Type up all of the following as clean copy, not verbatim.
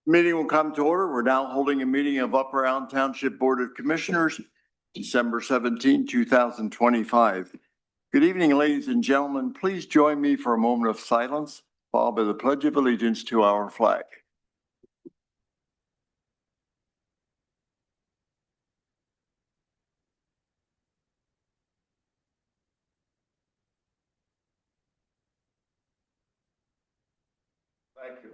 Meeting will come to order. We're now holding a meeting of Upper Allen Township Board of Commissioners, December 17, 2025. Good evening, ladies and gentlemen. Please join me for a moment of silence, followed by the Pledge of Allegiance to our flag. Thank you.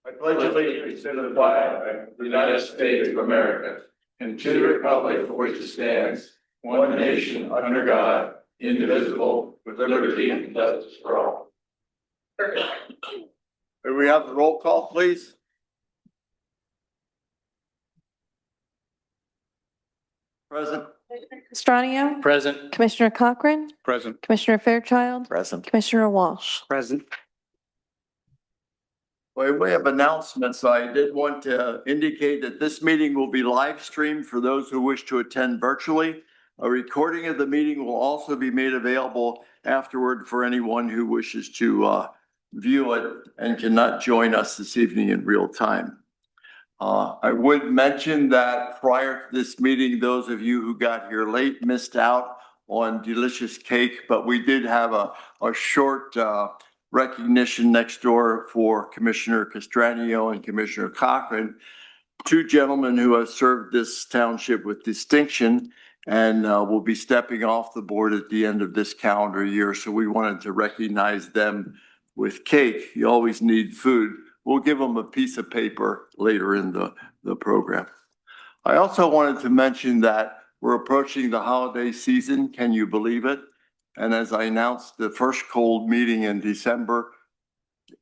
I pledge allegiance to the flag of the United States of America and to the republic for which it stands, one nation under God, indivisible, with liberty and justice for all. May we have the roll call, please? Present. Castranio. Present. Commissioner Cochran. Present. Commissioner Fairchild. Present. Commissioner Walsh. Present. By way of announcements, I did want to indicate that this meeting will be live streamed for those who wish to attend virtually. A recording of the meeting will also be made available afterward for anyone who wishes to view it and cannot join us this evening in real time. I would mention that prior to this meeting, those of you who got here late missed out on delicious cake, but we did have a short recognition next door for Commissioner Castranio and Commissioner Cochran, two gentlemen who have served this township with distinction and will be stepping off the board at the end of this calendar year. So we wanted to recognize them with cake. You always need food. We'll give them a piece of paper later in the program. I also wanted to mention that we're approaching the holiday season. Can you believe it? And as I announced the first cold meeting in December,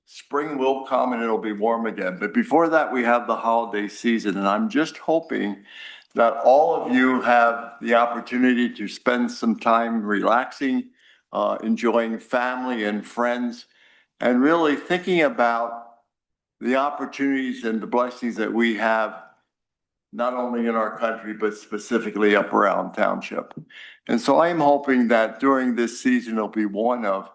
spring will come and it'll be warm again. But before that, we have the holiday season. And I'm just hoping that all of you have the opportunity to spend some time relaxing, enjoying family and friends, and really thinking about the opportunities and the blessings that we have, not only in our country, but specifically Upper Allen Township. And so I'm hoping that during this season, it'll be one of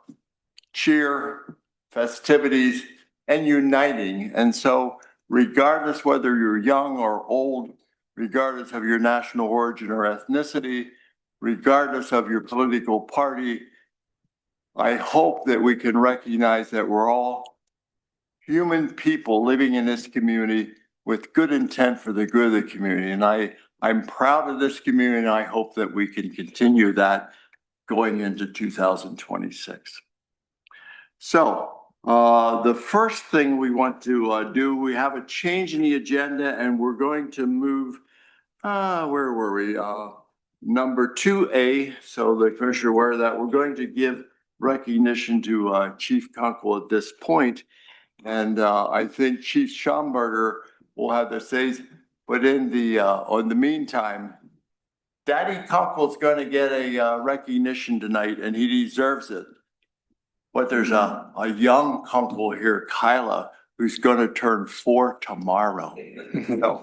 cheer, festivities, and uniting. And so regardless whether you're young or old, regardless of your national origin or ethnicity, regardless of your political party, I hope that we can recognize that we're all human people living in this community with good intent for the good of the community. And I'm proud of this community, and I hope that we can continue that going into 2026. So the first thing we want to do, we have a change in the agenda, and we're going to move, where were we? Number 2A, so the commissioner aware of that. We're going to give recognition to Chief Kunkel at this point. And I think Chief Schomburger will have the say, but in the meantime, Daddy Kunkel's going to get a recognition tonight, and he deserves it. But there's a young Kunkel here, Kyla, who's going to turn 4 tomorrow. So,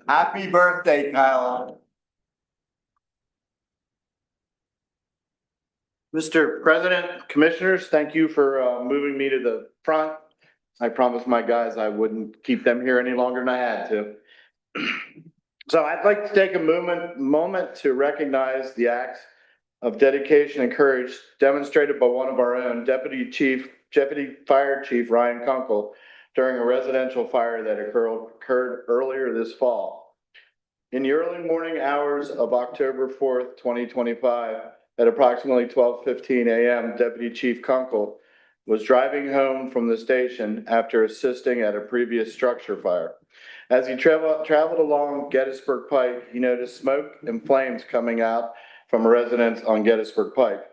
happy birthday, Kyla. Mr. President, Commissioners, thank you for moving me to the front. I promised my guys I wouldn't keep them here any longer than I had to. So I'd like to take a moment to recognize the acts of dedication and courage demonstrated by one of our own, Deputy Fire Chief Ryan Kunkel, during a residential fire that occurred earlier this fall. In the early morning hours of October 4th, 2025, at approximately 12:15 a.m., Deputy Chief Kunkel was driving home from the station after assisting at a previous structure fire. As he traveled along Gettysburg Pike, he noticed smoke and flames coming out from a residence on Gettysburg Pike.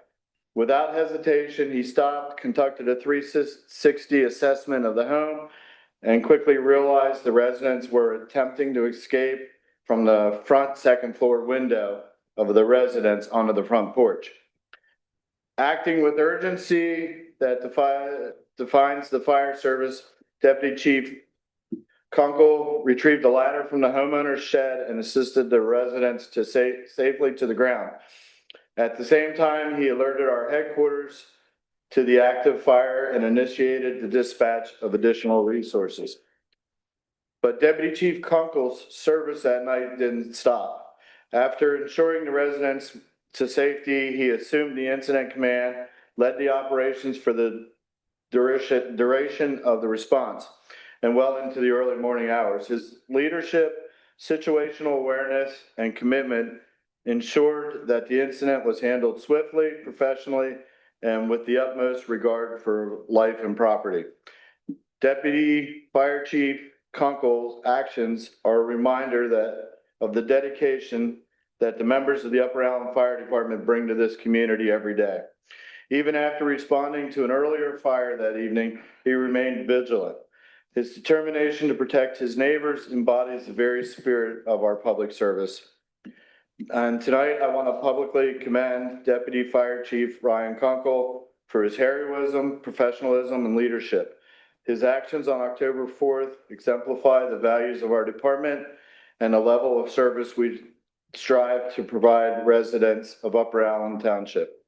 Without hesitation, he stopped, conducted a 360 assessment of the home, and quickly realized the residents were attempting to escape from the front second floor window of the residence onto the front porch. Acting with urgency that defines the fire service, Deputy Chief Kunkel retrieved a ladder from the homeowner's shed and assisted the residents to safely to the ground. At the same time, he alerted our headquarters to the active fire and initiated the dispatch of additional resources. But Deputy Chief Kunkel's service that night didn't stop. After ensuring the residents to safety, he assumed the incident command, led the operations for the duration of the response, and well into the early morning hours. His leadership, situational awareness, and commitment ensured that the incident was handled swiftly, professionally, and with the utmost regard for life and property. Deputy Fire Chief Kunkel's actions are a reminder of the dedication that the members of the Upper Allen Fire Department bring to this community every day. Even after responding to an earlier fire that evening, he remained vigilant. His determination to protect his neighbors embodies the very spirit of our public service. And tonight, I want to publicly commend Deputy Fire Chief Ryan Kunkel for his heroism, professionalism, and leadership. His actions on October 4th exemplify the values of our department and the level of service we strive to provide residents of Upper Allen Township.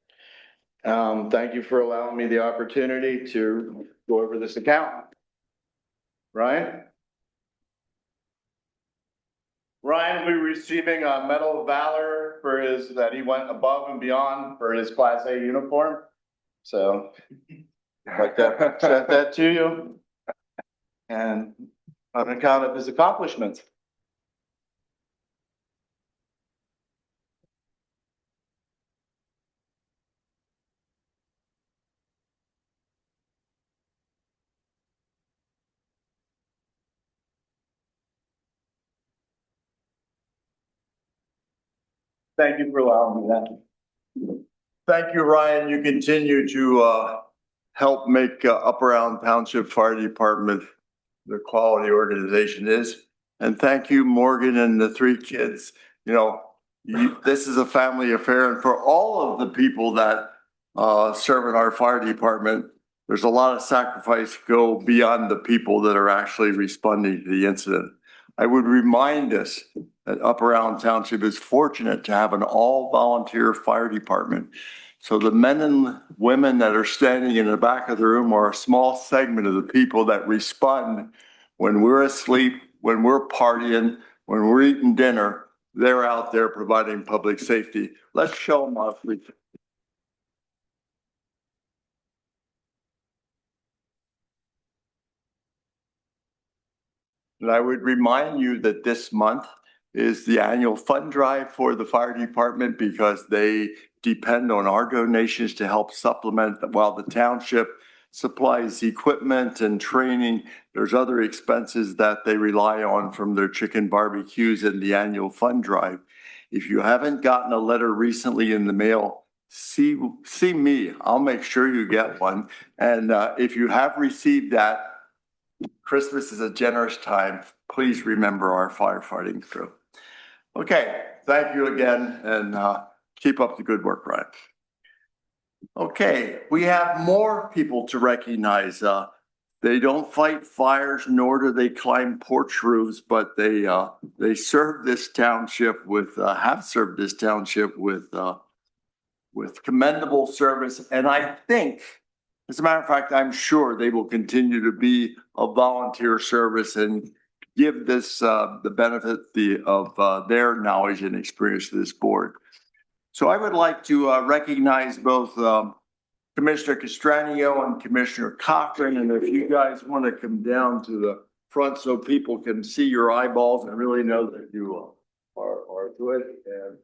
Thank you for allowing me the opportunity to go over this account. Ryan? Ryan will be receiving a Medal of Valor for that he went above and beyond for his Class A uniform. So I'd like to present that to you and on account of his accomplishments. Thank you for allowing me that. Thank you, Ryan. You continue to help make Upper Allen Township Fire Department the quality organization is. And thank you, Morgan, and the three kids. You know, this is a family affair, and for all of the people that serve in our fire department, there's a lot of sacrifice go beyond the people that are actually responding to the incident. I would remind us that Upper Allen Township is fortunate to have an all-volunteer fire department. So the men and women that are standing in the back of the room are a small segment of the people that respond when we're asleep, when we're partying, when we're eating dinner. They're out there providing public safety. Let's show them off. And I would remind you that this month is the annual fund drive for the fire department because they depend on our donations to help supplement while the township supplies equipment and training. There's other expenses that they rely on from their chicken barbecues and the annual fund drive. If you haven't gotten a letter recently in the mail, see me. I'll make sure you get one. And if you have received that, Christmas is a generous time. Please remember our firefighting crew. Okay, thank you again, and keep up the good work, Ryan. Okay, we have more people to recognize. They don't fight fires, nor do they climb porch roofs, but they serve this township have served this township with commendable service, and I think, as a matter of fact, I'm sure they will continue to be a volunteer service and give this the benefit of their knowledge and experience to this board. So I would like to recognize both Commissioner Castranio and Commissioner Cochran, and if you guys want to come down to the front so people can see your eyeballs and really know that you are good. And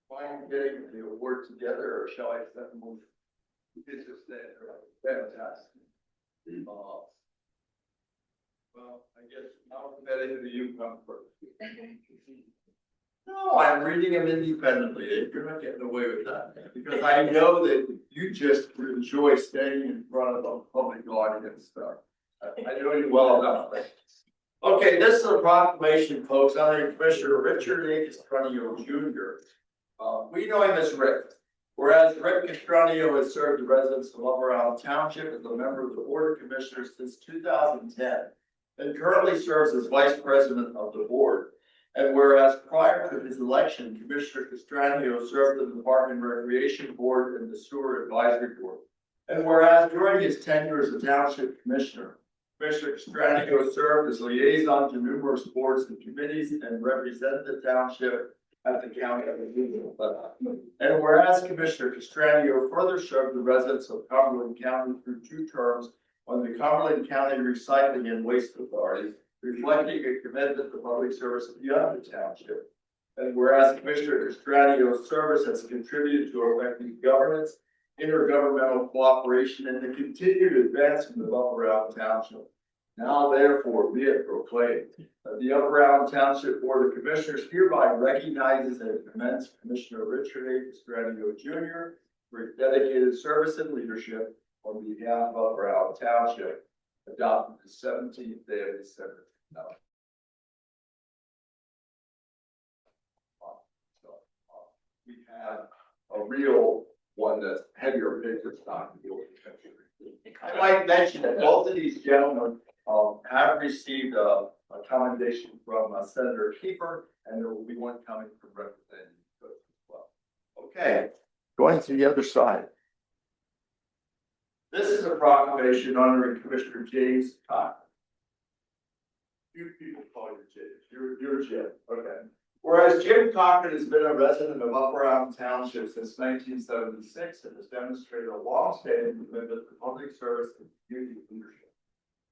Fine getting the award together, or shall I send them? It's just that, fantastic. Well, I guess alphabetically you come first. No, I'm reading them independently. You're not getting away with that because I know that you just enjoy staying in front of a public audience. I know you well enough. Okay, this is a proclamation, folks, honoring Commissioner Richard A. Castranio Jr. We know him as Rick. Whereas Rick Castronio has served the residents of Upper Island Township as a member of the Board of Commissioners since 2010 and currently serves as Vice President of the Board. And whereas prior to his election, Commissioner Castronio served on the Park and Recreation Board and the Sewer Advisory Board. And whereas during his tenure as a Township Commissioner, Commissioner Castronio served as liaison to numerous boards and committees and represented the township at the county level. And whereas Commissioner Castronio further served the residents of Cumberland County through 2 terms on the Cumberland County Recycling and Waste Authority, reflecting a commitment to public service beyond the township. And whereas Commissioner Castronio's service has contributed to effective governance, intergovernmental cooperation, and the continued advancement of Upper Island Township. Now therefore be it proclaimed that the Upper Island Township Board of Commissioners hereby recognizes and commends Commissioner Richard A. Castronio Jr. for his dedicated service and leadership on behalf of Upper Island Township, adopted the 17th day of December. We have a real one that's heavier picture stock. I might mention that both of these gentlemen have received a commendation from Senator Kiefer, and there will be one coming from Representative Cook as well. Okay, going to the other side. This is a proclamation honoring Commissioner James Cochran. Few people call you James. You're Jim. Okay. Whereas Jim Cochran has been a resident of Upper Island Township since 1976 and has demonstrated a long-standing commitment to public service and community leadership.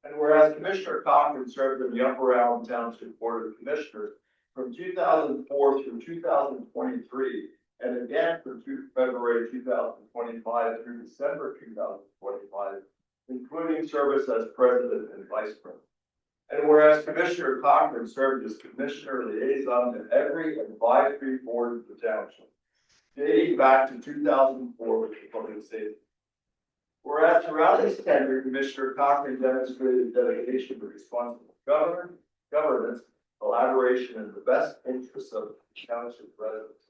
And whereas Commissioner Cochran served in the Upper Island Township Board of Commissioners from 2004 through 2023, and again from February 2025 through December 2025, including service as President and Vice President. And whereas Commissioner Cochran served as Commissioner Liaison to every advisory board of the township, dating back to 2004 with the Public Safety. Whereas throughout his tenure, Commissioner Cochran demonstrated dedication to responsible governance, collaboration, and the best interests of the township residents.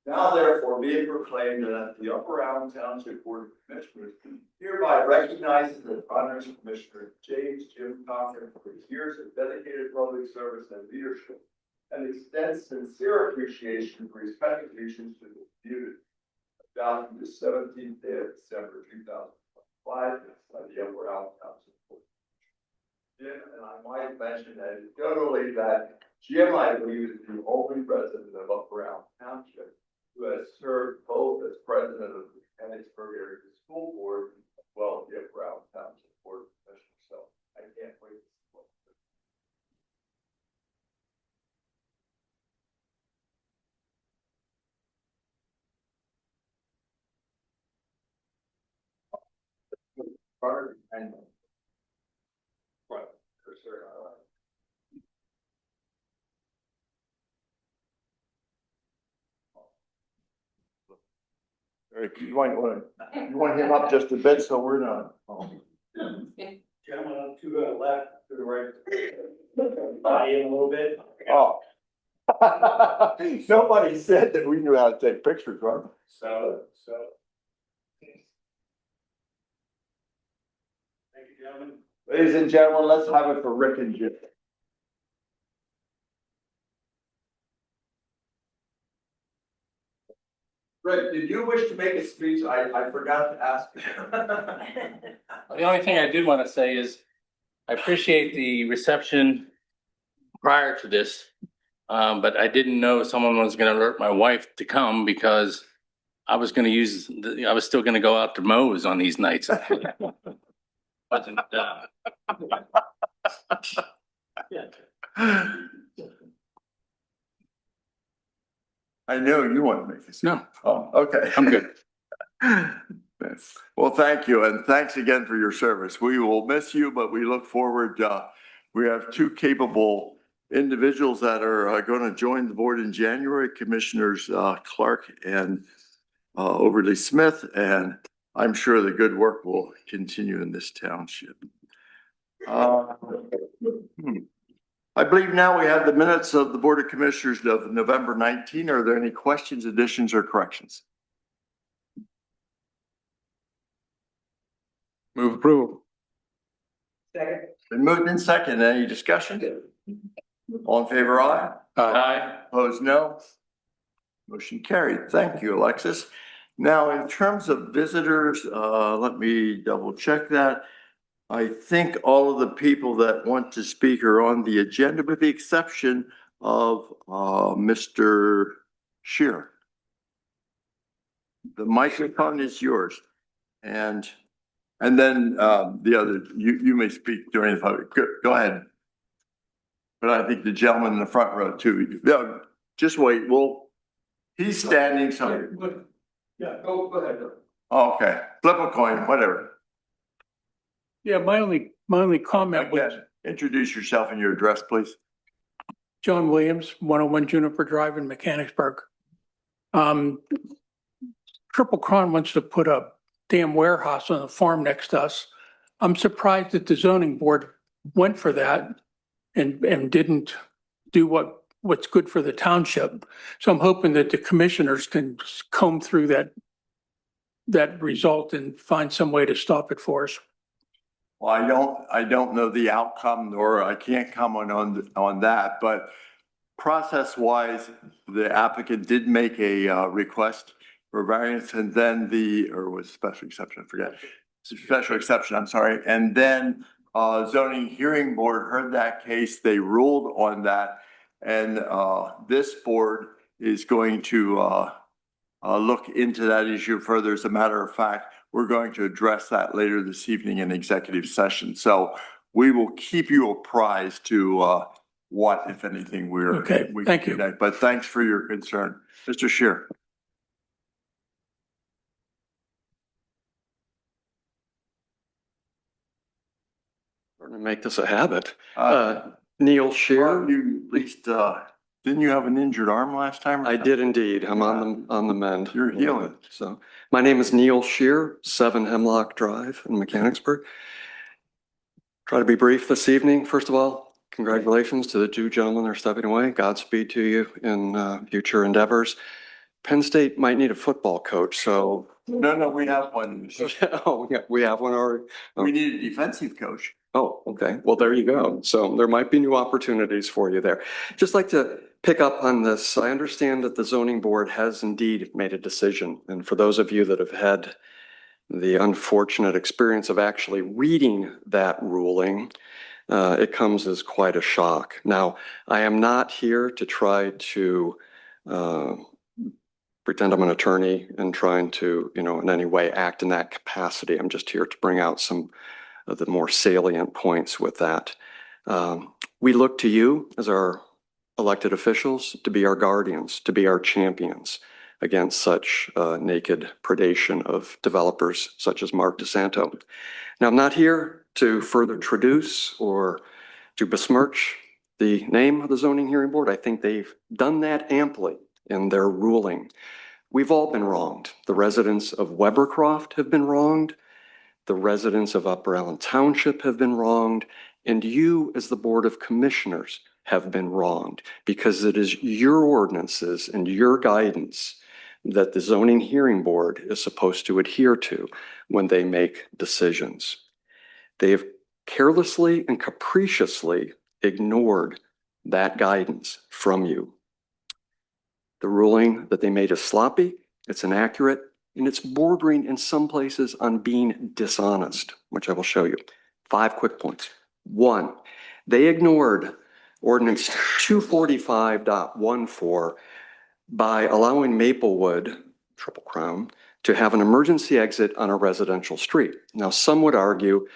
Now therefore be it proclaimed that the Upper Island Township Board of Commissioners hereby recognizes and honors Commissioner James Jim Cochran for his years of dedicated public service and leadership, and extends sincere appreciation for his contributions to the community. Adopted the 17th day of December 2025 by the Upper Island Township Board. Jim, and I might mention that anecdotally that Jim, I believe, is the only resident of Upper Island Township who has served both as president of the Mechanicsburg Area School Board as well as the Upper Island Township Board of Commissioners. So I can't wait to see what and right, for sure. Eric, you want him up just a bit so we're not. Gentlemen to the left, to the right. Body in a little bit. Oh. Nobody said that we knew how to take pictures, right? So. Thank you, gentlemen. Ladies and gentlemen, let's have it for Rick and Jim. Rick, did you wish to make a speech? I forgot to ask you. The only thing I did want to say is I appreciate the reception prior to this. But I didn't know someone was going to alert my wife to come because I was going to I was still going to go out to Moe's on these nights. Wasn't, I know you want to make this. No, Oh, okay. I'm good. Well, thank you. And thanks again for your service. We will miss you, but we look forward. We have 2 capable individuals that are going to join the board in January, Commissioners Clark and Overly Smith. And I'm sure the good work will continue in this township. I believe now we have the minutes of the Board of Commissioners of November 19. Are there any questions, additions, or corrections? Move approval. Second. Been moved in second. Any discussion? All in favor, aye. Aye. Opposed, no. Motion carried. Thank you, Alexis. Now, in terms of visitors, let me double check that. I think all of the people that want to speak are on the agenda with the exception of Mr. Shear. The microphone is yours. And then the other, you may speak during the public. Go ahead. But I think the gentleman in the front row too. No, just wait. He's standing, so. Yeah, go ahead. Okay, flip a coin, whatever. Yeah, my only comment was Again, introduce yourself and your address, please. John Williams, 101 Juniper Drive in Mechanicsburg. Triple Crown wants to put a damn warehouse on the farm next to us. I'm surprised that the zoning board went for that and didn't do what's good for the township. So I'm hoping that the commissioners can comb through that result and find some way to stop it for us. Well, I don't know the outcome, nor I can't comment on that, but process-wise, the applicant did make a request for variance and then or was special exception, I forget. Special exception, I'm sorry. And then zoning hearing board heard that case, they ruled on that. And this board is going to look into that issue further. As a matter of fact, we're going to address that later this evening in executive session. So we will keep you apprised to what, if anything, Okay, thank you. But thanks for your concern. Mr. Shear. Starting to make this a habit. Uh, Neil Shear. You at least, didn't you have an injured arm last time? I did indeed. I'm on the mend. You're healing. So my name is Neil Shear, 7 Hemlock Drive in Mechanicsburg. Try to be brief this evening. First of all, congratulations to the two gentlemen that are stepping away. Godspeed to you in future endeavors. Penn State might need a football coach, so. No, we have one. Oh, yeah, we have one already. We need a defensive coach. Oh, okay. Well, there you go. So there might be new opportunities for you there. Just like to pick up on this. I understand that the zoning board has indeed made a decision. And for those of you that have had the unfortunate experience of actually reading that ruling, it comes as quite a shock. Now, I am not here to try to pretend I'm an attorney and trying to, in any way act in that capacity. I'm just here to bring out some of the more salient points with that. We look to you as our elected officials to be our guardians, to be our champions against such naked predation of developers such as Mark DeSanto. Now, I'm not here to further traduce or to besmirch the name of the zoning hearing board. I think they've done that amply in their ruling. We've all been wronged. The residents of Webercroft have been wronged. The residents of Upper Allen Township have been wronged, and you as the Board of Commissioners have been wronged because it is your ordinances and your guidance that the zoning hearing board is supposed to adhere to when they make decisions. They have carelessly and capriciously ignored that guidance from you. The ruling that they made is sloppy, it's inaccurate, and it's bordering in some places on being dishonest, which I will show you. 5 quick points. 1, they ignored ordinance 245.14 by allowing Maplewood, Triple Crown, to have an emergency exit on a residential street. Now, some would argue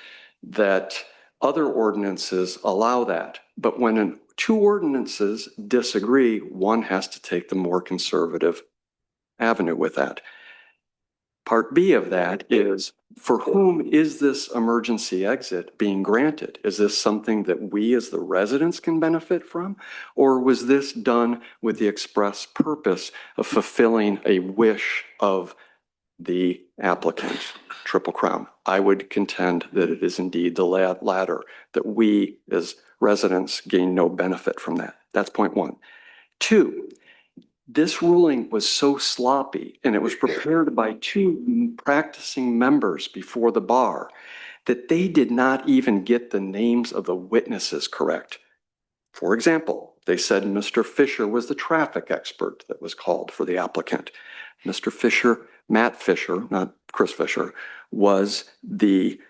that other ordinances allow that, but when two ordinances disagree, one has to take the more conservative avenue with that. Part B of that is, for whom is this emergency exit being granted? Is this something that we as the residents can benefit from? Or was this done with the express purpose of fulfilling a wish of the applicant, Triple Crown. I would contend that it is indeed the latter, that we as residents gain no benefit from that. That's point one. Two, this ruling was so sloppy and it was prepared by two practicing members before the bar that they did not even get the names of the witnesses correct. For example, they said Mr. Fisher was the traffic expert that was called for the applicant. Mr. Fisher, Matt Fisher, not Chris Fisher, was the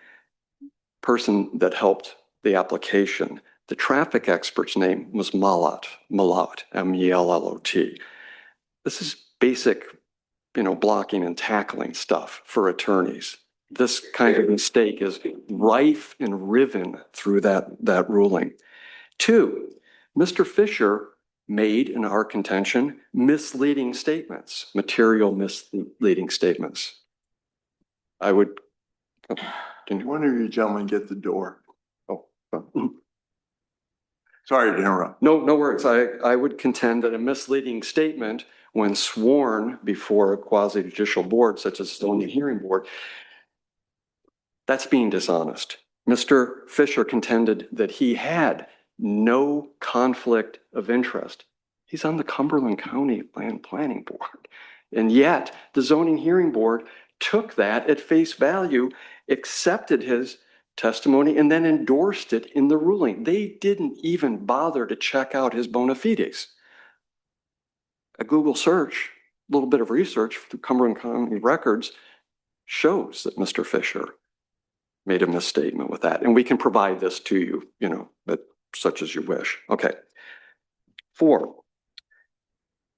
person that helped the application. The traffic expert's name was Mellott, M-E-L-L-O-T. This is basic, blocking and tackling stuff for attorneys. This kind of mistake is rife and riven through that ruling. Two, Mr. Fisher made, in our contention, misleading statements, material misleading statements. I would. One of you gentlemen get the door. Oh. Sorry to interrupt. No worries. I would contend that a misleading statement, when sworn before a quasi-judicial board, such as the zoning hearing board, that's being dishonest. Mr. Fisher contended that he had no conflict of interest. He's on the Cumberland County Land Planning Board. And yet the zoning hearing board took that at face value, accepted his testimony, and then endorsed it in the ruling. They didn't even bother to check out his bona fides. A Google search, a little bit of research through Cumberland County records shows that Mr. Fisher made a misstatement with that. And we can provide this to you, but such as you wish. Okay. 4,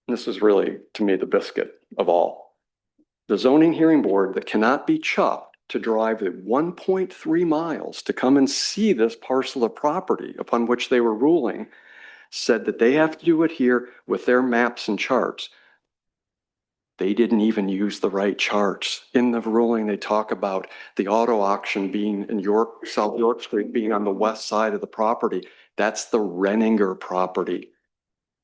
this is really, to me, the biscuit of all. The zoning hearing board that cannot be chuffed to drive the 1.3 miles to come and see this parcel of property upon which they were ruling said that they have to do it here with their maps and charts. They didn't even use the right charts. In the ruling, they talk about the auto auction being in South York Street being on the west side of the property. That's the Renninger property.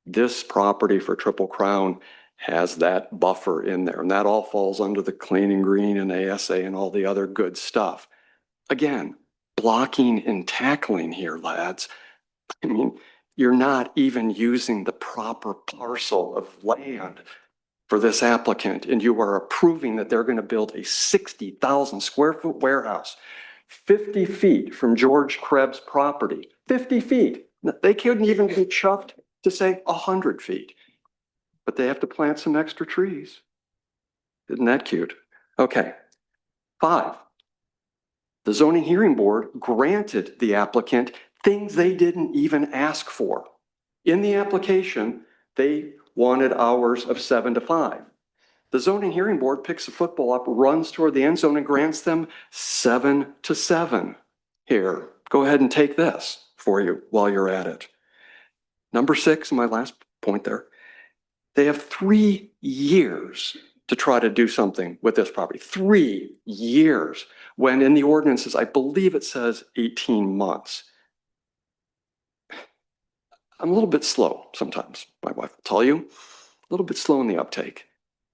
This property for Triple Crown has that buffer in there, and that all falls under the Clean and Green and ASA and all the other good stuff. Again, blocking and tackling here, lads. I mean, you're not even using the proper parcel of land for this applicant, and you are approving that they're going to build a 60,000 square foot warehouse 50 feet from George Krebs' property. 50 feet. They couldn't even be chuffed to say 100 feet. But they have to plant some extra trees. Isn't that cute? Okay. 5, the zoning hearing board granted the applicant things they didn't even ask for. In the application, they wanted hours of 7 to 5. The zoning hearing board picks the football up, runs toward the end zone and grants them 7 to 7. Here, go ahead and take this for you while you're at it. Number 6, my last point there. They have 3 years to try to do something with this property. 3 years, when in the ordinances, I believe it says 18 months. I'm a little bit slow sometimes, my wife will tell you. A little bit slow in the uptake.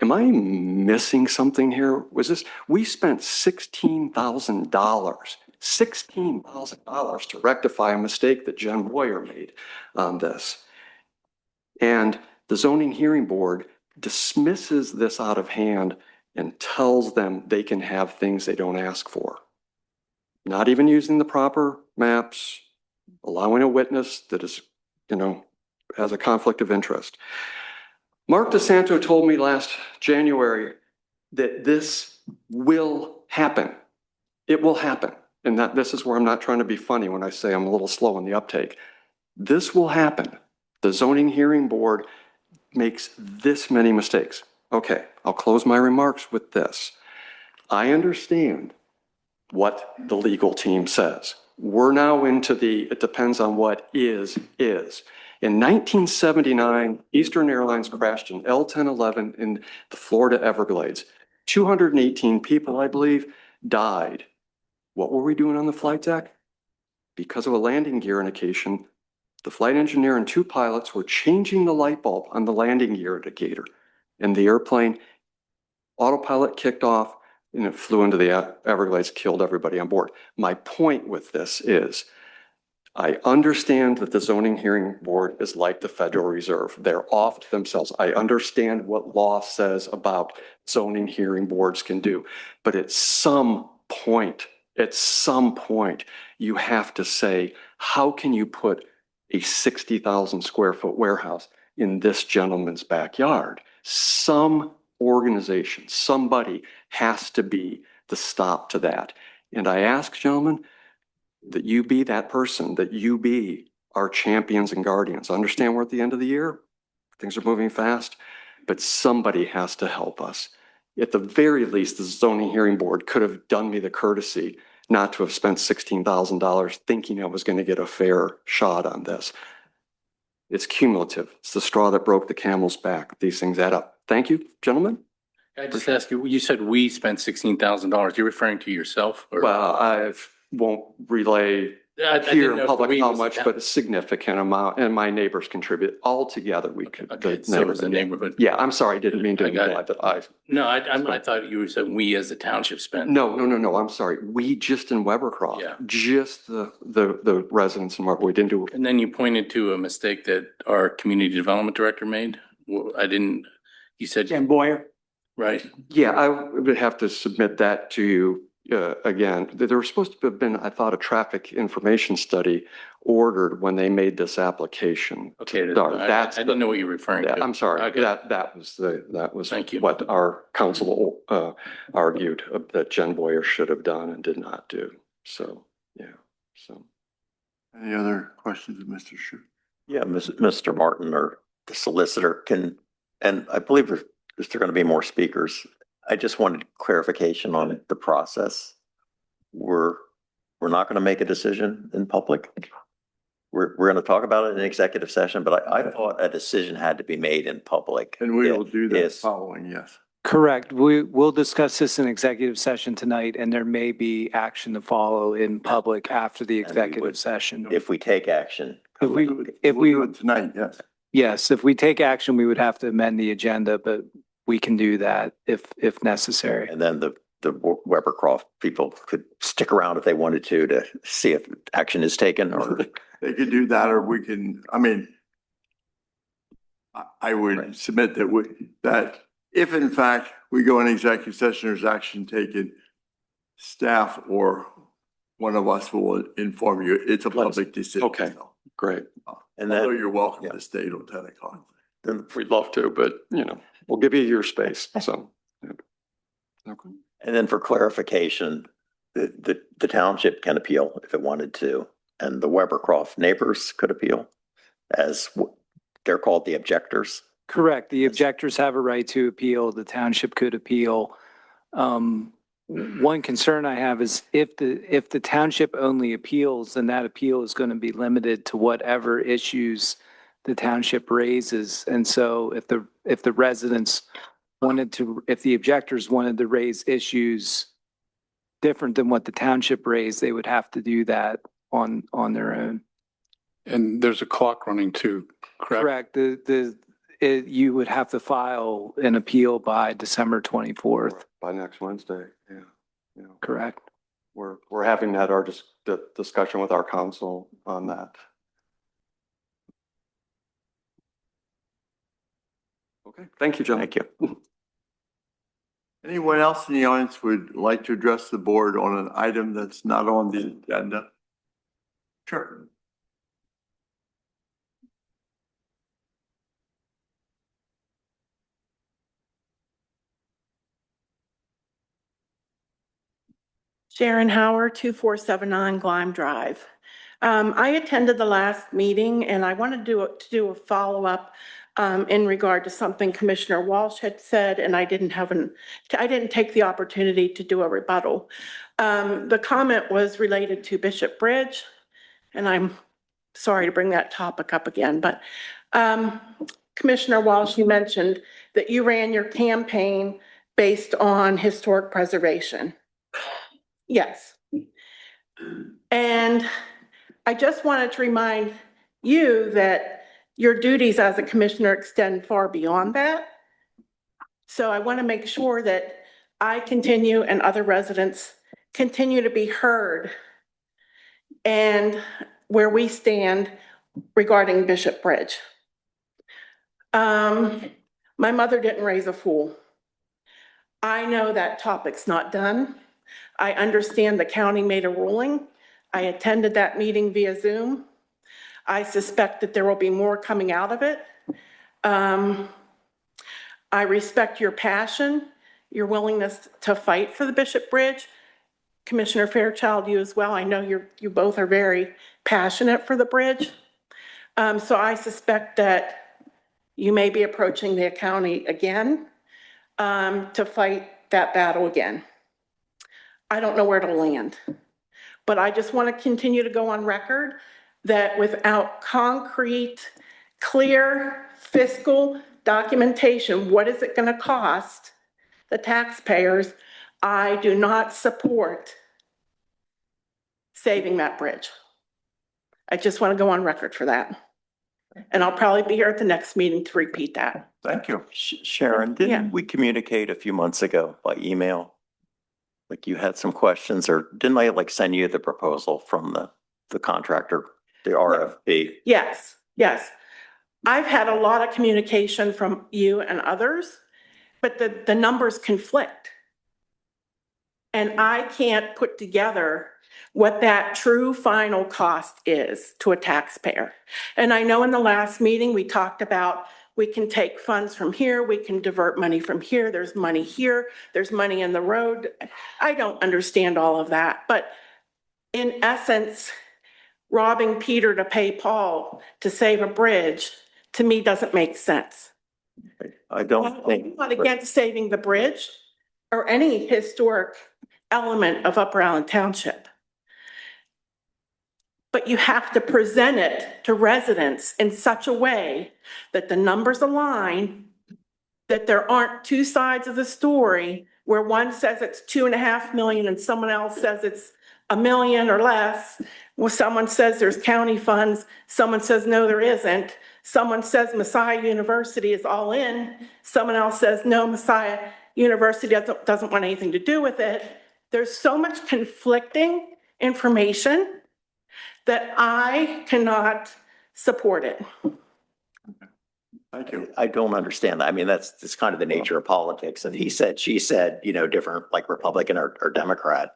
Am I missing something here? We spent $16,000, $16,000 to rectify a mistake that Jen Boyer made on this. And the zoning hearing board dismisses this out of hand and tells them they can have things they don't ask for. Not even using the proper maps, allowing a witness that is, has a conflict of interest. Mark DeSanto told me last January that this will happen. It will happen. And this is where I'm not trying to be funny when I say I'm a little slow in the uptake. This will happen. The zoning hearing board makes this many mistakes. Okay, I'll close my remarks with this. I understand what the legal team says. We're now into it depends on what is. In 1979, Eastern Airlines crashed an L-1011 in the Florida Everglades. 218 people, I believe, died. What were we doing on the flight deck? Because of a landing gear indication, the flight engineer and 2 pilots were changing the light bulb on the landing gear indicator. And the airplane autopilot kicked off. and it flew into the Everglades, killed everybody on board. My point with this is I understand that the zoning hearing board is like the Federal Reserve. They're off to themselves. I understand what law says about zoning hearing boards can do. But at some point, you have to say, how can you put a 60,000 square foot warehouse in this gentleman's backyard? Some organization, somebody has to be the stop to that. And I ask, gentlemen, that you be that person, that you be our champions and guardians. I understand we're at the end of the year. Things are moving fast, but somebody has to help us. At the very least, the zoning hearing board could have done me the courtesy not to have spent $16,000 thinking I was going to get a fair shot on this. It's cumulative. It's the straw that broke the camel's back. These things add up. Thank you, gentlemen. I just ask you, you said we spent $16,000. You're referring to yourself? Or? Well, I won't relay I here didn't know in if public we how was much, the but a significant amount, and my neighbors contribute. All together, we could. Okay, so it was the neighborhood. Yeah, I'm sorry, I didn't mean to I got imply it. that I. No, I thought you said we as the township spent. No, I'm sorry. We just in Webercroft. Yeah. Just the residents in Weber. We didn't do. And then you pointed to a mistake that our community development director made. Well, you said. Jim Boyer. Right. Yeah, I would have to submit that to you. Again, there was supposed to have been, I thought, a traffic information study ordered when they made this application. Okay. I didn't know what you were referring to. I'm sorry. Okay. That was Thank you. what our council argued that Jen Boyer should have done and did not do. So, yeah. So, Any other questions of Mr. Shu? Yeah, Mr. Martin or the solicitor can, and I believe there's going to be more speakers. I just wanted clarification on the process. We're not going to make a decision in public. We're going to talk about it in executive session, but I thought a decision had to be made in public. And we will do that Yes. following, yes. Correct. We will discuss this in executive session tonight, and there may be action to follow in public after the executive session. If we take action. If we We'll do it tonight, yes. Yes, if we take action, we would have to amend the agenda, but we can do that if necessary. And then the Webercroft people could stick around if they wanted to see if action is taken or. They could do that, or we can, I mean, I would Right. submit that if in fact we go in executive session, there's action taken, staff or one of us will inform you. It's a public decision. Okay. great. And Although then, you're welcome yeah. to stay till 10 o'clock. then We'd love to, but we'll give you your space. So. Yeah. Okay. And then for clarification, the township can appeal if it wanted to, and the Webercroft neighbors could appeal as they're called the objectors. Correct. The objectors have a right to appeal. The township could appeal. One concern I have is if the township only appeals, then that appeal is going to be limited to whatever issues the township raises. And so if the residents if the objectors wanted to raise issues different than what the township raised, they would have to do that on their own. And there's a clock running too, correct? Correct. You would have to file an appeal by December 24th. By next Wednesday. Yeah. Correct. We're having the discussion with our council on that. Okay, thank you, John. Thank you. Anyone else in the audience would like to address the board on an item that's not on the agenda? Sure. Sharon Howard, 2479 Glime Drive. I attended the last meeting and I wanted to do a follow-up in regard to something Commissioner Walsh had said, and I didn't take the opportunity to do a rebuttal. The comment was related to Bishop Bridge, and I'm sorry to bring that topic up again, but Commissioner Walsh, you mentioned that you ran your campaign based on historic preservation. Yes. And I just wanted to remind you that your duties as a commissioner extend far beyond that. So I want to make sure that I continue and other residents continue to be heard and where we stand regarding Bishop Bridge. My mother didn't raise a fool. I know that topic's not done. I understand the county made a ruling. I attended that meeting via Zoom. I suspect that there will be more coming out of it. I respect your passion, your willingness to fight for the Bishop Bridge. Commissioner Fairchild, you as well. I know you both are very passionate for the bridge. So I suspect that you may be approaching the county again to fight that battle again. I don't know where to land, but I just want to continue to go on record that without concrete, clear fiscal documentation, what is it going to cost the taxpayers? I do not support saving that bridge. I just want to go on record for that. And I'll probably be here at the next meeting to repeat that. Thank you. Sharon, Yeah. didn't we communicate a few months ago by email? Like you had some questions, or didn't I like send you the proposal from the contractor, the RFP? Yes, yes. I've had a lot of communication from you and others, but the numbers conflict. And I can't put together what that true final cost is to a taxpayer. And I know in the last meeting, we talked about we can take funds from here, we can divert money from here, there's money here, there's money in the road. I don't understand all of that, but in essence, robbing Peter to pay Paul to save a bridge, to me, doesn't make sense. I don't think. I'm not against saving the bridge or any historic element of Upper Allen Township. But you have to present it to residents in such a way that the numbers align, that there aren't two sides of the story where one says it's 2.5 million and someone else says it's 1 million or less. Well, someone says there's county funds, someone says no, there isn't. Someone says Messiah University is all in. Someone else says no, Messiah University doesn't want anything to do with it. There's so much conflicting information that I cannot support it. Thank you. I don't understand that. I mean, that's kind of the nature of politics. And he said, she said, you know, different, like Republican or Democrat.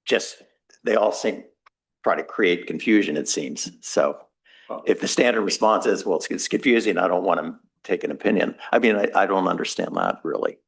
Just, they all seem, try to create confusion, it seems. So if the standard response is, well, it's confusing, I don't want to take an opinion. I mean, I don't understand that really.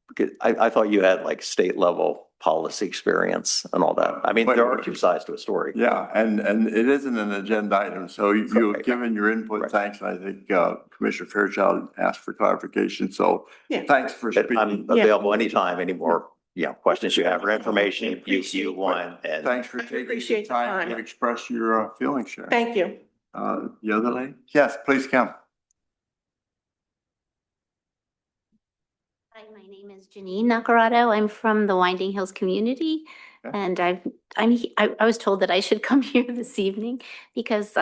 Because I thought you had like state level policy experience and all that. I mean, there are two sides to a story. Yeah, and it isn't an agenda item, so you've Correct. given your input, Right. thanks, and I think Commissioner Fairchild asked for clarification, so Yeah. thanks for But speaking. I'm available anytime, any more, you know, questions you have or information you want. And Thanks for I taking the appreciate the time to time. express your feelings, Sharon. Thank you. The other lady? Yes, please come. Hi, my name is Janine Nacarado. I'm from the Winding Hills community. Okay. And I was told that I should come here this evening because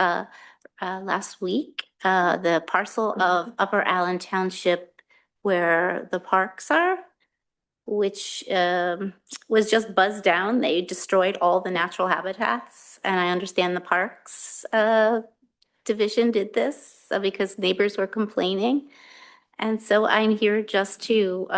last week, the parcel of Upper Allen Township where the parks are, which was just buzzed down. They destroyed all the natural habitats. And I understand the Parks Division did this because neighbors were complaining. And so I'm here just to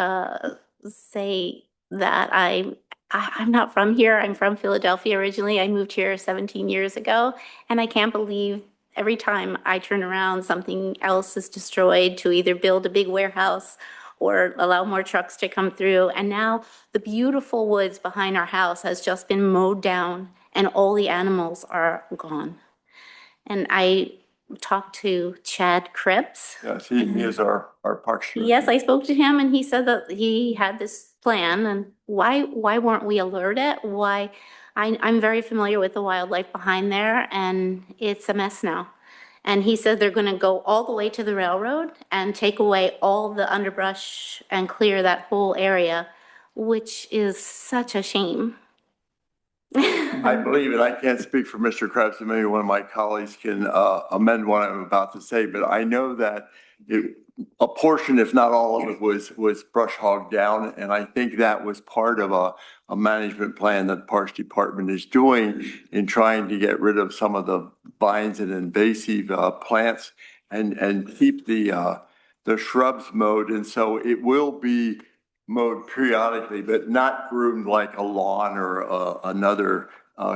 say that I'm not from here. I'm from Philadelphia originally. I moved here 17 years ago, and I can't believe every time I turn around, something else is destroyed to either build a big warehouse or allow more trucks to come through. And now the beautiful woods behind our house has just been mowed down, and all the animals are gone. And I talked to Chad Cripps. Yes, he is our parks. director. Yes, I spoke to him and he said that he had this plan, and why weren't we alerted? Why? I'm very familiar with the wildlife behind there, and it's a mess now. And he said they're gonna go all the way to the railroad and take away all the underbrush and clear that whole area, which is such a shame. I believe it. I can't speak for Mr. Krebs, and maybe one of my colleagues can amend what I'm about to say, but I know that a portion, if not all of it, was brush hogged down, and I think that was part of a management plan that the Parks Department is doing in trying to get rid of some of the vines and invasive plants and keep the shrubs mowed, and so it will be mowed periodically, but not groomed like a lawn or another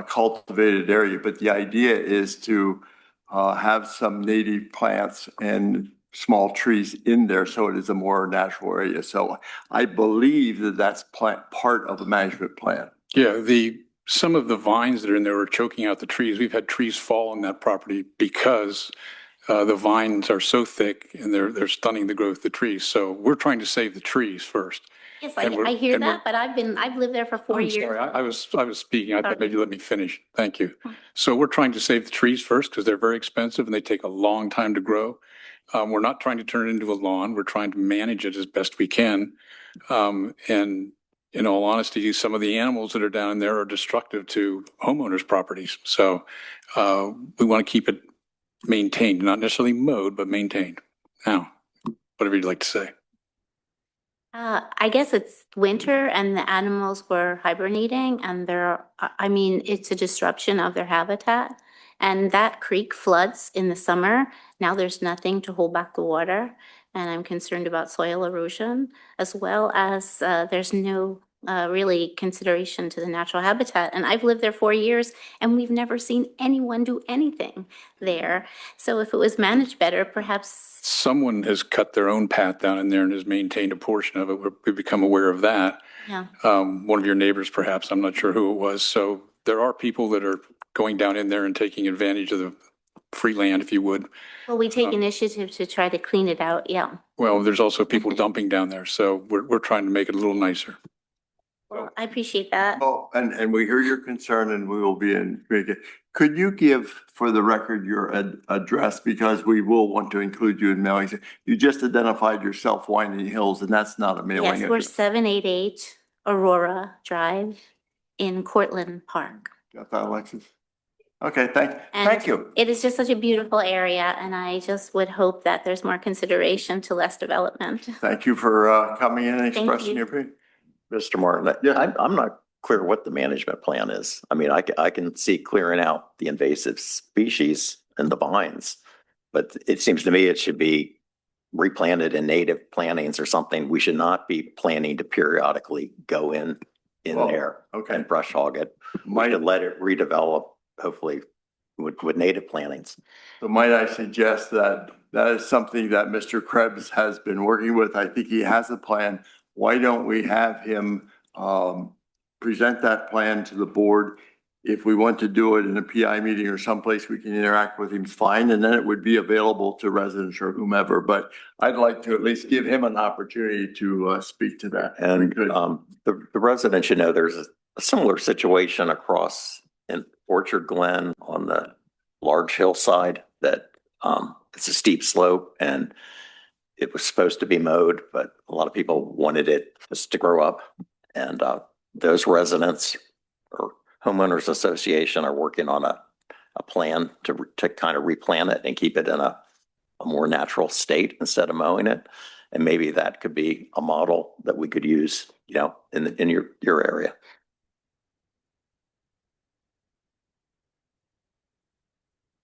cultivated area. But the idea is to have some native plants and small trees in there, so it is a more natural area. So I believe that that's part of the management plan. Yeah, some of the vines that are in there are choking out the trees. We've had trees fall on that property because the vines are so thick and they're stunning the growth of the trees. So we're trying to save the trees first. Yes, And we're- I hear and we're- that, but I've lived there for 4 I'm years. sorry, I was speaking. I thought Sorry. maybe you let me finish. Thank you. So we're trying to save the trees first because they're very expensive and they take a long time to grow. We're not trying to turn it into a lawn. We're trying to manage it as best we can. And in all honesty, some of the animals that are down in there are destructive to homeowners' properties. So we want to keep it maintained, not necessarily mowed, but maintained. Now, whatever you'd like to say. I guess it's winter and the animals were hibernating and it's a disruption of their habitat. And that creek floods in the summer. Now there's nothing to hold back the water. And I'm concerned about soil erosion as well as there's no really consideration to the natural habitat. And I've lived there 4 years and we've never seen anyone do anything there. So if it was managed better, perhaps. Someone has cut their own path down in there and has maintained a portion of it. We've become aware of that. Yeah. One of your neighbors, perhaps, I'm not sure who it was. So there are people that are going down in there and taking advantage of the free land, if you would. Well, we take initiative to try to clean it out. Yeah. Well, there's also people dumping down there. So we're trying to make it a little nicer. Well, I appreciate that. Oh, and we hear your concern and we will be in. Could you give for the record your address, because we will want to include you in mailings. You just identified yourself, Winding Hills, and that's not a mailing. Yes, we're 788 Aurora Drive in Cortland Park. Got that, Alexis? Okay, thank And you. It is just such a beautiful area and I just would hope that there's more consideration to less development. Thank you for coming in and Thank expressing you. your opinion. Mr. Martin, I'm not clear what the management plan is. I mean, I can see clearing out the invasive species and the vines, but it seems to me it should be replanted in native plantings or something. We should not be planning to periodically go in Well, there okay. and brush hog it. We should let it redevelop, hopefully, with native plantings. So might I suggest that that is something that Mr. Krebs has been working with. I think he has a plan. Why don't we have him present that plan to the board? If we want to do it in a PI meeting or someplace we can interact with him, fine, and then it would be available to residents or whomever. But I'd like to at least give him an opportunity to speak to that. And Good. the residents should know there's a similar situation across in Orchard Glen on the large hillside that it's a steep slope and it was supposed to be mowed, but a lot of people wanted it just to grow up. And those residents or homeowners association are working on a plan to kind of replant it and keep it in a more natural state instead of mowing it. And maybe that could be a model that we could use, in your area.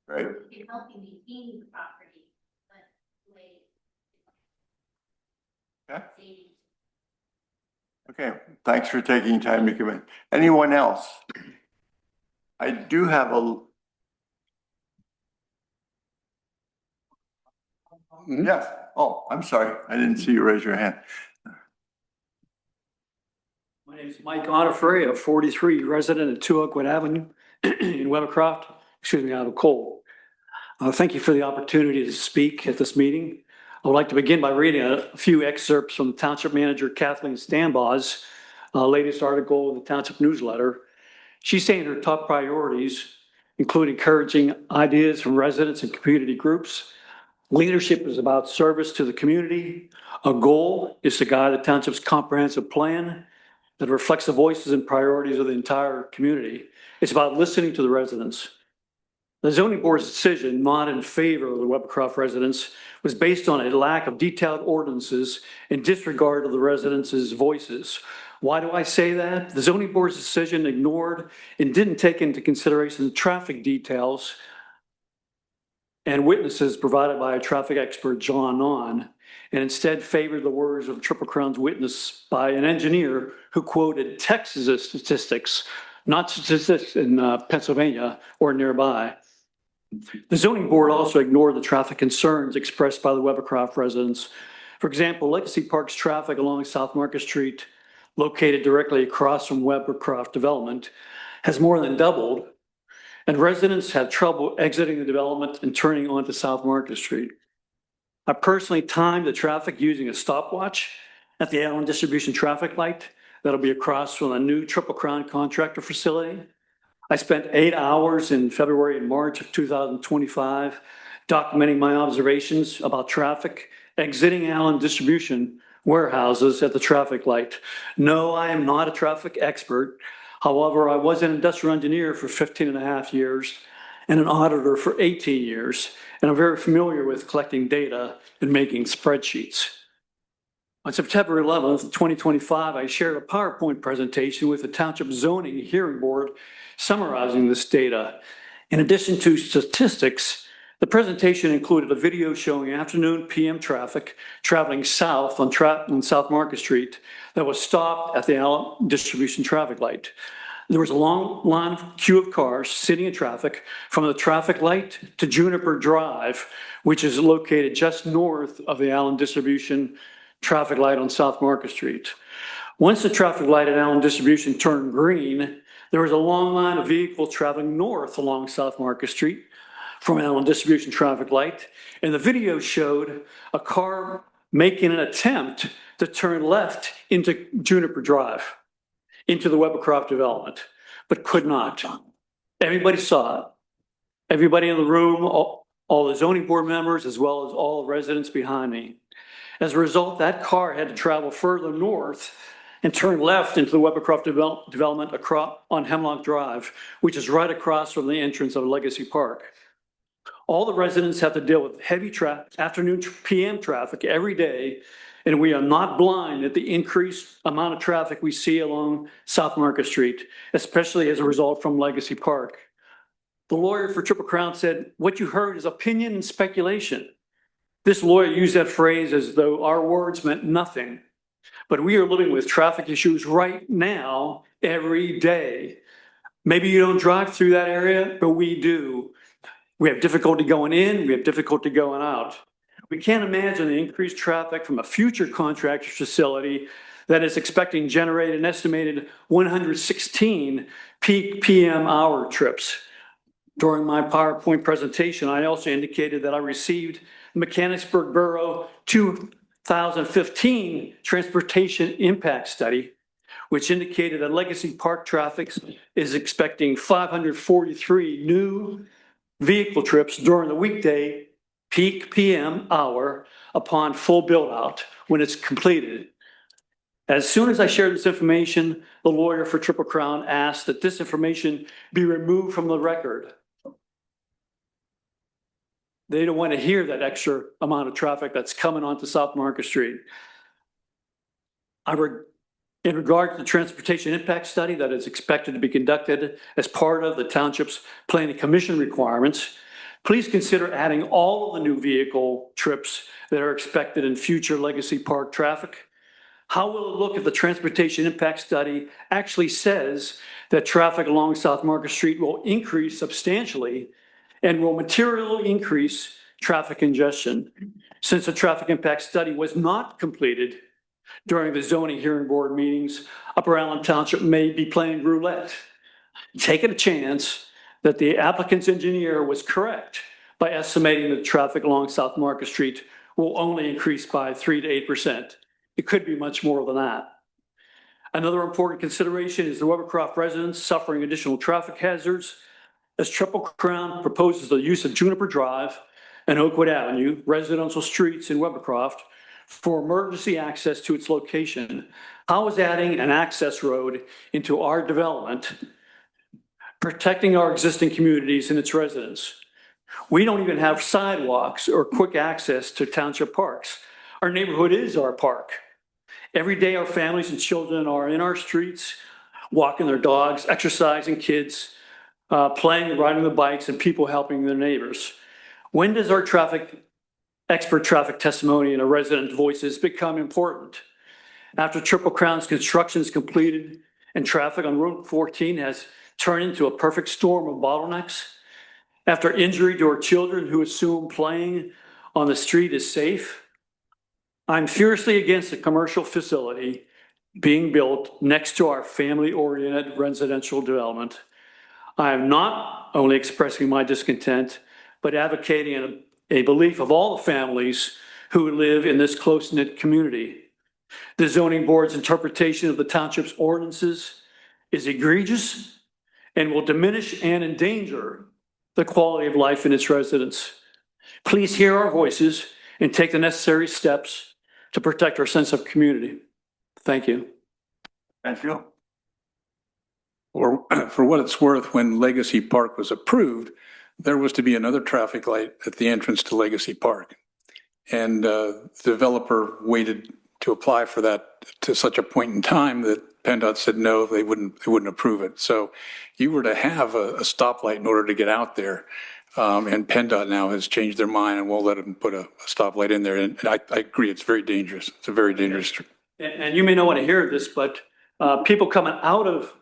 Right. Helping maintain the property, but Okay, thanks for taking time to come in. Anyone else? I do have yes. Oh, I'm sorry. I didn't see you raise your hand. My name is Mike Onifrey, a 43 resident at 2 Oakwood Avenue in Weathercroft, out of Cole. Thank you for the opportunity to speak at this meeting. I would like to begin by reading a few excerpts from Township Manager Kathleen Stambaugh's latest article in the Township newsletter. She's saying her top priorities include encouraging ideas from residents and community groups. Leadership is about service to the community. A goal is to guide the township's comprehensive plan. that reflects the voices and priorities of the entire community. It's about listening to the residents. The zoning board's decision not in favor of the Webcroft residents was based on a lack of detailed ordinances and disregard of the residents' voices. Why do I say that? The zoning board's decision ignored and didn't take into consideration the traffic details and witnesses provided by a traffic expert, John Nahn, and instead favored the words of Triple Crown's witness by an engineer who quoted Texas statistics, not statistics in Pennsylvania or nearby. The zoning board also ignored the traffic concerns expressed by the Webcroft residents. For example, Legacy Park's traffic along South Market Street, located directly across from Webcroft development, has more than doubled, and residents have trouble exiting the development and turning onto South Market Street. I personally timed the traffic using a stopwatch at the Allen Distribution traffic light that'll be across from the new Triple Crown contractor facility. I spent 8 hours in February and March of 2025 documenting my observations about traffic exiting Allen Distribution warehouses at the traffic light. No, I am not a traffic expert. However, I was an industrial engineer for 15 and a half years and an auditor for 18 years, and I'm very familiar with collecting data and making spreadsheets. On September 11th, 2025, I shared a PowerPoint presentation with the Township Zoning Hearing Board summarizing this data. In addition to statistics, the presentation included a video showing afternoon PM traffic traveling south on South Market Street that was stopped at the Allen Distribution traffic light. There was a long queue of cars sitting in traffic from the traffic light to Juniper Drive, which is located just north of the Allen Distribution traffic light on South Market Street. Once the traffic light at Allen Distribution turned green, there was a long line of vehicles traveling north along South Market Street from Allen Distribution traffic light, and the video showed a car making an attempt to turn left into Juniper Drive, into the Webcroft development, but could not. Everybody saw it. Everybody in the room, all the zoning board members, as well as all the residents behind me. As a result, that car had to travel further north and turn left into the Webcroft development on Hemlock Drive, which is right across from the entrance of Legacy Park. All the residents have to deal with heavy afternoon PM traffic every day, and we are not blind at the increased amount of traffic we see along South Market Street, especially as a result from Legacy Park. The lawyer for Triple Crown said, "What you heard is opinion and speculation." This lawyer used that phrase as though our words meant nothing. But we are living with traffic issues right now, every day. Maybe you don't drive through that area, but we do. We have difficulty going in, we have difficulty going out. We can't imagine the increased traffic from a future contractor's facility that is expecting to generate an estimated 116 peak PM hour trips. During my PowerPoint presentation, I also indicated that I received the Mechanicsburg Borough 2015 Transportation Impact Study, which indicated that Legacy Park traffic is expecting 543 new vehicle trips during the weekday peak PM hour upon full build out when it's completed. As soon as I shared this information, the lawyer for Triple Crown asked that this information be removed from the record. They don't want to hear that extra amount of traffic that's coming onto South Market Street. In regard to the transportation impact study that is expected to be conducted as part of the township's planning commission requirements, please consider adding all of the new vehicle trips that are expected in future Legacy Park traffic. How will it look if the transportation impact study actually says that traffic along South Market Street will increase substantially and will materially increase traffic congestion? Since the traffic impact study was not completed during the zoning hearing board meetings, Upper Allen Township may be playing roulette, taking a chance that the applicant's engineer was correct by estimating that traffic along South Market Street will only increase by 3 to 8%. It could be much more than that. Another important consideration is the Webcroft residents suffering additional traffic hazards as Triple Crown proposes the use of Juniper Drive and Oakwood Avenue, residential streets in Webcroft, for emergency access to its location. How is adding an access road into our development protecting our existing communities and its residents? We don't even have sidewalks or quick access to township parks. Our neighborhood is our park. Every day, our families and children are in our streets, walking their dogs, exercising kids, playing, riding the bikes, and people helping their neighbors. When does our expert traffic testimony and our resident voices become important? After Triple Crown's construction is completed and traffic on Route 14 has turned into a perfect storm of bottlenecks, after injury to our children who assume playing on the street is safe, I'm fiercely against a commercial facility being built next to our family-oriented residential development. I am not only expressing my discontent, but advocating a belief of all the families who live in this close-knit community. The zoning board's interpretation of the township's ordinances is egregious and will diminish and endanger the quality of life in its residents. Please hear our voices and take the necessary steps to protect our sense of community. Thank you. Thank you. Or for what it's worth, when Legacy Park was approved, there was to be another traffic light at the entrance to Legacy Park. And the developer waited to apply for that to such a point in time that PennDOT said no, they wouldn't approve it. So you were to have a stoplight in order to get out there. And PennDOT now has changed their mind and won't let them put a stoplight in there. And I agree, it's very dangerous. It's a very dangerous. And you may not want to hear this, but people coming out of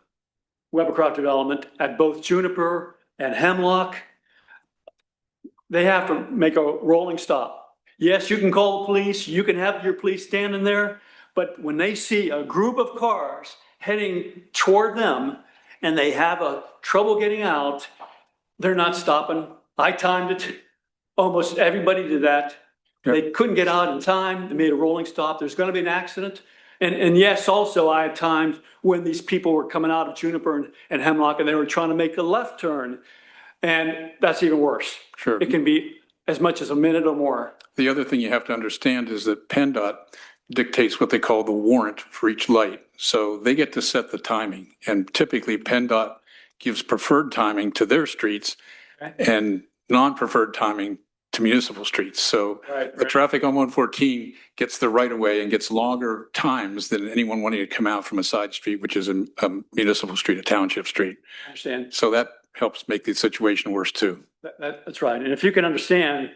Webercroft development at both Juniper and Hemlock, they have to make a rolling stop. Yes, you can call the police, you can have your police standing there, but when they see a group of cars heading toward them and they have a trouble getting out, they're not stopping. I timed it. Almost everybody did that. They couldn't get out in time. They made a rolling stop. There's going to be an accident. And yes, also I had times when these people were coming out of Juniper and Hemlock and they were trying to make a left turn. And that's even worse. Sure. It can be as much as a minute or more. The other thing you have to understand is that PennDOT dictates what they call the warrant for each light. So they get to set the timing. And typically PennDOT gives preferred timing to their streets and non-preferred timing to municipal streets. So the traffic on 114 gets the right of way and gets longer times than anyone wanting to come out from a side street, which is a municipal street, a township street. I understand. So that helps make the situation worse too. That's right. And if you can understand,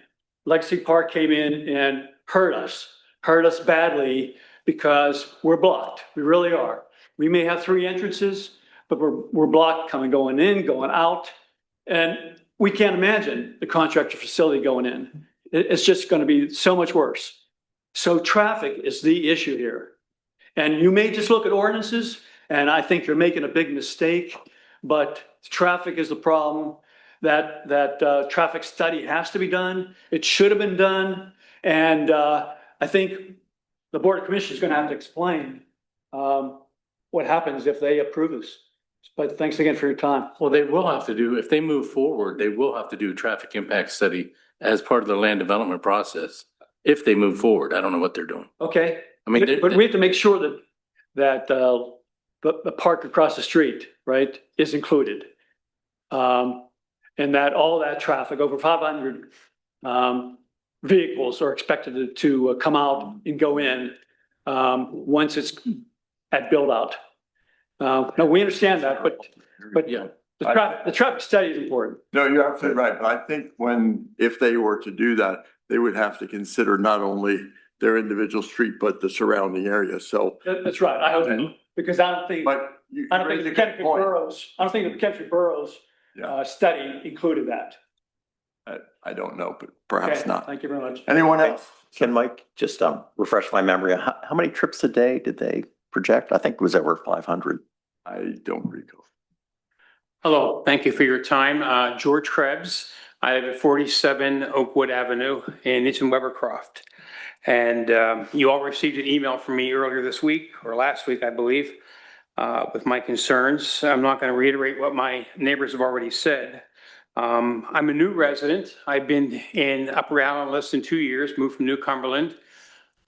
Legacy Park came in and hurt us badly because we're blocked. We really are. We may have 3 entrances, but we're blocked going in, going out. And we can't imagine the contractor facility going in. It's just going to be so much worse. So traffic is the issue here. And you may just look at ordinances, and I think you're making a big mistake, but traffic is the problem. That traffic study has to be done. It should have been done. And I think the Board of Commissioners is going to have to explain what happens if they approve this. But thanks again for your time. Well, they will have to do, if they move forward, they will have to do a traffic impact study as part of the land development process. If they move forward, I don't know what they're doing. Okay. I mean, But we have to make sure that the park across the street, right, is included. And that all that traffic, over 500 vehicles are expected to come out and go in once it's at build out. No, we understand that, but yeah, the traffic study is important. No, you're absolutely right. But I think if they were to do that, they would have to consider not only their individual street, but the surrounding area. So That's right. I hope so. Because I don't think the Kendrick Boroughs study included that. I don't know, but perhaps Okay, not. thank you very much. Anyone else? Can Mike just refresh my memory? How many trips a day did they project? I think it was over 500. I don't recall. Hello, thank you for your time. George Krebs. I live at 47 Oakwood Avenue and it's in Webercroft. And you all received an email from me earlier this week or last week, I believe, with my concerns. I'm not going to reiterate what my neighbors have already said. I'm a new resident. I've been in Upper Allen less than 2 years, moved from New Cumberland.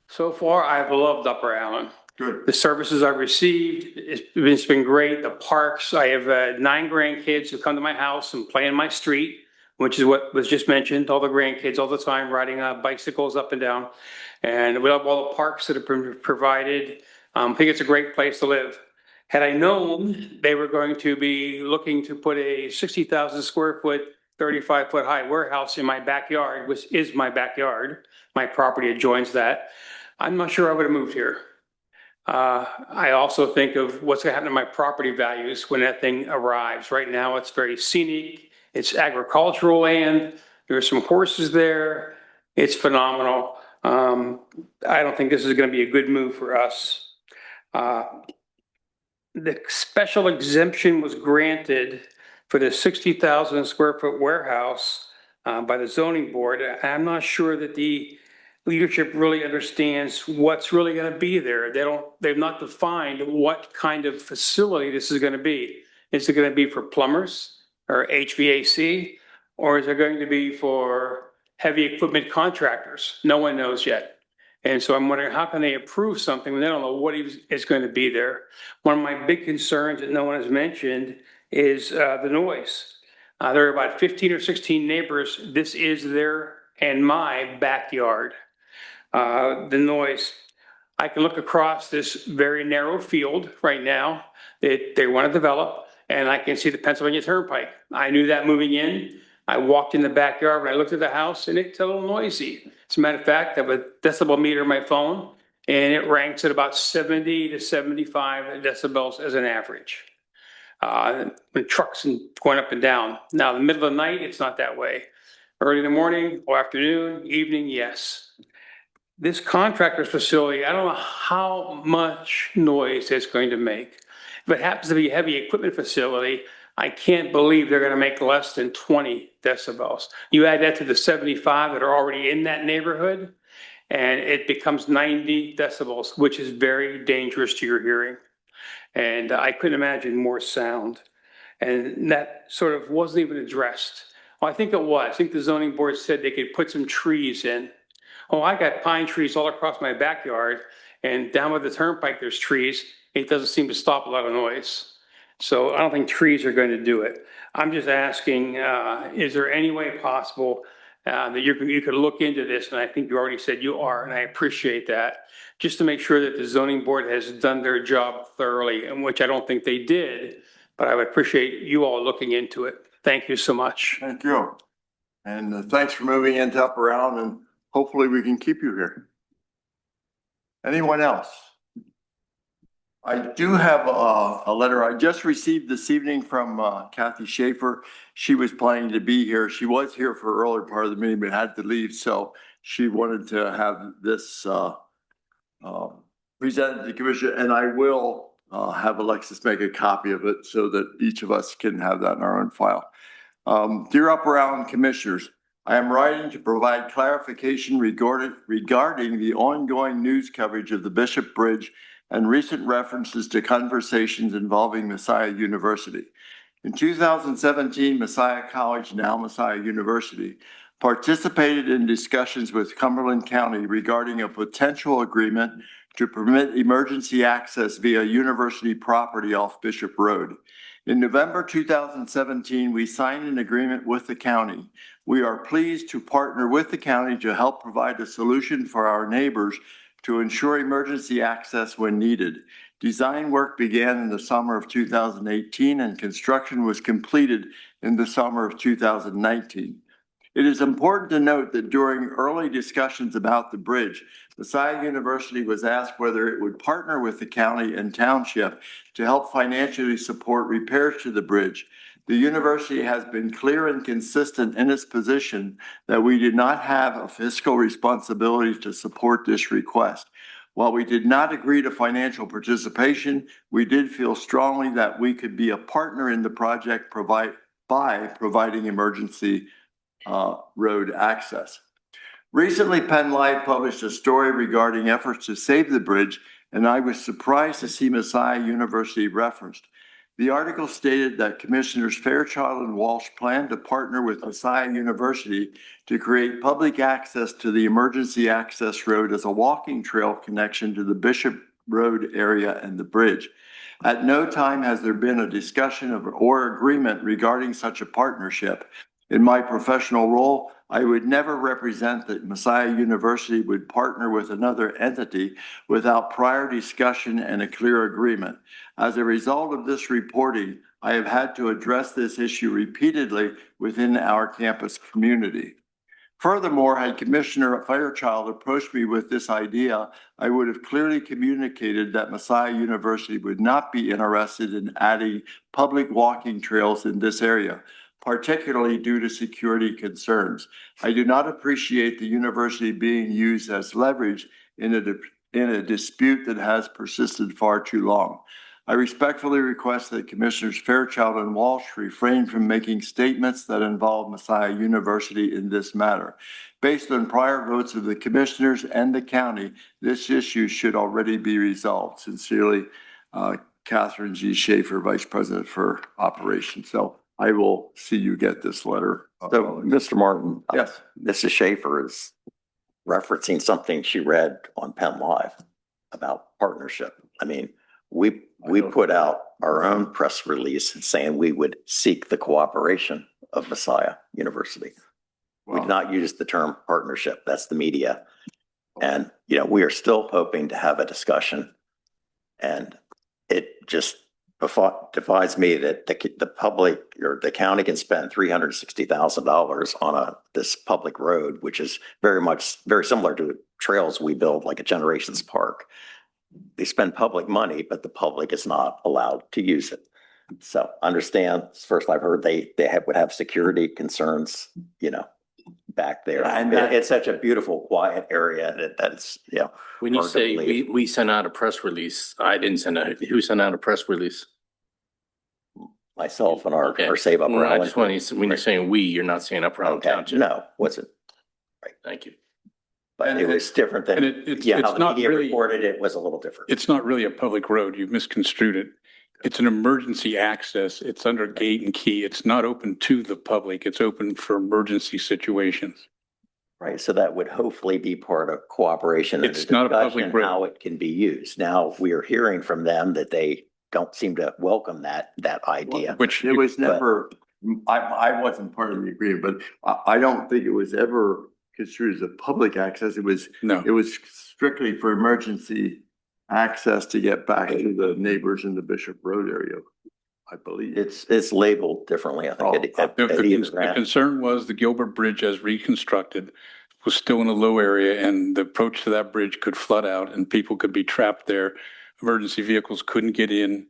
So far, I've loved Upper Allen. Good. The services I've received, it's been great. The parks, I have 9 grandkids who come to my house and play in my street, which is what was just mentioned, all the grandkids all the time riding bicycles up and down. And we love all the parks that have been provided. I think it's a great place to live. Had I known they were going to be looking to put a 60,000 square foot, 35-foot high warehouse in my backyard, which is my backyard, my property adjoins that, I'm not sure I would have moved here. I also think of what's going to happen to my property values when that thing arrives. Right now, it's very scenic. It's agricultural land. There's some horses there. It's phenomenal. I don't think this is going to be a good move for us. The special exemption was granted for the 60,000 square foot warehouse by the zoning board. I'm not sure that the leadership really understands what's really going to be there. They've not defined what kind of facility this is going to be. Is it going to be for plumbers or HVAC, or is it going to be for heavy equipment contractors? No one knows yet. And so I'm wondering, how can they approve something when they don't know what is going to be there? One of my big concerns that no one has mentioned is the noise. There are about 15 or 16 neighbors. This is their and my backyard. The noise. I can look across this very narrow field right now that they want to develop, and I can see the Pennsylvania Turnpike. I knew that moving in. I walked in the backyard when I looked at the house, and it's a little noisy. As a matter of fact, I have a decibel meter on my phone, and it ranks at about 70 to 75 decibels as an average. When trucks and going up and down. Now, in the middle of the night, it's not that way. Early in the morning or afternoon, evening, yes. This contractor's facility, I don't know how much noise it's going to make. If it happens to be a heavy equipment facility, I can't believe they're going to make less than 20 decibels. You add that to the 75 that are already in that neighborhood, and it becomes 90 decibels, which is very dangerous to your hearing. And I couldn't imagine more sound. And that sort of wasn't even addressed. Well, I think it was. I think the zoning board said they could put some trees in. Oh, I got pine trees all across my backyard, and down by the turnpike, there's trees. It doesn't seem to stop a lot of noise. So I don't think trees are going to do it. I'm just asking, is there any way possible that you could look into this? And I think you already said you are, and I appreciate that, just to make sure that the zoning board has done their job thoroughly, and which I don't think they did, but I would appreciate you all looking into it. Thank you so much. Thank you. And thanks for moving into Upper Allen, and hopefully we can keep you here. Anyone else? I do have a letter I just received this evening from Kathy Schaefer. She was planning to be here. She was here for earlier part of the meeting, but had to leave. So she wanted to have this presented to the commission, and I will have Alexis make a copy of it so that each of us can have that in our own file. Dear Upper Allen Commissioners, I am writing to provide clarification regarding the ongoing news coverage of the Bishop Bridge and recent references to conversations involving Messiah University. In 2017, Messiah College, now Messiah University, participated in discussions with Cumberland County regarding a potential agreement to permit emergency access via university property off Bishop Road. In November 2017, we signed an agreement with the county. We are pleased to partner with the county to help provide a solution for our neighbors to ensure emergency access when needed. Design work began in the summer of 2018 and construction was completed in the summer of 2019. It is important to note that during early discussions about the bridge, Messiah University was asked whether it would partner with the county and township to help financially support repairs to the bridge. The university has been clear and consistent in its position that we did not have a fiscal responsibility to support this request. While we did not agree to financial participation, we did feel strongly that we could be a partner in the project by providing emergency road access. Recently, Penn Live published a story regarding efforts to save the bridge, and I was surprised to see Messiah University referenced. The article stated that Commissioners Fairchild and Walsh plan to partner with Messiah University to create public access to the emergency access road as a walking trail connection to the Bishop Road area and the bridge. At no time has there been a discussion of or agreement regarding such a partnership. In my professional role, I would never represent that Messiah University would partner with another entity without prior discussion and a clear agreement. As a result of this reporting, I have had to address this issue repeatedly within our campus community. Furthermore, had Commissioner Fairchild approached me with this idea, I would have clearly communicated that Messiah University would not be interested in adding public walking trails in this area, particularly due to security concerns. I do not appreciate the university being used as leverage in a dispute that has persisted far too long. I respectfully request that Commissioners Fairchild and Walsh refrain from making statements that involve Messiah University in this matter. Based on prior votes of the commissioners and the county, this issue should already be resolved. Sincerely, Catherine G. Schaefer, Vice President for Operations. So I will see you get this letter. So, Mr. Martin. Yes. Mrs. Schaefer is referencing something she read on Penn Live about partnership. I mean, we put out our own press release saying we would seek the cooperation of Messiah University. We did not use the term partnership. That's the media. And, you know, we are still hoping to have a discussion. And it just defies me that the public or the county can spend $360,000 on this public road, which is very similar to trails we build, like a Generations Park. They spend public money, but the public is not allowed to use it. So understand, first I've heard they would have security concerns, you know, back there. And it's such a beautiful, quiet area that's, you know. When you hard to say believe. we sent out a press release, I didn't send out, who sent out a press release? Myself and our Okay. Save Upper Well, I Island. just want to, when you're saying we, you're not saying Upper Island Okay, Township. no, wasn't. Thank you. But And it was different than, And it's yeah, how the not media really, reported it was a little different. it's not really a public road. You've misconstrued it. It's an emergency access. It's under gate and key. It's not open to the public. It's open for emergency situations. Right, so that would hopefully be part of cooperation. and It's not a public discussion road. How it can be used. Now, we are hearing from them that they don't seem to welcome that idea. Which It was never, I wasn't part of the agreement, but I don't think it was ever construed as a public access. It was strictly for emergency access to get back to the neighbors in the Bishop Road area, I believe. It's labeled differently, I think. The concern was the Gilbert Bridge as reconstructed was still in a low area and the approach to that bridge could flood out and people could be trapped there. Emergency vehicles couldn't get in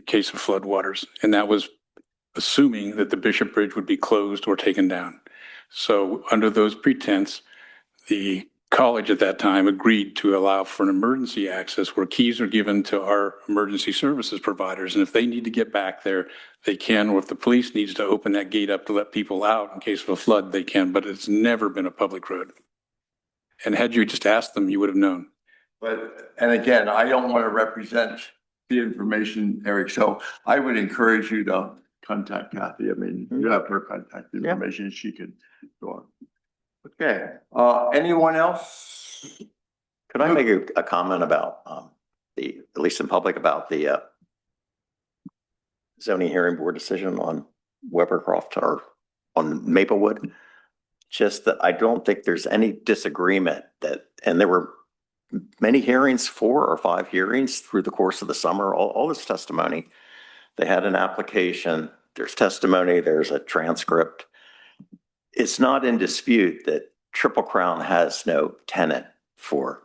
case of floodwaters. And that was assuming that the Bishop Bridge would be closed or taken down. So under those pretense, the college at that time agreed to allow for an emergency access where keys are given to our emergency services providers. And if they need to get back there, they can, or if the police needs to open that gate up to let people out in case of a flood, they can, but it's never been a public road. And had you just asked them, you would have known. But, and again, I don't want to represent the information, Eric, so I would encourage you to contact Kathy. I mean, you have her contact information, she can go on. Okay, anyone else? Could I make a comment about at least in public, about the zoning hearing board decision on Webercroft or on Maplewood? Just that I don't think there's any disagreement and there were many hearings, 4 or 5 hearings through the course of the summer, all this testimony. They had an application, there's testimony, there's a transcript. It's not in dispute that Triple Crown has no tenant for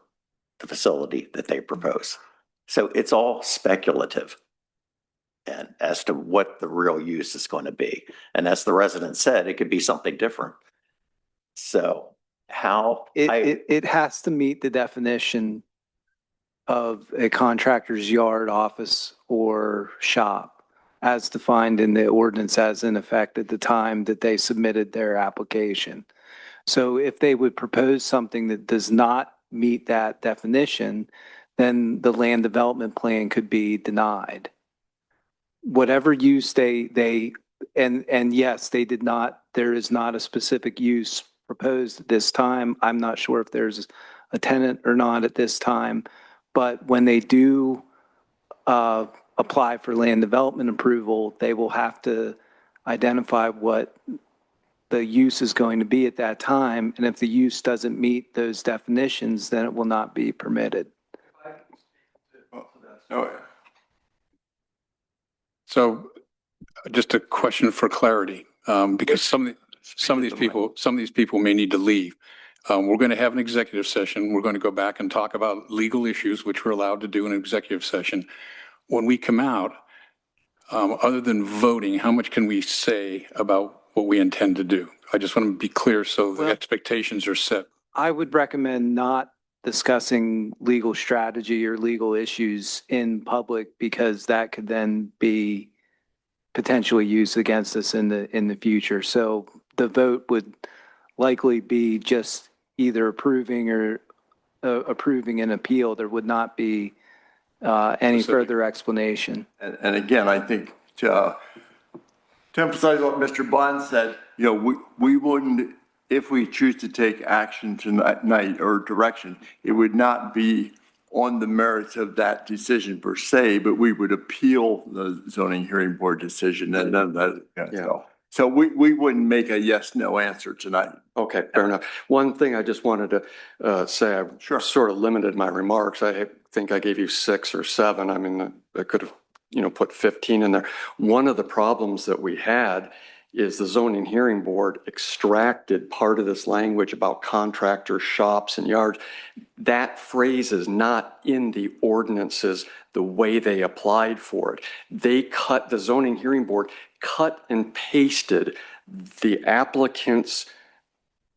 the facility that they propose. So it's all speculative and as to what the real use is going to be. And as the resident said, it could be something different. So how it has to meet the definition of a contractor's yard, office, or shop as defined in the ordinance as in effect at the time that they submitted their application. So if they would propose something that does not meet that definition, then the land development plan could be denied. whatever use and yes, they did not, there is not a specific use proposed at this time. I'm not sure if there's a tenant or not at this time, but when they do apply for land development approval, they will have to identify what the use is going to be at that time. And if the use doesn't meet those definitions, then it will not be permitted. So just a question for clarity, because some of these people may need to leave. We're going to have an executive session. We're going to go back and talk about legal issues, which we're allowed to do in an executive session. When we come out, other than voting, how much can we say about what we intend to do? I just want to be clear so the expectations are set. I would recommend not discussing legal strategy or legal issues in public, because that could then be potentially used against us in the future. So the vote would likely be just either approving or approving an appeal. There would not be any further explanation. And again, I think to emphasize what Mr. Bond said, we wouldn't, if we choose to take action tonight or direction, it would not be on the merits of that decision per se, but we would appeal the zoning hearing board decision and then so we wouldn't make a yes, no answer tonight. Okay, fair enough. One thing I just wanted to say, I've sort of limited my remarks. I think I gave you 6 or 7. I mean, I could have, put 15 in there. One of the problems that we had is the zoning hearing board extracted part of this language about contractors, shops, and yards. That phrase is not in the ordinances the way they applied for it. The zoning hearing board cut and pasted the applicant's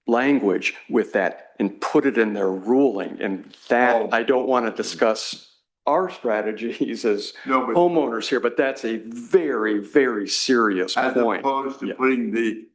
language with that and put it in their ruling. And that, I don't want to discuss our strategies as homeowners here, but that's a very, very serious point. As opposed to putting the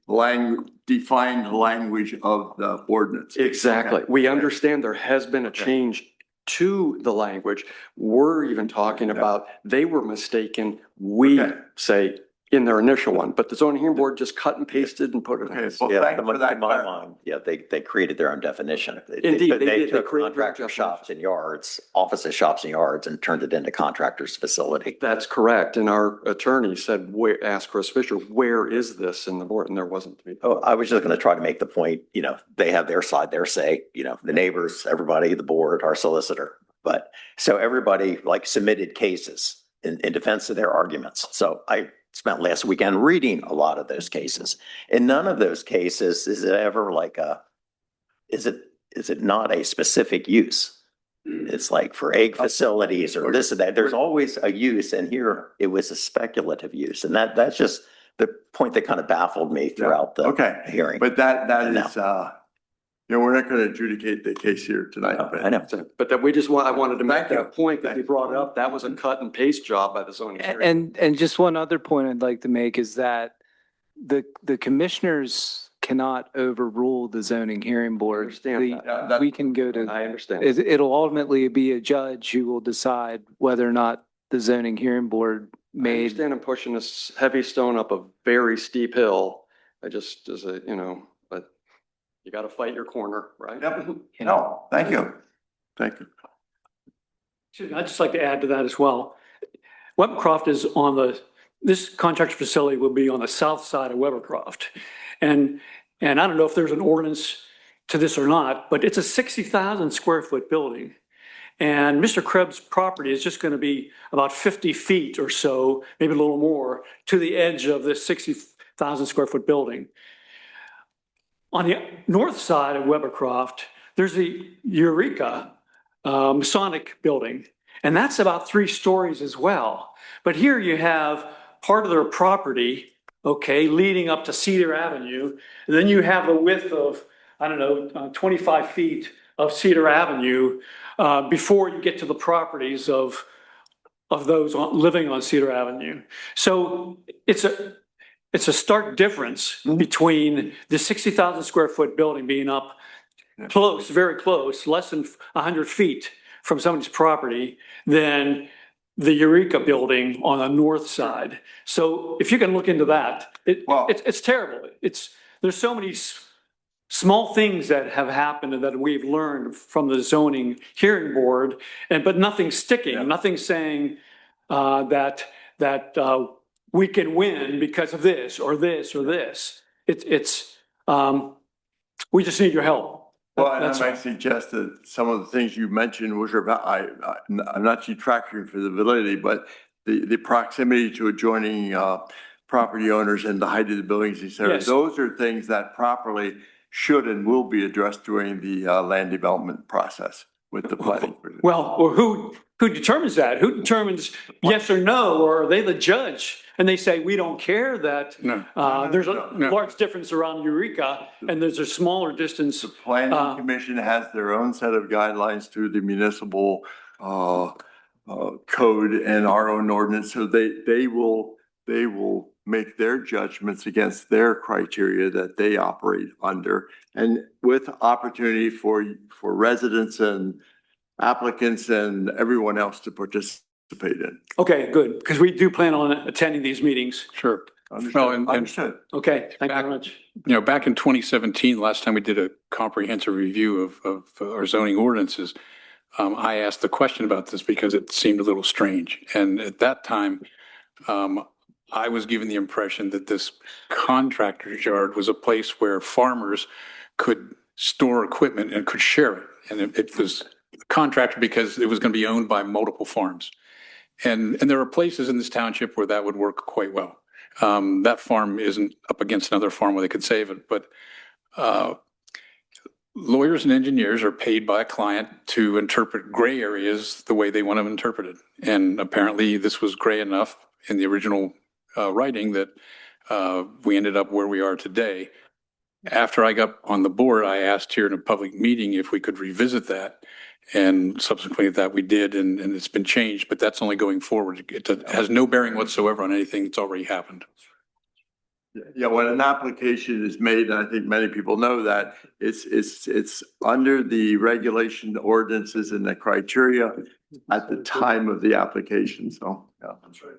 defined language of the ordinance. Exactly. We understand there has been a change to the language. We're even talking about they were mistaken. We say in their initial one, but the zoning hearing board just cut and pasted and put it in. In my mind, they created their own definition. Indeed, They took contractor shops and yards, offices, shops and yards, and turned it into contractor's facility. That's correct. And our attorney said, asked Chris Fisher, where is this in the board? And there wasn't to be. Oh, I was just going to try to make the point, they have their side, their say, the neighbors, everybody, the board, our solicitor. But so everybody submitted cases in defense of their arguments. So I spent last weekend reading a lot of those cases. In none of those cases is it ever is it not a specific use? It's like for egg facilities or this and that. There's always a use, and here it was a speculative use. And that's just the point that kind of baffled me throughout the hearing. But that is we're not going to adjudicate the case here tonight. I know. But that I wanted to make that point that you brought up. That was a cut and paste job by the zoning hearing. And just one other point I'd like to make is that the commissioners cannot overrule the zoning hearing board. I understand We can go to. I understand. It'll ultimately be a judge who will decide whether or not the zoning hearing board I made. understand I'm pushing this heavy stone up a very steep hill. I just, but you got to fight your corner, right? Yep. No, thank you. Thank you. Excuse me, I'd just like to add to that as well. Webercroft is this contractor facility will be on the south side of Webercroft. And I don't know if there's an ordinance to this or not, but it's a 60,000 square foot building. And Mr. Krebs' property is just going to be about 50 feet or so, maybe a little more, to the edge of this 60,000 square foot building. On the north side of Webercroft, there's the Eureka Masonic building, and that's about 3 stories as well. But here you have part of their property, leading up to Cedar Avenue. And then you have a width of, 25 feet of Cedar Avenue before you get to the properties of those living on Cedar Avenue. So it's a stark difference between the 60,000 square foot building being up close, very close, less than 100 feet from somebody's property, than the Eureka building on the north side. So if you can look into that, it's terrible. There's so many small things that have happened and that we've learned from the zoning hearing board, but nothing's sticking, nothing's saying that we can win because of this or this or this. We just need your help. Well, and I That's all. might suggest that some of the things you mentioned, which are, I'm not detracting for the validity, but the proximity to adjoining property owners and the height of the buildings, et cetera, Yes. those are things that properly should and will be addressed during the land development process with the planning. Well, or who determines that? Who determines yes or no? Or are they the judge? And they say, we don't care that there's a large difference around Eureka and there's a smaller distance. The planning commission has their own set of guidelines through the municipal code and our own ordinance. So they will make their judgments against their criteria that they operate under, and with opportunity for residents and applicants and everyone else to participate in. Okay, good, because we do plan on attending these meetings. Sure. Understood. Okay, thank you very much. Back in 2017, last time we did a comprehensive review of our zoning ordinances, I asked the question about this because it seemed a little strange. And at that time, I was given the impression that this contractor's yard was a place where farmers could store equipment and could share it. And it was a contractor because it was going to be owned by multiple farms. And there are places in this township where that would work quite well. That farm isn't up against another farm where they could save it, but lawyers and engineers are paid by a client to interpret gray areas the way they want them interpreted. And apparently this was gray enough in the original writing that we ended up where we are today. After I got on the board, I asked here in a public meeting if we could revisit that. And subsequently that we did, and it's been changed, but that's only going forward. It has no bearing whatsoever on anything that's already happened. Yeah, when an application is made, and I think many people know that, it's under the regulation ordinances and the criteria at the time of the application, so, yeah, that's right.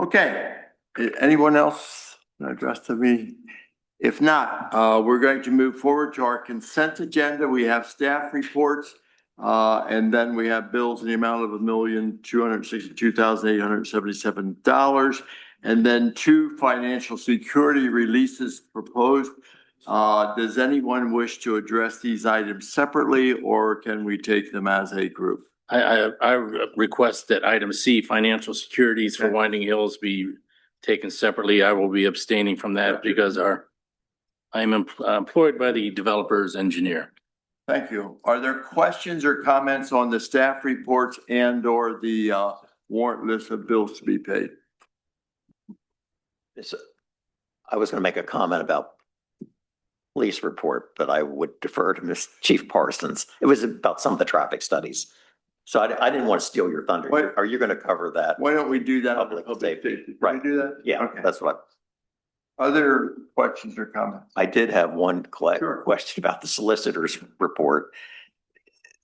Okay, anyone else address to me? If not, we're going to move forward to our consent agenda. We have staff reports, and then we have bills in the amount of $1,262,877. And then 2 financial security releases proposed. Does anyone wish to address these items separately, or can we take them as a group? I request that item C, financial securities for Winding Hills, be taken separately. I will be abstaining from that because I'm employed by the developer's engineer. Thank you. Are there questions or comments on the staff reports and or the warrant list of bills to be paid? I was going to make a comment about police report, but I would defer to Ms. Chief Parsons. It was about some of the traffic studies. So I didn't want to steal your thunder. Are you going to cover that? Why don't we do that? Public safety. Can Right. we do that? Yeah, Okay. that's what Other questions or comments? I did have one Sure. question about the solicitor's report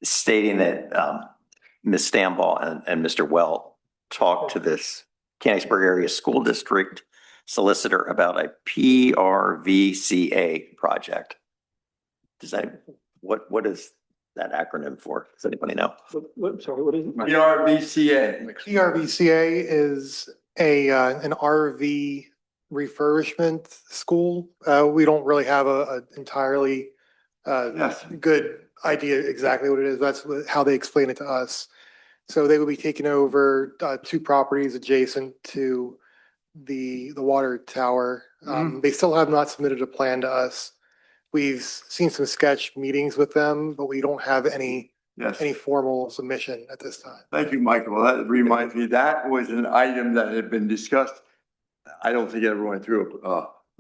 stating that Ms. Stamball and Mr. Well talked to this Canonsburg Area School District solicitor about a PRVCA project. What is that acronym for? Does anybody know? Sorry, what is it? PRVCA. PRVCA is an RV refurbishment school. We don't really have a entirely Yes. good idea exactly what it is. That's how they explain it to us. So they will be taking over 2 properties adjacent to the water tower. They still have not submitted a plan to us. We've seen some sketch meetings with them, but we don't have any formal submission at this time. Thank you, Michael. That reminds me, that was an item that had been discussed. I don't think it ever went through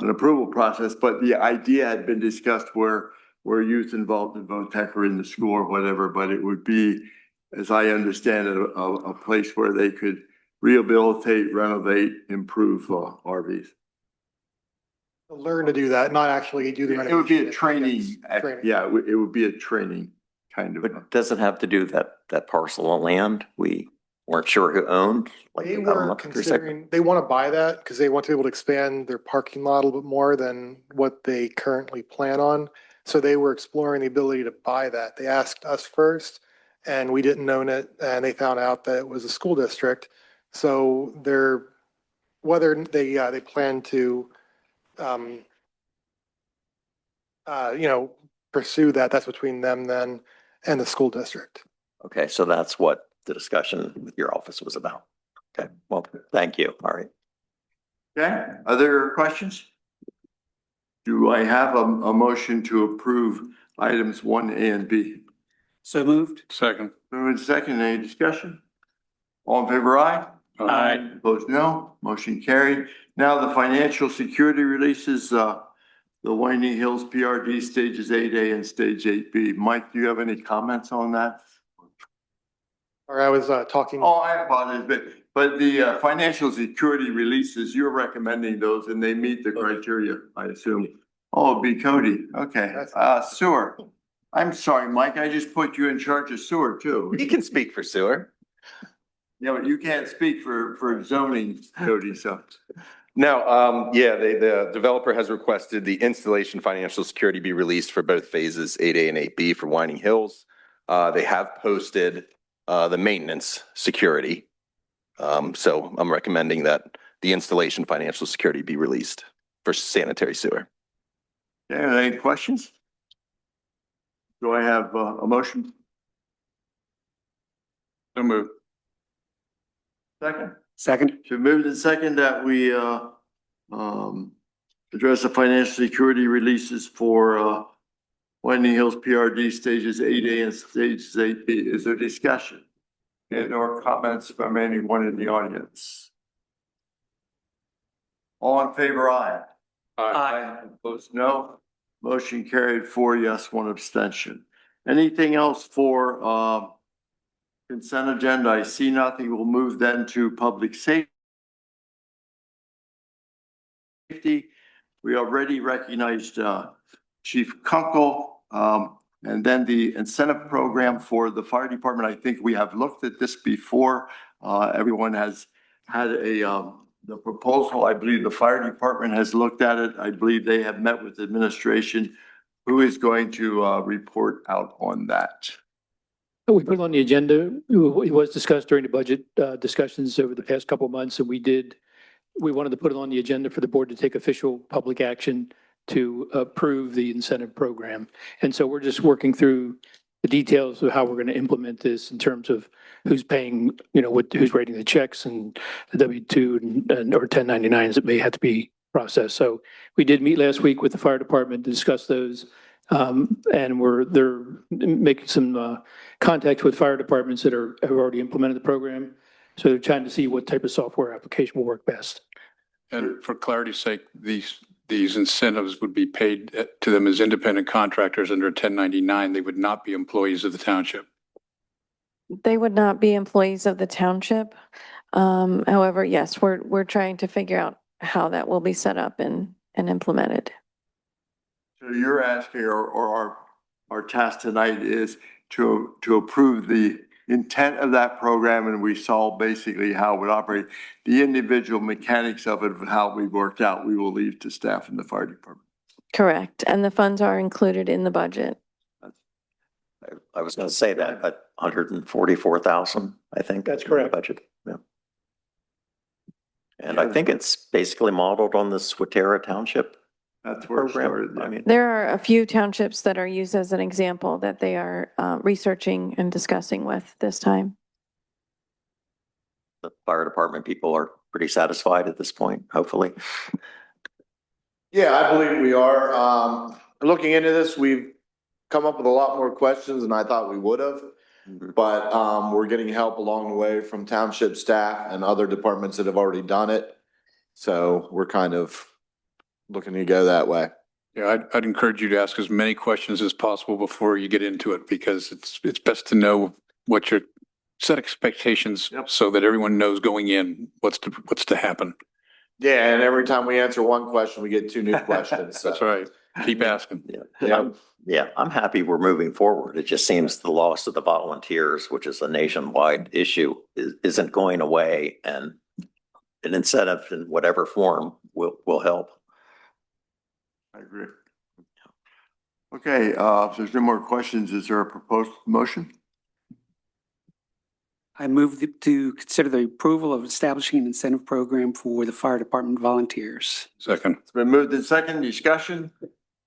an approval process, but the idea had been discussed where youth involved in VOTEC or in the school or whatever, but it would be, as I understand it, a place where they could rehabilitate, renovate, improve RVs. Learn to do that, not actually do the It would be a renovation. training, yeah, it would be a training kind of. But does it have to do that parcel of land? weren't sure who owned? Like, They I'm were not sure. considering, they want to buy that because they want to be able to expand their parking lot a little bit more than what they currently plan on. So they were exploring the ability to buy that. They asked us first and we didn't own it and they found out that it was a school district. So they're, whether they plan to, pursue that, that's between them then and the school district. Okay, so that's what the discussion with your office was about. Okay, well, thank you. All right. Okay, other questions? Do I have a motion to approve items 1A and B? So moved. Second. Moving second, any discussion? All in favor, aye? Aye. Opposed, no. Motion carried. Now the financial security releases, the Winding Hills PRD stages 8A and stage 8B. Mike, do you have any comments on that? Or I was talking. Oh, I apologize, but the financial security releases, you're recommending those and they meet the criteria, I assume. Oh, it'd be Cody. Okay, sewer. I'm sorry, Mike, I just put you in charge of sewer too. You can speak for sewer. Yeah, but you can't speak for zoning, Cody, so. No, the developer has requested the installation financial security be released for both phases 8A and 8B for Winding Hills. They have posted the maintenance security. So I'm recommending that the installation financial security be released for sanitary sewer. Okay, any questions? Do I have a motion? So moved. Second? Second. To move to second that we address the financial security releases for Winding Hills PRD stages 8A and stages 8B. Is there discussion? And or comments from anyone in the audience? All in favor, aye. Aye. Opposed, no. Motion carried 4 yes, 1 abstention. Anything else for consent agenda? I see nothing. We'll move then to public safety. We already recognized Chief Kunkel, and then the incentive program for the fire department. I think we have looked at this before. Everyone has had the proposal. I believe the fire department has looked at it. I believe they have met with administration. Who is going to report out on that? We put it on the agenda. It was discussed during the budget discussions over the past couple of months, and we wanted to put it on the agenda for the board to take official public action to approve the incentive program. And so we're just working through the details of how we're going to implement this in terms of who's paying, who's writing the checks and the W-2 or 1099s that may have to be processed. So we did meet last week with the fire department to discuss those. And they're making some contacts with fire departments that have already implemented the program. So they're trying to see what type of software application will work best. And for clarity's sake, these incentives would be paid to them as independent contractors under 1099. They would not be employees of the township. They would not be employees of the township. However, yes, we're trying to figure out how that will be set up and implemented. So you're asking, or our task tonight is to approve the intent of that program, and we saw basically how it would operate. The individual mechanics of it, how we worked out, we will leave to staff in the fire department. Correct. And the funds are included in the budget. I was going to say that, but 144,000, I think. That's correct. Budget, yeah. And I think it's basically modeled on the Swatera Township That's where it program. started. I mean, There are a few townships that are used as an example that they are researching and discussing with this time. the fire department people are pretty satisfied at this point, hopefully. Yeah, I believe we are. Looking into this, we've come up with a lot more questions than I thought we would have. But we're getting help along the way from township staff and other departments that have already done it. So we're kind of looking to go that way. Yeah, I'd encourage you to ask as many questions as possible before you get into it, because it's best to know what your set expectations so that everyone knows going in what's to happen. Yeah, and every time we answer one question, we get two new questions. So. That's right. Keep asking. Yeah, I'm happy we're moving forward. It just seems the loss of the volunteers, which is a nationwide issue, isn't going away, and an incentive in whatever form will help. I agree. Okay, if there's no more questions, is there a proposed motion? I move to consider the approval of establishing an incentive program for the fire department volunteers. Second. It's been moved in second. Discussion?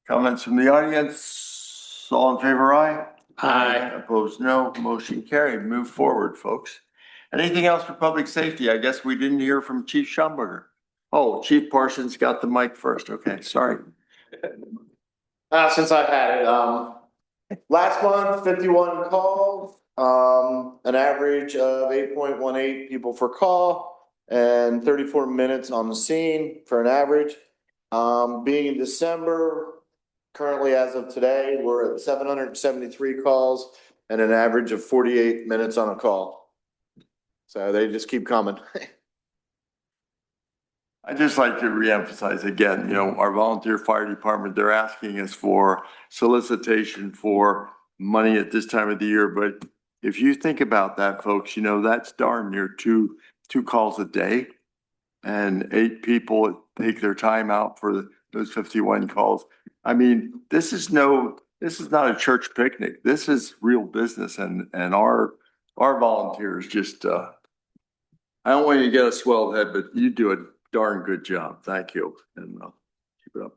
Comments from the audience? All in favor, aye? Aye. Opposed, no. Motion carried. Move forward, folks. Anything else for public safety? I guess we didn't hear from Chief Schomburger. Oh, Chief Parsons got the mic first. Okay, sorry. Since I've had it, last month, 51 calls, an average of 8.18 people per call and 34 minutes on the scene for an average. Being in December, currently as of today, we're at 773 calls and an average of 48 minutes on a call. So they just keep coming. I'd just like to reemphasize again, our volunteer fire department, they're asking us for solicitation for money at this time of the year. But if you think about that, folks, that's darn near two calls a day, and 8 people take their time out for those 51 calls. I mean, this is not a church picnic. This is real business, and our volunteers just, I don't want you to get a swelled head, but you do a darn good job. Thank you. And keep it up.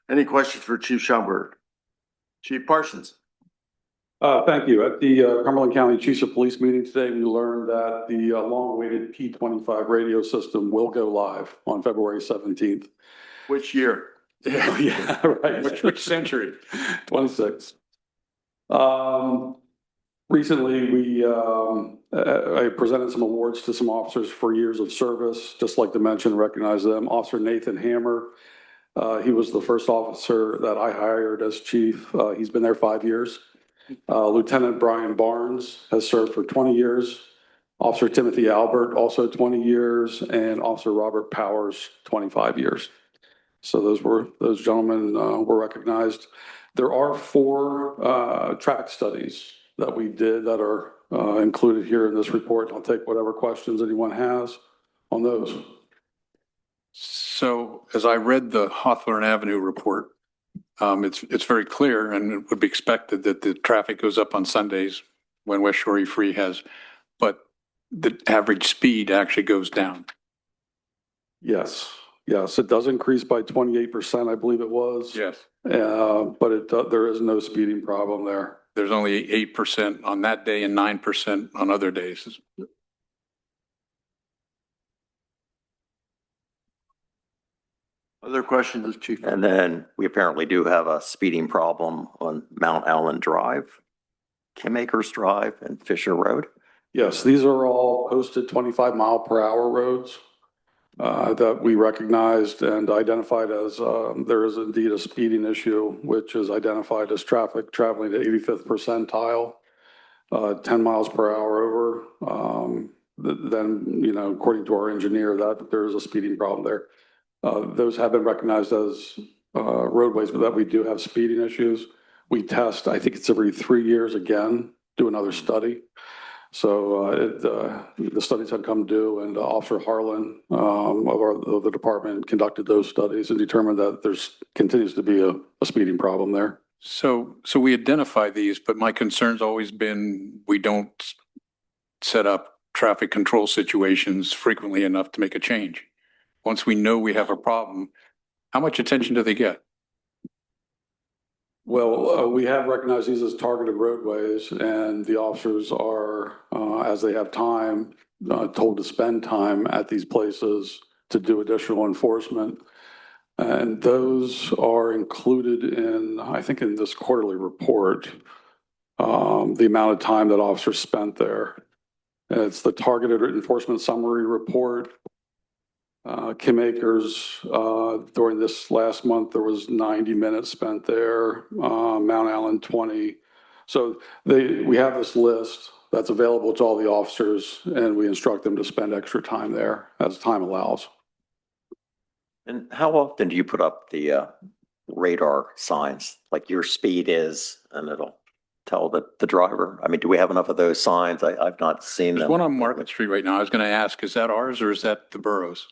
Any questions for Chief Schomburger? Chief Parsons. Thank you. At the Cumberland County Chiefs of Police meeting today, we learned that the long-awaited P25 radio system will go live on February 17th. Which year? Yeah, right. Which century? 26. Recently, I presented some awards to some officers for years of service. Just like to mention, recognize them. Officer Nathan Hammer, he was the first officer that I hired as chief. He's been there 5 years. Lieutenant Brian Barnes has served for 20 years. Officer Timothy Albert, also 20 years, and Officer Robert Powers, 25 years. So those gentlemen were recognized. There are 4 traffic studies that we did that are included here in this report. I'll take whatever questions anyone has on those. So as I read the Hawthorne Avenue report, it's very clear, and it would be expected that the traffic goes up on Sundays when West Shore Free has, but the average speed actually goes down. Yes, it does increase by 28%, I believe it was. Yes. But there is no speeding problem there. There's only 8% on that day and 9% on other days. Other questions, Chief? And then we apparently do have a speeding problem on Mount Allen Drive, Kim Acres Drive, and Fisher Road. Yes, these are all posted 25-mile-per-hour roads that we recognized and identified as there is indeed a speeding issue, which is identified as traffic traveling to 85th percentile, 10 miles per hour over. Then, according to our engineer, that there is a speeding problem there. Those have been recognized as roadways, but that we do have speeding issues. We test, I think it's every 3 years again, do another study. So the studies had come due, and Officer Harlan of the department conducted those studies and determined that there's continues to be a speeding problem there. So we identify these, but my concern's always been we don't set up traffic control situations frequently enough to make a change. Once we know we have a problem, how much attention do they get? Well, we have recognized these as targeted roadways, and the officers are, as they have time, told to spend time at these places to do additional enforcement. And those are included in, I think, in this quarterly report, the amount of time that officers spent there. It's the targeted enforcement summary report. Kim Acres, during this last month, there was 90 minutes spent there, Mount Allen 20. So we have this list that's available to all the officers, and we instruct them to spend extra time there as time allows. And how often do you put up the radar signs, like your speed is, and it'll tell the driver? I mean, do we have enough of those signs? I've not seen There's them. one on Market Street right now. I was going to ask, is that ours or is that the borough's?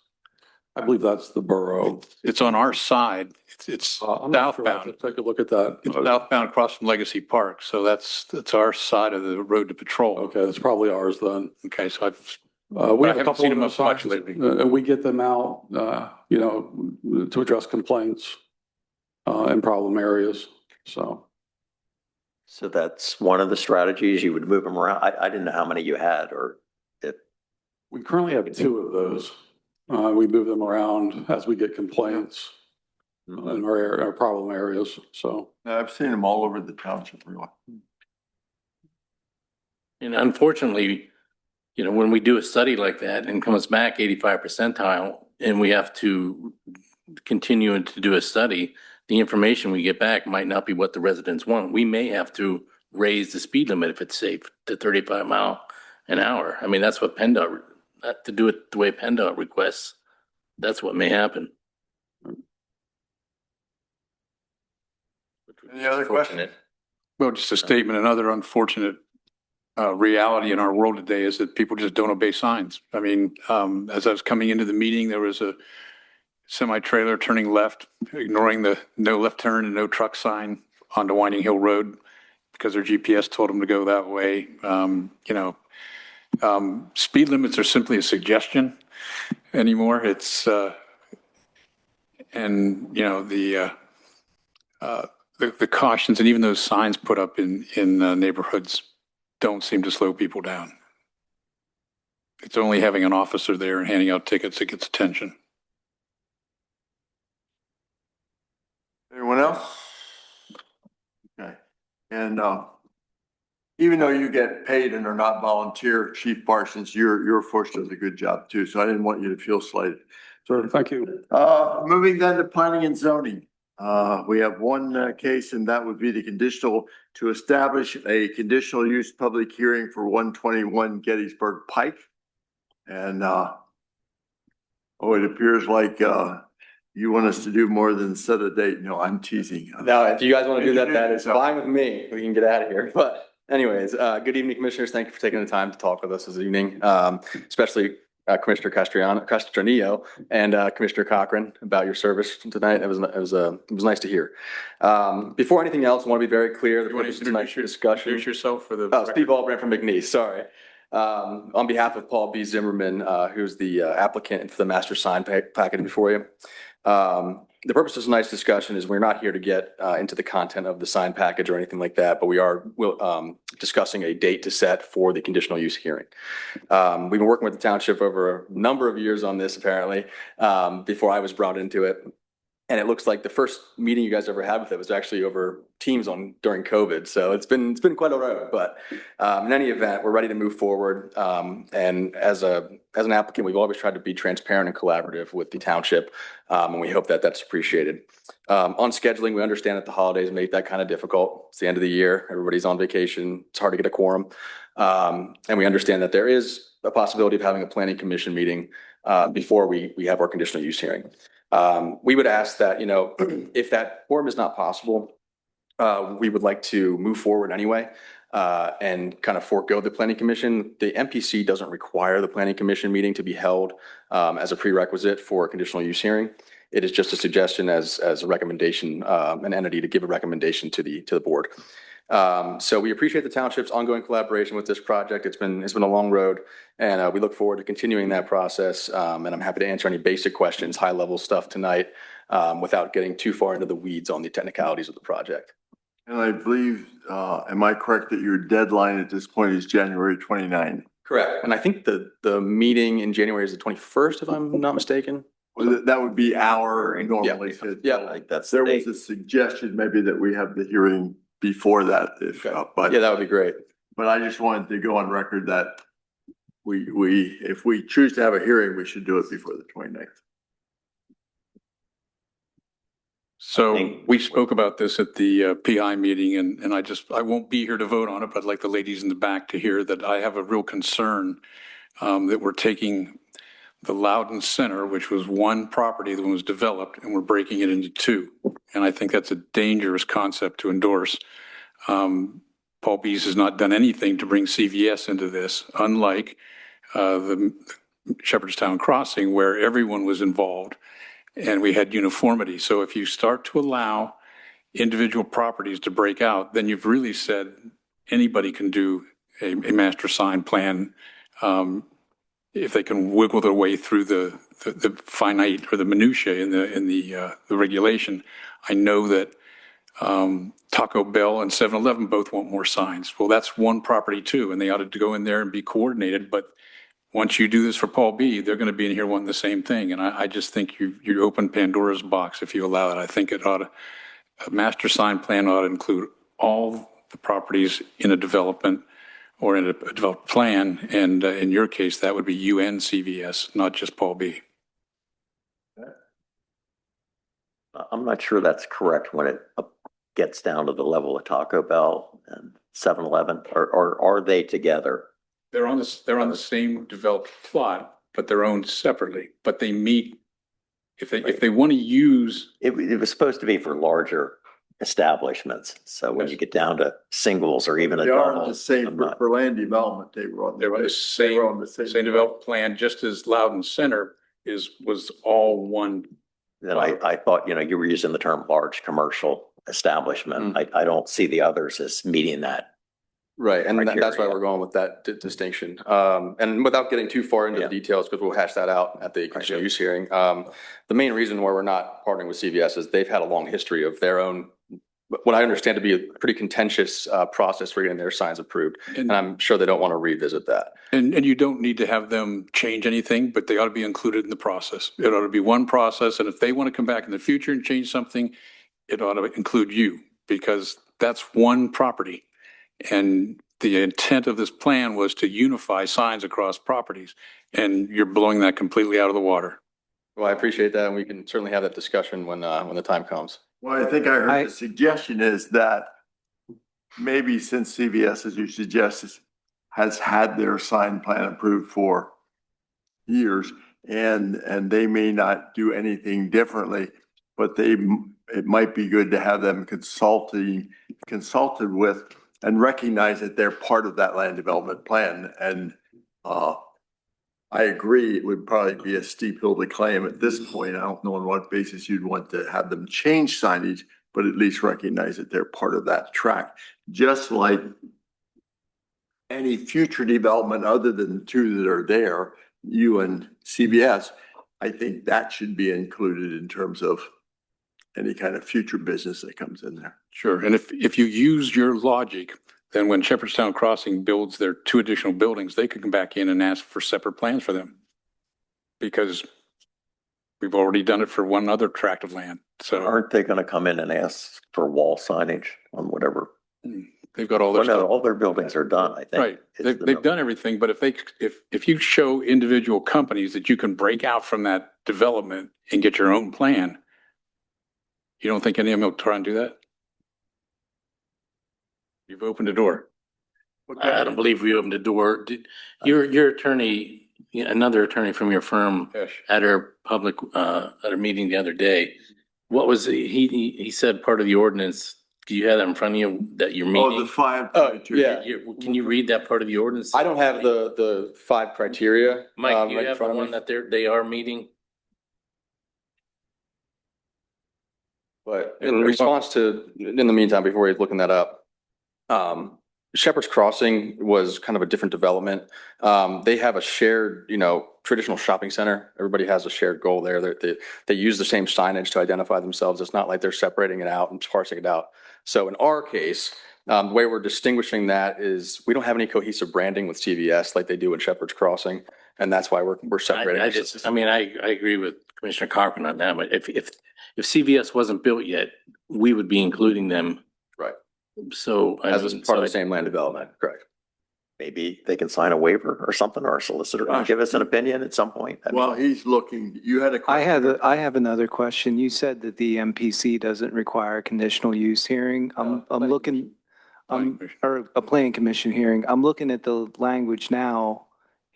I believe that's the borough. It's on our side. It's I'm not sure. I'll have southbound. to take a look at that. It's southbound across from Legacy Park. So that's our side of the road to patrol. Okay, that's probably ours then. Okay, so I've, We have a haven't couple seen of them those up much signs, lately. and we get them out, to address complaints in problem areas. So So that's one of the strategies. You would move them around. I didn't know how many you had or if, we currently have 2 of those. We move them around as we get complaints in our problem areas. So I've seen them all over the township, really. And unfortunately, when we do a study like that and comes back 85 percentile and we have to continue to do a study, the information we get back might not be what the residents want. We may have to raise the speed limit if it's safe to 35 mile an hour. I mean, that's what PennDOT, to do it the way PennDOT requests. That's what may happen. Any other questions? well, just a statement. Another unfortunate reality in our world today is that people just don't obey signs. I mean, as I was coming into the meeting, there was a semi-trailer turning left, ignoring the no left turn and no truck sign onto Winding Hill Road because their GPS told them to go that way. Speed limits are simply a suggestion anymore. It's, the cautions and even those signs put up in neighborhoods don't seem to slow people down. It's only having an officer there and handing out tickets that gets attention. Anyone else? Okay. And even though you get paid and are not volunteer, Chief Parsons, your force does a good job too. So I didn't want you to feel slighted. sure, thank you. Moving then to planning and zoning. We have one case, and that would be the conditional to establish a conditional use public hearing for 121 Gettysburg Pike. And it appears like you want us to do more than set a date. No, I'm teasing. No, if you guys want to do that, that is Introduce fine with me. We can get out of here. But anyways, good evening, commissioners. Thank you for taking the time to talk with us this evening, especially Commissioner Castronillo and Commissioner Cochran about your service tonight. It was nice to hear. Before anything else, I want to be very clear. The purpose of tonight's discussion. Introduce yourself for the. Oh, Steve Albrecht from McNeese, sorry. On behalf of Paul B. Zimmerman, who's the applicant for the master sign packet before you. The purpose of tonight's discussion is we're not here to get into the content of the sign package or anything like that, but we are discussing a date to set for the conditional use hearing. We've been working with the township over a number of years on this, apparently, before I was brought into it. And it looks like the first meeting you guys ever had with it was actually over Teams during COVID. So it's been quite a road, but in any event, we're ready to move forward. And as an applicant, we've always tried to be transparent and collaborative with the township. And we hope that that's appreciated. On scheduling, we understand that the holidays make that kind of difficult. It's the end of the year. Everybody's on vacation. It's hard to get a quorum. And we understand that there is a possibility of having a planning commission meeting before we have our conditional use hearing. We would ask that, if that quorum is not possible, we would like to move forward anyway and kind of forego the planning commission. The MPC doesn't require the planning commission meeting to be held as a prerequisite for a conditional use hearing. It is just a suggestion as a recommendation, an entity to give a recommendation to the board. So we appreciate the township's ongoing collaboration with this project. It's been a long road, and we look forward to continuing that process. And I'm happy to answer any basic questions, high level stuff tonight, without getting too far into the weeds on the technicalities of the project. And I believe, am I correct that your deadline at this point is January 29? Correct. And I think the meeting in January is the 21st, if I'm not mistaken. Well, that would be our normally. Yeah, like that's There the was date. a suggestion maybe that we have the hearing before that, but yeah, that would be great. But I just wanted to go on record that if we choose to have a hearing, we should do it before the 29th. So we spoke about this at the PI meeting and I won't be here to vote on it, but I'd like the ladies in the back to hear that I have a real concern that we're taking the Loudon Center, which was one property that was developed, and we're breaking it into two. And I think that's a dangerous concept to endorse. Paul Bees has not done anything to bring CVS into this, unlike the Shepherdstown Crossing, where everyone was involved and we had uniformity. So if you start to allow individual properties to break out, then you've really said anybody can do a master sign plan if they can wiggle their way through the finite or the minutiae in the regulation. I know that Taco Bell and 7-Eleven both want more signs. Well, that's one property too, and they ought to go in there and be coordinated. But once you do this for Paul B, they're going to be in here wanting the same thing. And I just think you open Pandora's box if you allow it. I think it ought to, a master sign plan ought to include all the properties in a development or in a developed plan. And in your case, that would be UN CVS, not just Paul B. I'm not sure that's correct when it gets down to the level of Taco Bell and 7-Eleven, or are they together? They're on the same developed plot, but they're owned separately. But they meet if they want to use. It was supposed to be for larger establishments. So when you get down to singles or even a They are double, the same for land development. They were on the same developed plan, just as Loudon Center was all one. Then I thought, you were using the term large commercial establishment. I don't see the others as meeting that. Right, and that's why criteria. we're going with that distinction. And without getting too far into the details, because we'll hash that out at the conditional use hearing. The main reason why we're not partnering with CVS is they've had a long history of their own, what I understand to be a pretty contentious process for getting their signs approved. And I'm sure they don't want to revisit that. And you don't need to have them change anything, but they ought to be included in the process. It ought to be one process. And if they want to come back in the future and change something, it ought to include you, because that's one property. And the intent of this plan was to unify signs across properties, and you're blowing that completely out of the water. Well, I appreciate that, and we can certainly have that discussion when the time comes. Well, I think I heard the suggestion is that maybe since CVS, as you suggested, has had their sign plan approved for years, and they may not do anything differently, but it might be good to have them consulted with and recognize that they're part of that land development plan. And I agree, it would probably be a steep hill to climb at this point. I don't know on what basis you'd want to have them change signage, but at least recognize that they're part of that track. Just like any future development other than the two that are there, you and CVS, I think that should be included in terms of any kind of future business that comes in there. Sure. And if you use your logic, then when Shepherdstown Crossing builds their 2 additional buildings, they could come back in and ask for separate plans for them. Because we've already done it for one other tract of land. So aren't they going to come in and ask for wall signage on whatever? They've got all their stuff. All their buildings are done, I think. Right. They've done everything, but if you show individual companies that you can break out from that development and get your own plan, you don't think any of them will try and do that? You've opened the door. I don't believe we opened the door. Your attorney, another attorney from your firm at our meeting the other day, what was, he said part of the ordinance, do you have that in front of you that you're meeting? Oh, the 5. Yeah. Can you read that part of the ordinance? I don't have the 5 criteria. Mike, do you right in have the front of me. one that they are meeting? But in response to, in the meantime, before he's looking that up, Shepherd's Crossing was kind of a different development. They have a shared, traditional shopping center. Everybody has a shared goal there. They use the same signage to identify themselves. It's not like they're separating it out and parsing it out. So in our case, the way we're distinguishing that is we don't have any cohesive branding with CVS like they do in Shepherd's Crossing. And that's why we're separating. I agree with Commissioner Carpenter on that, but if CVS wasn't built yet, we would be including them. Right. So. As part of the same land development, correct. Maybe they can sign a waiver or something, or a solicitor can give us an opinion at some point. Well, he's looking, you had a question. I have another question. You said that the MPC doesn't require a conditional use hearing. I'm looking, or a planning commission hearing. I'm looking at the language now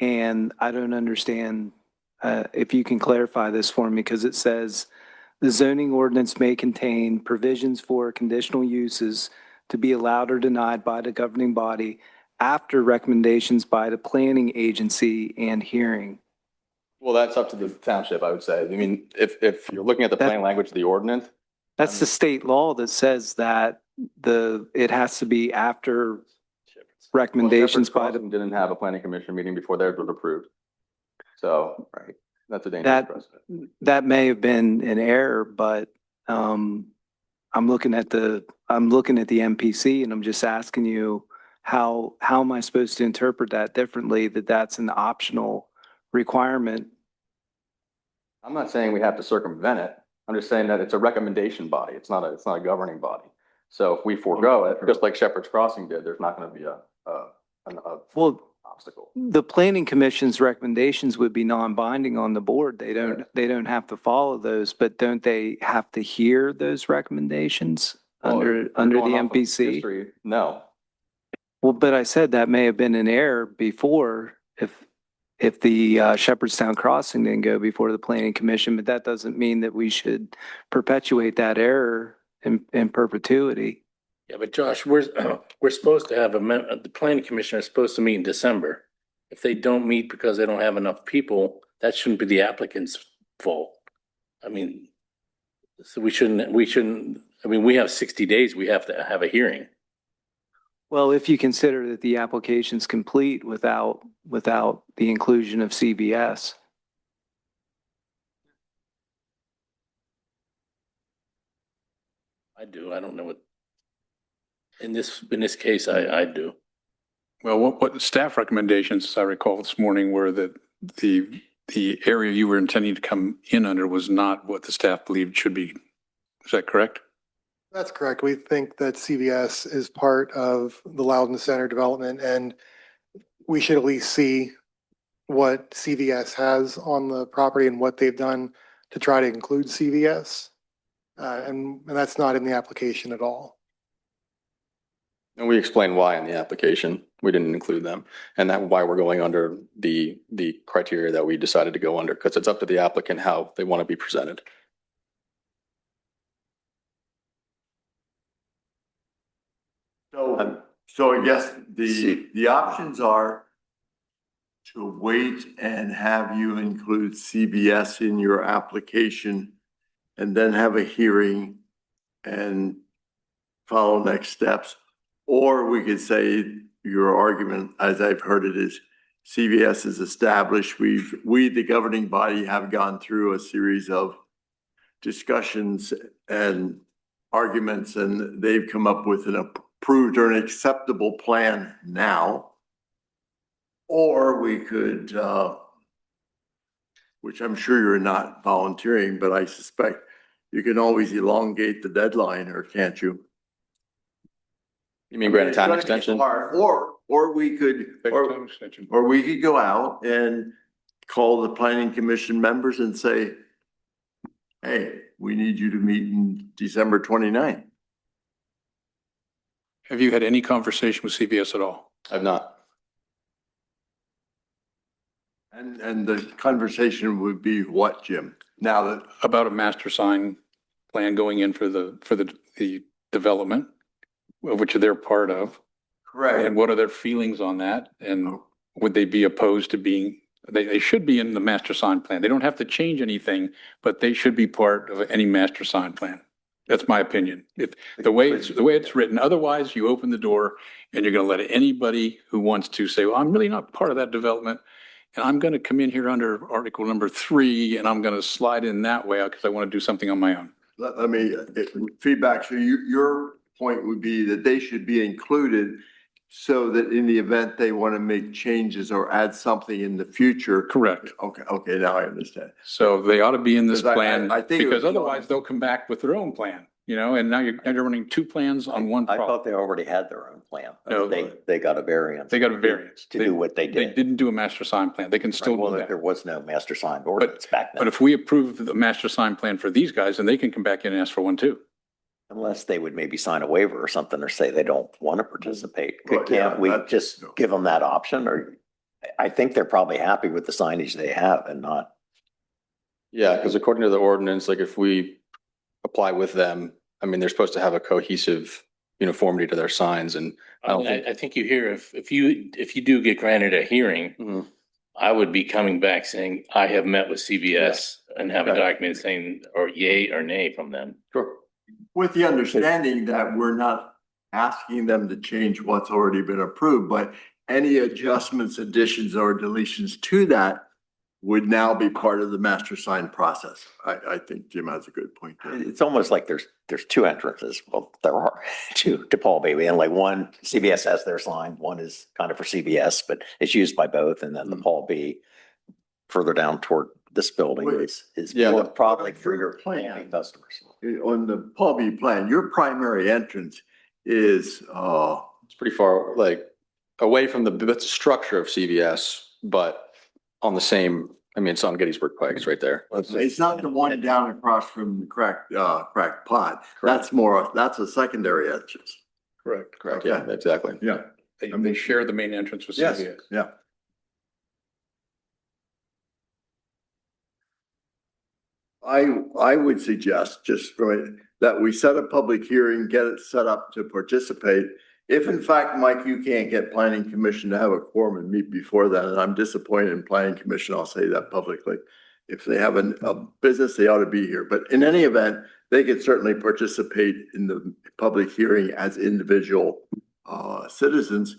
and I don't understand if you can clarify this for me, because it says the zoning ordinance may contain provisions for conditional uses to be allowed or denied by the governing body after recommendations by the planning agency and hearing. Well, that's up to the township, I would say. I mean, if you're looking at the plain language of the ordinance, That's the state law that says that it has to be after recommendations by the. Didn't have a planning commission meeting before theirs was approved. So, right, that's a dangerous That, precedent. that may have been an error, but I'm looking at the MPC and I'm just asking you, how am I supposed to interpret that differently, that that's an optional requirement? I'm not saying we have to circumvent it. I'm just saying that it's a recommendation body. It's not a governing body. So if we forego it, just like Shepherd's Crossing did, there's not going to be an obstacle. The planning commission's recommendations would be non-binding on the board. They don't have to follow those, but don't they have to hear those recommendations under the MPC? History, no. Well, but I said that may have been an error before if the Shepherdstown Crossing didn't go before the planning commission, but that doesn't mean that we should perpetuate that error in perpetuity. Yeah, but Josh, we're supposed to have the planning commissioner is supposed to meet in December. If they don't meet because they don't have enough people, that shouldn't be the applicant's fault. I mean, so we shouldn't, I mean, we have 60 days, we have to have a hearing. Well, if you consider that the application's complete without the inclusion of CVS. I do, I don't know what, in this case, I do. Well, what staff recommendations, as I recall this morning, were that the area you were intending to come in under was not what the staff believed should be. Is that correct? That's correct. We think that CVS is part of the Loudon Center development, and we should at least see what CVS has on the property and what they've done to try to include CVS. And that's not in the application at all. And we explained why in the application we didn't include them, and that why we're going under the criteria that we decided to go under, because it's up to the applicant how they want to be presented. So I guess the options are to wait and have you include CBS in your application and then have a hearing and follow next steps. Or we could say your argument, as I've heard it, is CVS is established. We, the governing body, have gone through a series of discussions and arguments, and they've come up with an approved or an acceptable plan now. Or we could, which I'm sure you're not volunteering, but I suspect you can always elongate the deadline, or can't you? You mean grant a time extension? Or we could, or we could go out and call the planning commission members and say, hey, we need you to meet in December 29th. Have you had any conversation with CVS at all? I've not. And the conversation would be what, Jim? Now that About a master sign plan going in for the development, which they're part of. Correct. And what are their feelings on that? And would they be opposed to being, they should be in the master sign plan. They don't have to change anything, but they should be part of any master sign plan. That's my opinion. If the way it's written, otherwise you open the door and you're going to let anybody who wants to say, well, I'm really not part of that development. And I'm going to come in here under Article number 3 and I'm going to slide in that way because I want to do something on my own. Let me feedback. So your point would be that they should be included so that in the event they want to make changes or add something in the future. Correct. Okay, now I understand. So they ought to be in this plan I think because otherwise they'll come back with their own plan, and now you're running 2 plans on one I problem. thought they already had their own plan. No. They got a variance. They got a variance. To do what they They did. didn't do a master sign plan. They can still Well, do that. there was no master sign ordinance back But then, if we approve the master sign plan for these guys, then they can come back in and ask for one too. unless they would maybe sign a waiver or something or say they don't want to participate. Right, yeah, Can't we that's- just give them that option? Or I think they're probably happy with the signage they have and not Yeah, because according to the ordinance, like if we apply with them, I mean, they're supposed to have a cohesive uniformity to their signs and I don't think. I think you hear if you do get granted a hearing, Mhm. I would be coming back saying, I have met with CVS and have a Okay. document saying, or yay or nay from them. Sure. With the understanding that we're not asking them to change what's already been approved, but any adjustments, additions or deletions to that would now be part of the master sign process. I think Jim has a good point there. It's almost like there's two entrances. Well, there are two to Paul Bailey, and like one, CVS has their sign, one is kind of for CVS, but it's used by both, and then the Paul B further down toward this building is Yeah, more the- probably for your planning customers. On the Paul B plan, your primary entrance is, It's pretty far, like, away from the structure of CVS, but on the same, I mean, it's on Gettysburg Pike, it's right there. it's not the one down across from the cracked pot. That's that's a secondary entrance. Correct. Correct, yeah, Okay. exactly. Yeah. They share the main entrance with Yes, CVS. yeah. I would suggest just that we set a public hearing, get it set up to participate. If in fact, Mike, you can't get planning commission to have a quorum and meet before that, and I'm disappointed in planning commission, I'll say that publicly. If they have a business, they ought to be here. But in any event, they could certainly participate in the public hearing as individual citizens.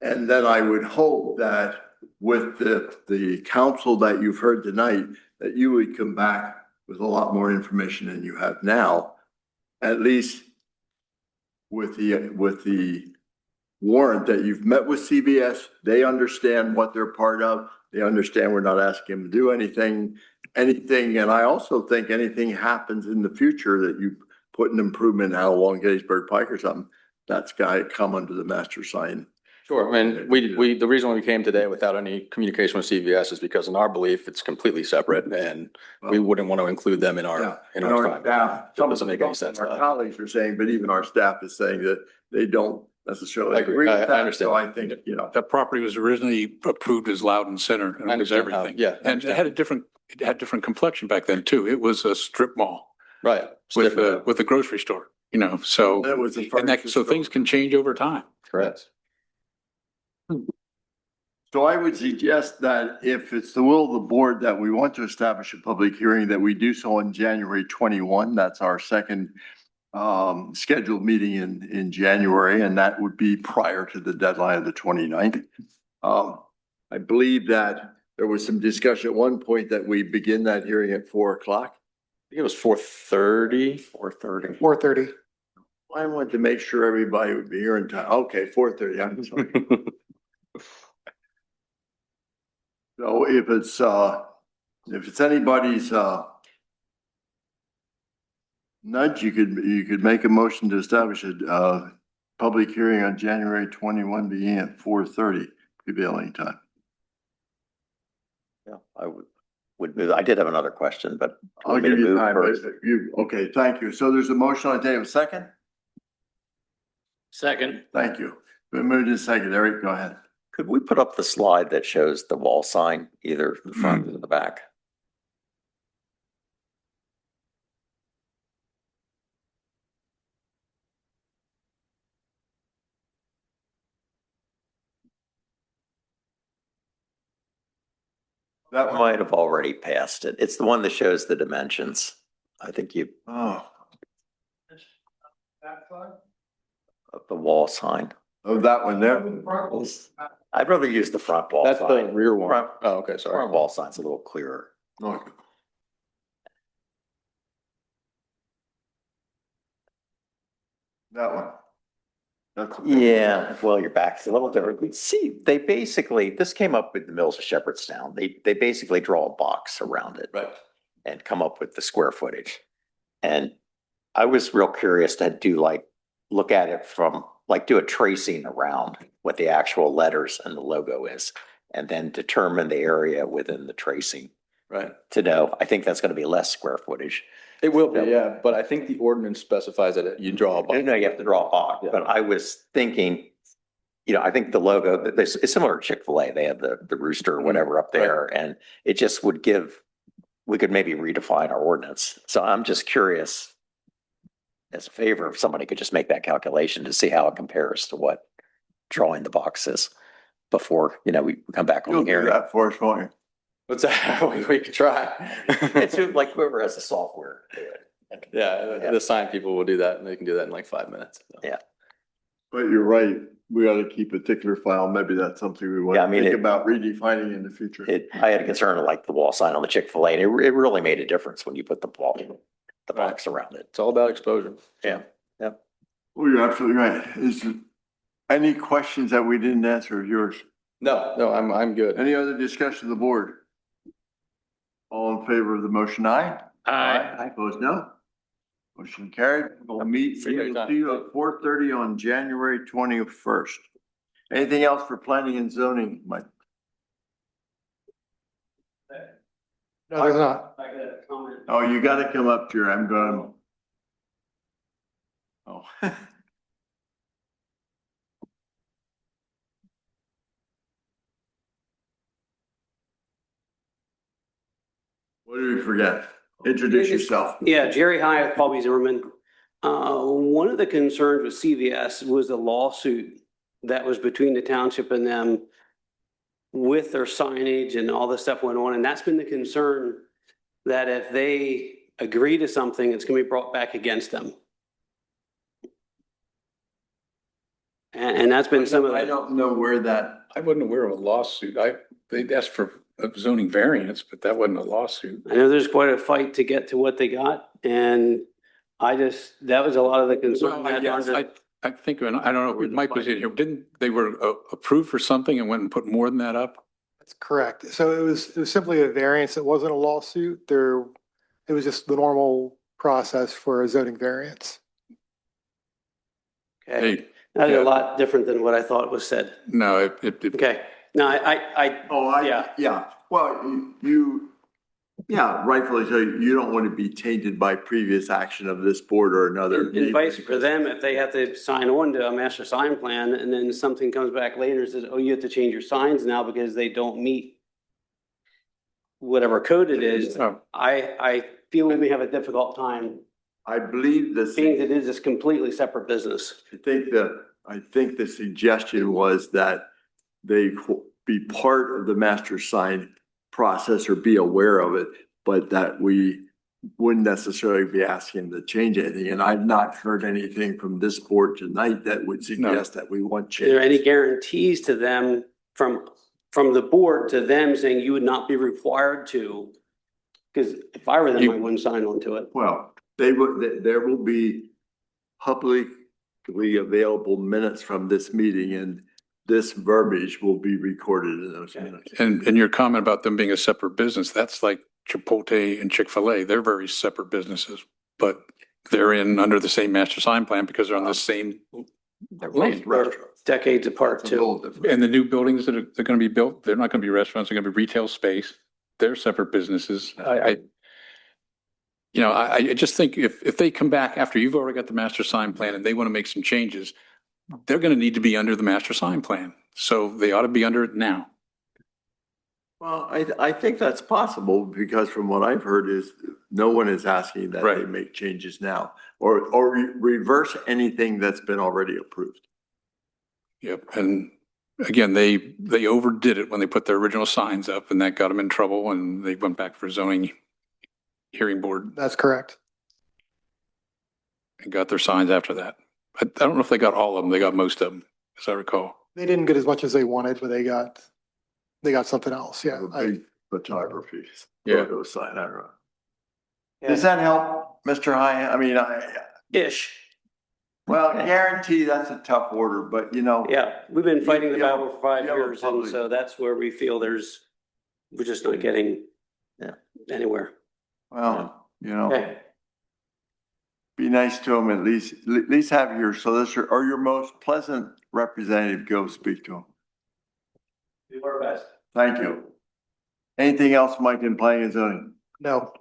And then I would hope that with the council that you've heard tonight, that you would come back with a lot more information than you have now, at least with the warrant that you've met with CVS. They understand what they're part of. They understand we're not asking them to do anything. And I also think anything happens in the future that you put an improvement out along Gettysburg Pike or something, that's got to come under the master sign. Sure, I mean, the reason why we came today without any communication with CVS is because in our belief, it's completely separate and we wouldn't want to include them in our, And our tribe. staff, That doesn't make any sense. Our colleagues are saying, but even our staff is saying that they don't necessarily I agree. agree with I that. understand. So I think, That property was originally approved as Loudon Center and I it was understand how- everything. yeah, I And it had different complexion back then too. It was a strip mall Right. It's with different. a grocery store, so. That was the And furniture so store. things can change over time. Correct. So I would suggest that if it's the will of the board that we want to establish a public hearing, that we do so on January 21. That's our second scheduled meeting in January, and that would be prior to the deadline of the 29th. I believe that there was some discussion at one point that we begin that hearing at 4:00. I think it was 4:30. 4:30. 4:30. I wanted to make sure everybody would be here in time. Okay, 4:30, I'm sorry. So if it's anybody's nudge, you could make a motion to establish a public hearing on January 21 beginning at 4:30 prevailing time. Yeah, I would move. I did have another question, but. I'll give you time, but okay, thank you. So there's a motion on the table. Second? Second. Thank you. Been moved in second. Eric, go ahead. Could we put up the slide that shows the wall sign, either the front or the back? That Might have already passed it. It's the one that shows the dimensions. I think Oh, of the wall sign. oh, that one there. I'd rather use the front wall That's the sign. rear one. Front- Oh, okay, sorry. Front wall sign's a little clearer. Okay. That one. That's. Yeah, well, your back's a little different. See, they basically, this came up with the Mills of Shepherdstown. They basically draw a box around it. Right. And come up with the square footage. And I was real curious to look at it from, do a tracing around what the actual letters and the logo is. And then determine the area within the tracing Right. to know. I think that's going to be less square footage. It will be, yeah, but I think the ordinance specifies that you draw a box. No, you have to draw a box, but I was thinking, I think the logo, it's similar to Chick-fil-A. They have the rooster or whatever up there, and it just would we could maybe redefine our ordinance. So I'm just curious, as a favor, if somebody could just make that calculation to see how it compares to what drawing the boxes before, we come back on You'll the do hearing. that for us, won't you? What's that? We could try. It's like whoever has the software. do it. Yeah, the sign people will do that and they can do that in like 5 minutes. So. Yeah. But you're right. We ought to keep a tickler file. Maybe that's something we want Yeah, I to mean, think it- about redefining in the future. I had a concern like the wall sign on the Chick-fil-A, and it really made a difference when you put the box around it. It's all about exposure. Yeah. Well, you're absolutely right. Is there any questions that we didn't answer of yours? No, I'm good. Any other discussion of the board? All in favor of the motion, aye? Aye. Opposed, no? Motion carried. We'll meet, see you at 4:30 on January 21st. Anything else for planning and zoning, Mike? No, there's not. I got a comment. Oh, you gotta come up here. I'm going. Oh. What did we forget? Introduce yourself. Yeah, Jerry Hyatt, Paul B. Zimmerman. One of the concerns with CVS was a lawsuit that was between the township and them with their signage and all this stuff went on. And that's been the concern, that if they agree to something, it's gonna be brought back against them. And that's been some of I the, don't know where that, I wasn't aware of a lawsuit. They'd asked for a zoning variance, but that wasn't a lawsuit. I know there's quite a fight to get to what they got. And that was a lot of the concern. Well, I think, and I don't know, if Mike was in here, didn't, they were approved for something and went and put more than that up? That's correct. So it was simply a variance. It wasn't a lawsuit. It was just the normal process for a zoning variance. Okay, Hey, that is yeah. a lot different than what I thought was said. No, Okay, no, yeah. Well, yeah, rightfully so. You don't want to be tainted by previous action of this board or another. and vice for them, if they have to sign on to a master sign plan and then something comes back later and says, oh, you have to change your signs now because they don't meet whatever code it is, Oh. I feel we may have a difficult time, I believe this. being that it is this completely separate business. I think the suggestion was that they be part of the master sign process or be aware of it, but that we wouldn't necessarily be asking them to change anything. And I've not heard anything from this board tonight that would suggest that we want Are there change. any guarantees to them from the board to them saying you would not be required to? Because if I were them, I wouldn't sign on to it. Well, there will be publicly available minutes from this meeting, and this verbiage will be recorded in those minutes. And your comment about them being a separate business, that's like Chipotle and Chick-fil-A. They're very separate businesses, but they're under the same master sign plan because they're on the same land. Decades apart too. And the new buildings that are going to be built, they're not going to be restaurants, they're going to be retail space. They're separate businesses. I just think if they come back after you've already got the master sign plan and they want to make some changes, they're going to need to be under the master sign plan. So they ought to be under it now. Well, I think that's possible because from what I've heard is no one is asking that they make changes now or reverse anything that's been already approved. Yep. And again, they overdid it when they put their original signs up and that got them in trouble and they went back for zoning hearing board That's correct. and got their signs after that. I don't know if they got all of them. They got most of them, as I recall. They didn't get as much as they wanted, but they got something else. Yeah. Big photography. Yeah. Photo sign, I don't know. Does that help, Mr. High? I mean, Ish. Well, guarantee, that's a tough order, but Yeah, we've been fighting the You know, battle for 5 you know, years, and public- so that's where we feel we're just not getting anywhere. well, Okay. be nice to them at least have your solicitor or your most pleasant representative go speak to them. Do our best. Thank you. Anything else, Mike, in planning and zoning? No.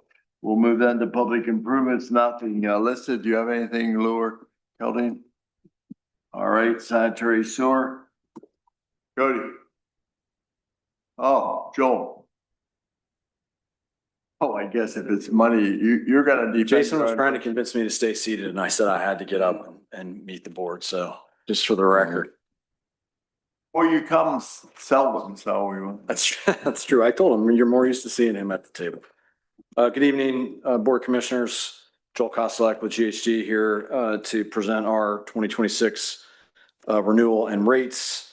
We'll move then to public improvements, nothing listed. Do you have anything, Lou or Keldine? All right, sanitary sewer. Cody. Oh, Joel. Oh, I guess if it's money, you're gonna defend. Jason your was own- trying to convince me to stay seated and I said I had to get up and meet the board. So just for the record. Well, you come seldom, so we will. That's true. I told him you're more used to seeing him at the table. Good evening, Board Commissioners. Joel Kostelak with GHG here to present our 2026 renewal and rates.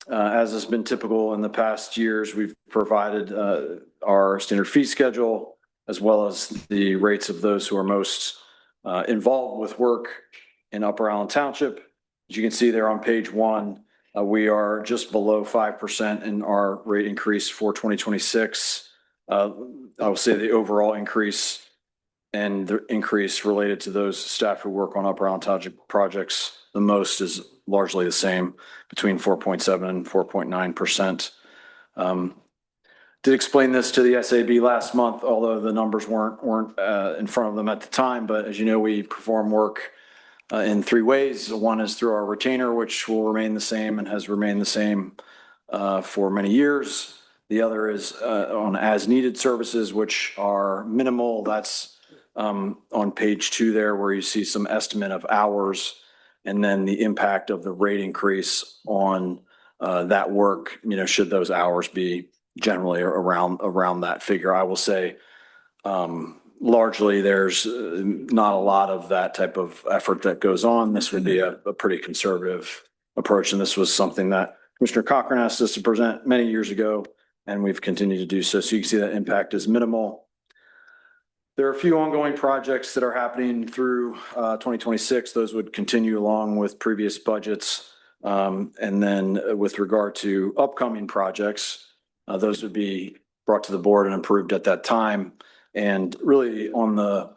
As has been typical in the past years, we've provided our standard fee schedule as well as the rates of those who are most involved with work in Upper Allen Township. As you can see there on page 1, we are just below 5% in our rate increase for 2026. I will say the overall increase and the increase related to those staff who work on Upper Allen Township projects, the most is largely the same, between 4.7 and 4.9%. Did explain this to the SAB last month, although the numbers weren't in front of them at the time. But as you know, we perform work in 3 ways. One is through our retainer, which will remain the same and has remained the same for many years. The other is on as-needed services, which are minimal. That's on page 2 there, where you see some estimate of hours and then the impact of the rate increase on that work, should those hours be generally around that figure. I will say largely there's not a lot of that type of effort that goes on. This would be a pretty conservative approach. And this was something that Commissioner Cochran asked us to present many years ago, and we've continued to do so. So you can see that impact is minimal. There are a few ongoing projects that are happening through 2026. Those would continue along with previous budgets. And then with regard to upcoming projects, those would be brought to the board and approved at that time. And really on the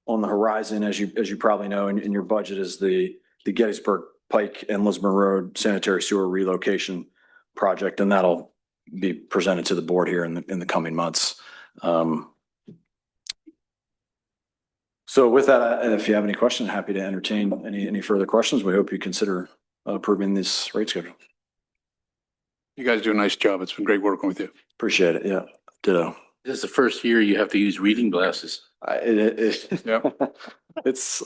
horizon, as you probably know, in your budget is the Gettysburg Pike and Lisbon Road sanitary sewer relocation project, and that'll be presented to the board here in the coming months. So with that, if you have any questions, happy to entertain any further questions. We hope you consider approving this rate schedule. You guys do a nice job. It's been great working with you. Appreciate it. Yeah, ditto. This is the first year you have to use reading glasses. It's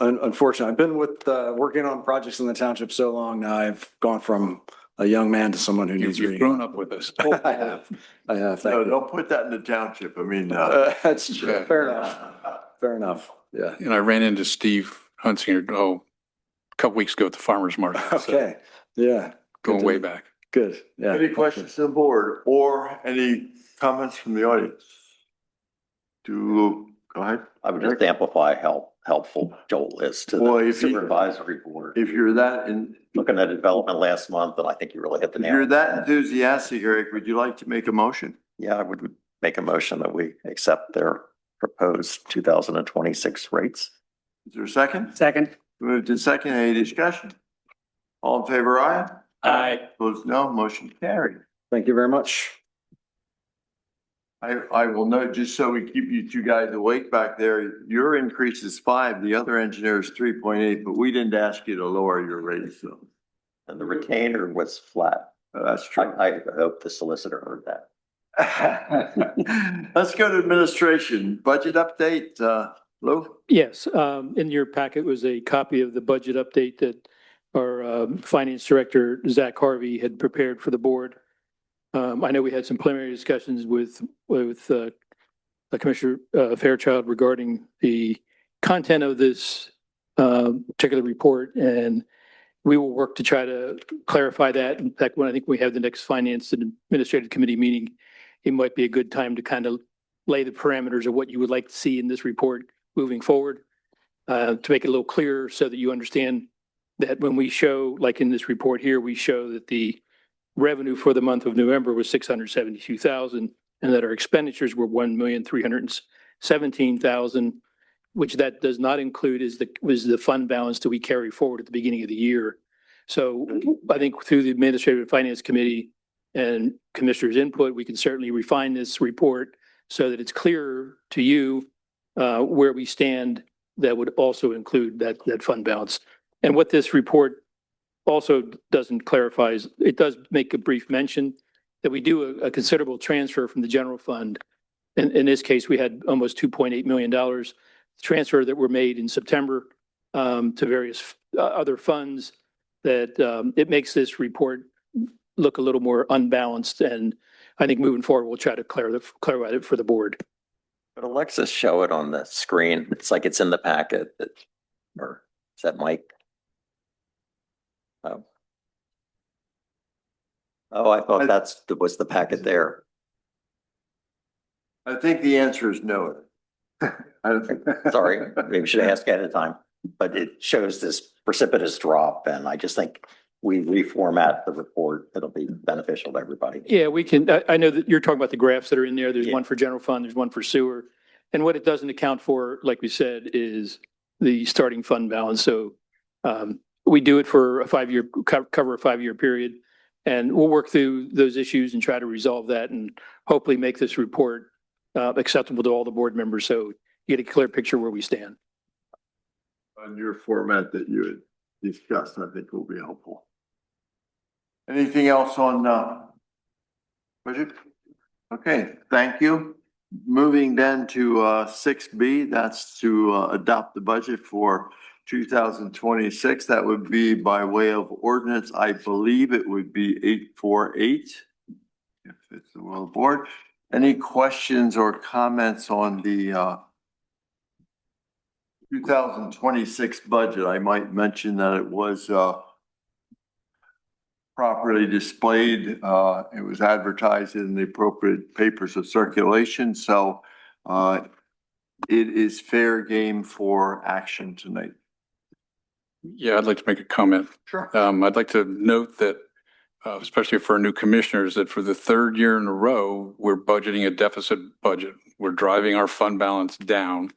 unfortunate. I've been with working on projects in the township so long now. I've gone from a young man to someone who needs You've reading. grown up with us. I have. Thank No, you. don't put that in the township. I mean, That's true. Yeah. Fair enough. Fair enough. Yeah. And I ran into Steve Hunsinger, a couple weeks ago at the farmer's market. So Okay. Yeah. going Good way to- back. Good. Yeah. any questions to the board or any comments from the audience? Go ahead. I would just amplify how helpful Joel is to Well, the if you- supervisory board. If you're that Looking at development last month, and I think you really hit the if nail. you're on the that head. enthusiastic, Eric, would you like to make a motion? Yeah, I would make a motion that we accept their proposed 2026 rates. Is there a second? Second. Moved in second. Any discussion? All in favor, aye? Aye. Opposed, no. Motion carried. Thank you very much. I will note, just so we keep you 2 guys awake back there, your increase is 5, the other engineer is 3.8, but we didn't ask you to lower your rate, so. And the retainer was flat. That's true. I hope the solicitor heard that. Let's go to administration. Budget update, Lou? Yes, in your packet was a copy of the budget update that our finance director, Zach Harvey, had prepared for the board. I know we had some preliminary discussions with Commissioner Fairchild regarding the content of this particular report, and we will work to try to clarify that. In fact, when I think we have the next Finance and Administrative Committee meeting, it might be a good time to kind of lay the parameters of what you would like to see in this report moving forward, to make it a little clearer so that you understand that when we show, like in this report here, we show that the revenue for the month of November was 672,000, and that our expenditures were 1,317,000, which that does not include was the fund balance that we carry forward at the beginning of the year. So I think through the Administrative and Finance Committee and Commissioner's input, we can certainly refine this report so that it's clearer to you where we stand. That would also include that fund balance. And what this report also doesn't clarify is it does make a brief mention that we do a considerable transfer from the general fund in this case, we had almost $2.8 million transfer that were made in September to various other funds that it makes this report look a little more unbalanced. And I think moving forward, we'll try to clarify it for the board. But Alexis, show it on the screen. It's like it's in the packet. Or is that Mike? Oh. Oh, I thought was the packet there. I think the answer is no. I don't think. Sorry, maybe we should have asked ahead of time, but it shows this precipitous drop, and I just think we reformat the report. It'll be beneficial to everybody. Yeah, we can, I know that you're talking about the graphs that are in there. There's one for general fund, there's one for sewer. And what it doesn't account for, like we said, is the starting fund balance. So we do it for a 5-year, cover a 5-year period. And we'll work through those issues and try to resolve that and hopefully make this report acceptable to all the board members. So you get a clear picture where we stand. On your format that you had discussed, I think will be helpful. Anything else on budget? Okay, thank you. Moving then to 6B, that's to adopt the budget for 2026. That would be by way of ordinance. I believe it would be 848. If it's the will of the board. Any questions or comments on the 2026 budget? I might mention that it was properly displayed. It was advertised in the appropriate papers of circulation. So it is fair game for action tonight. Yeah, I'd like to make a comment. Sure. I'd like to note that, especially for our new commissioners, that for the 3rd year in a row, we're budgeting a deficit budget. We're driving our fund balance down.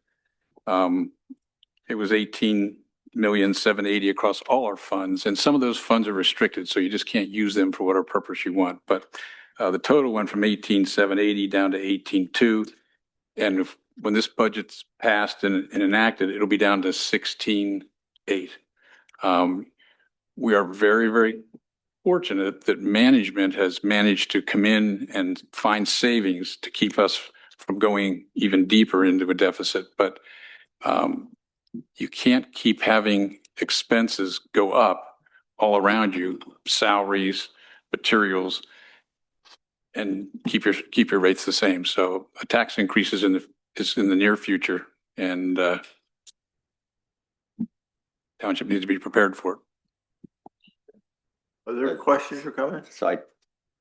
It was 18,780,000 across all our funds, and some of those funds are restricted, so you just can't use them for whatever purpose you want. But the total went from 18,780 down to 18,200, and when this budget's passed and enacted, it'll be down to 16,800. We are very, very fortunate that management has managed to come in and find savings to keep us from going even deeper into a deficit. But you can't keep having expenses go up all around you, salaries, materials, and keep your rates the same. So a tax increase is in the near future, and township needs to be prepared for it. Are there questions or comments? So I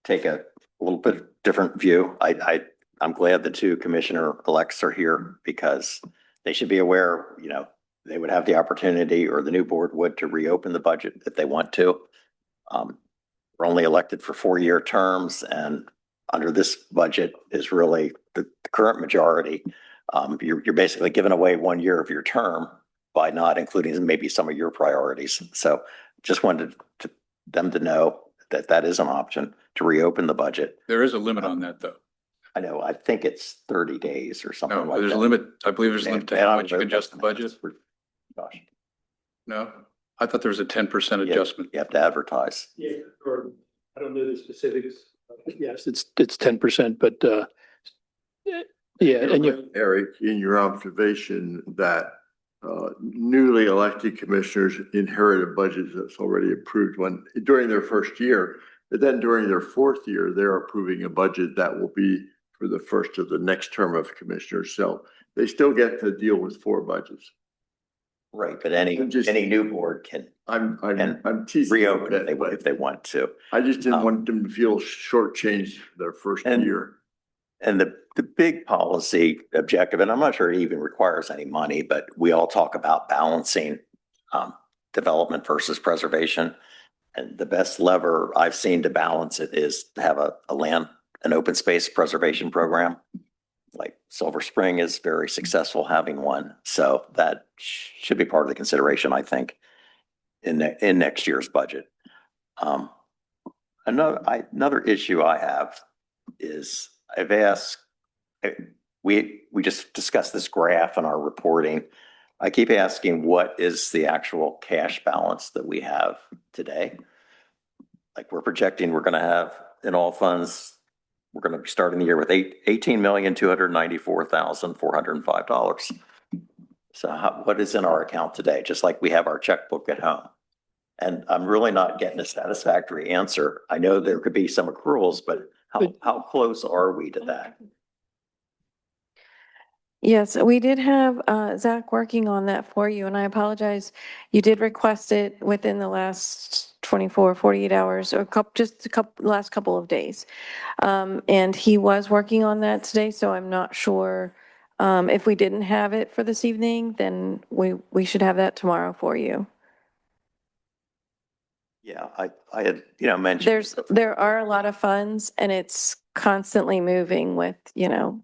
take a little bit different view. I'm glad the 2 commissioner-elects are here because they should be aware, they would have the opportunity, or the new board would, to reopen the budget if they want to. We're only elected for 4-year terms, and under this budget is really the current majority. You're basically giving away 1 year of your term by not including maybe some of your priorities. So just wanted them to know that that is an option to reopen the budget. There is a limit on that, though. I know, I think it's 30 days or something No, like that. there's a limit. I believe there's a limit to how much you can adjust the budget. Gosh. No, I thought there was a 10% adjustment. You have to advertise. Yeah, or I don't know the specifics. Yes, it's 10%, but yeah, and Eric, in your observation that newly elected commissioners inherit a budget that's already approved during their 1st year, but then during their 4th year, they're approving a budget that will be for the first of the next term of commissioners. So they still get to deal with 4 budgets. Right, but any new board can I'm teasing reopen if they want to. I just didn't want them to feel shortchanged their 1st year. And the big policy objective, and I'm not sure it even requires any money, but we all talk about balancing development versus preservation. And the best lever I've seen to balance it is to have an open space preservation program. Like Silver Spring is very successful having one. So that should be part of the consideration, I think, in next year's budget. Another issue I have is I've asked, we just discussed this graph in our reporting. I keep asking, what is the actual cash balance that we have today? Like we're projecting we're going to have in all funds we're going to be starting the year with $18,294,405. So what is in our account today? Just like we have our checkbook at home. And I'm really not getting a satisfactory answer. I know there could be some accruals, but how close are we to that? Yes, we did have Zach working on that for you, and I apologize. You did request it within the last 24, 48 hours, or last couple of days. And he was working on that today, so I'm not sure if we didn't have it for this evening, then we should have that tomorrow for you. Yeah, I had, mentioned. There are a lot of funds, and it's constantly moving with,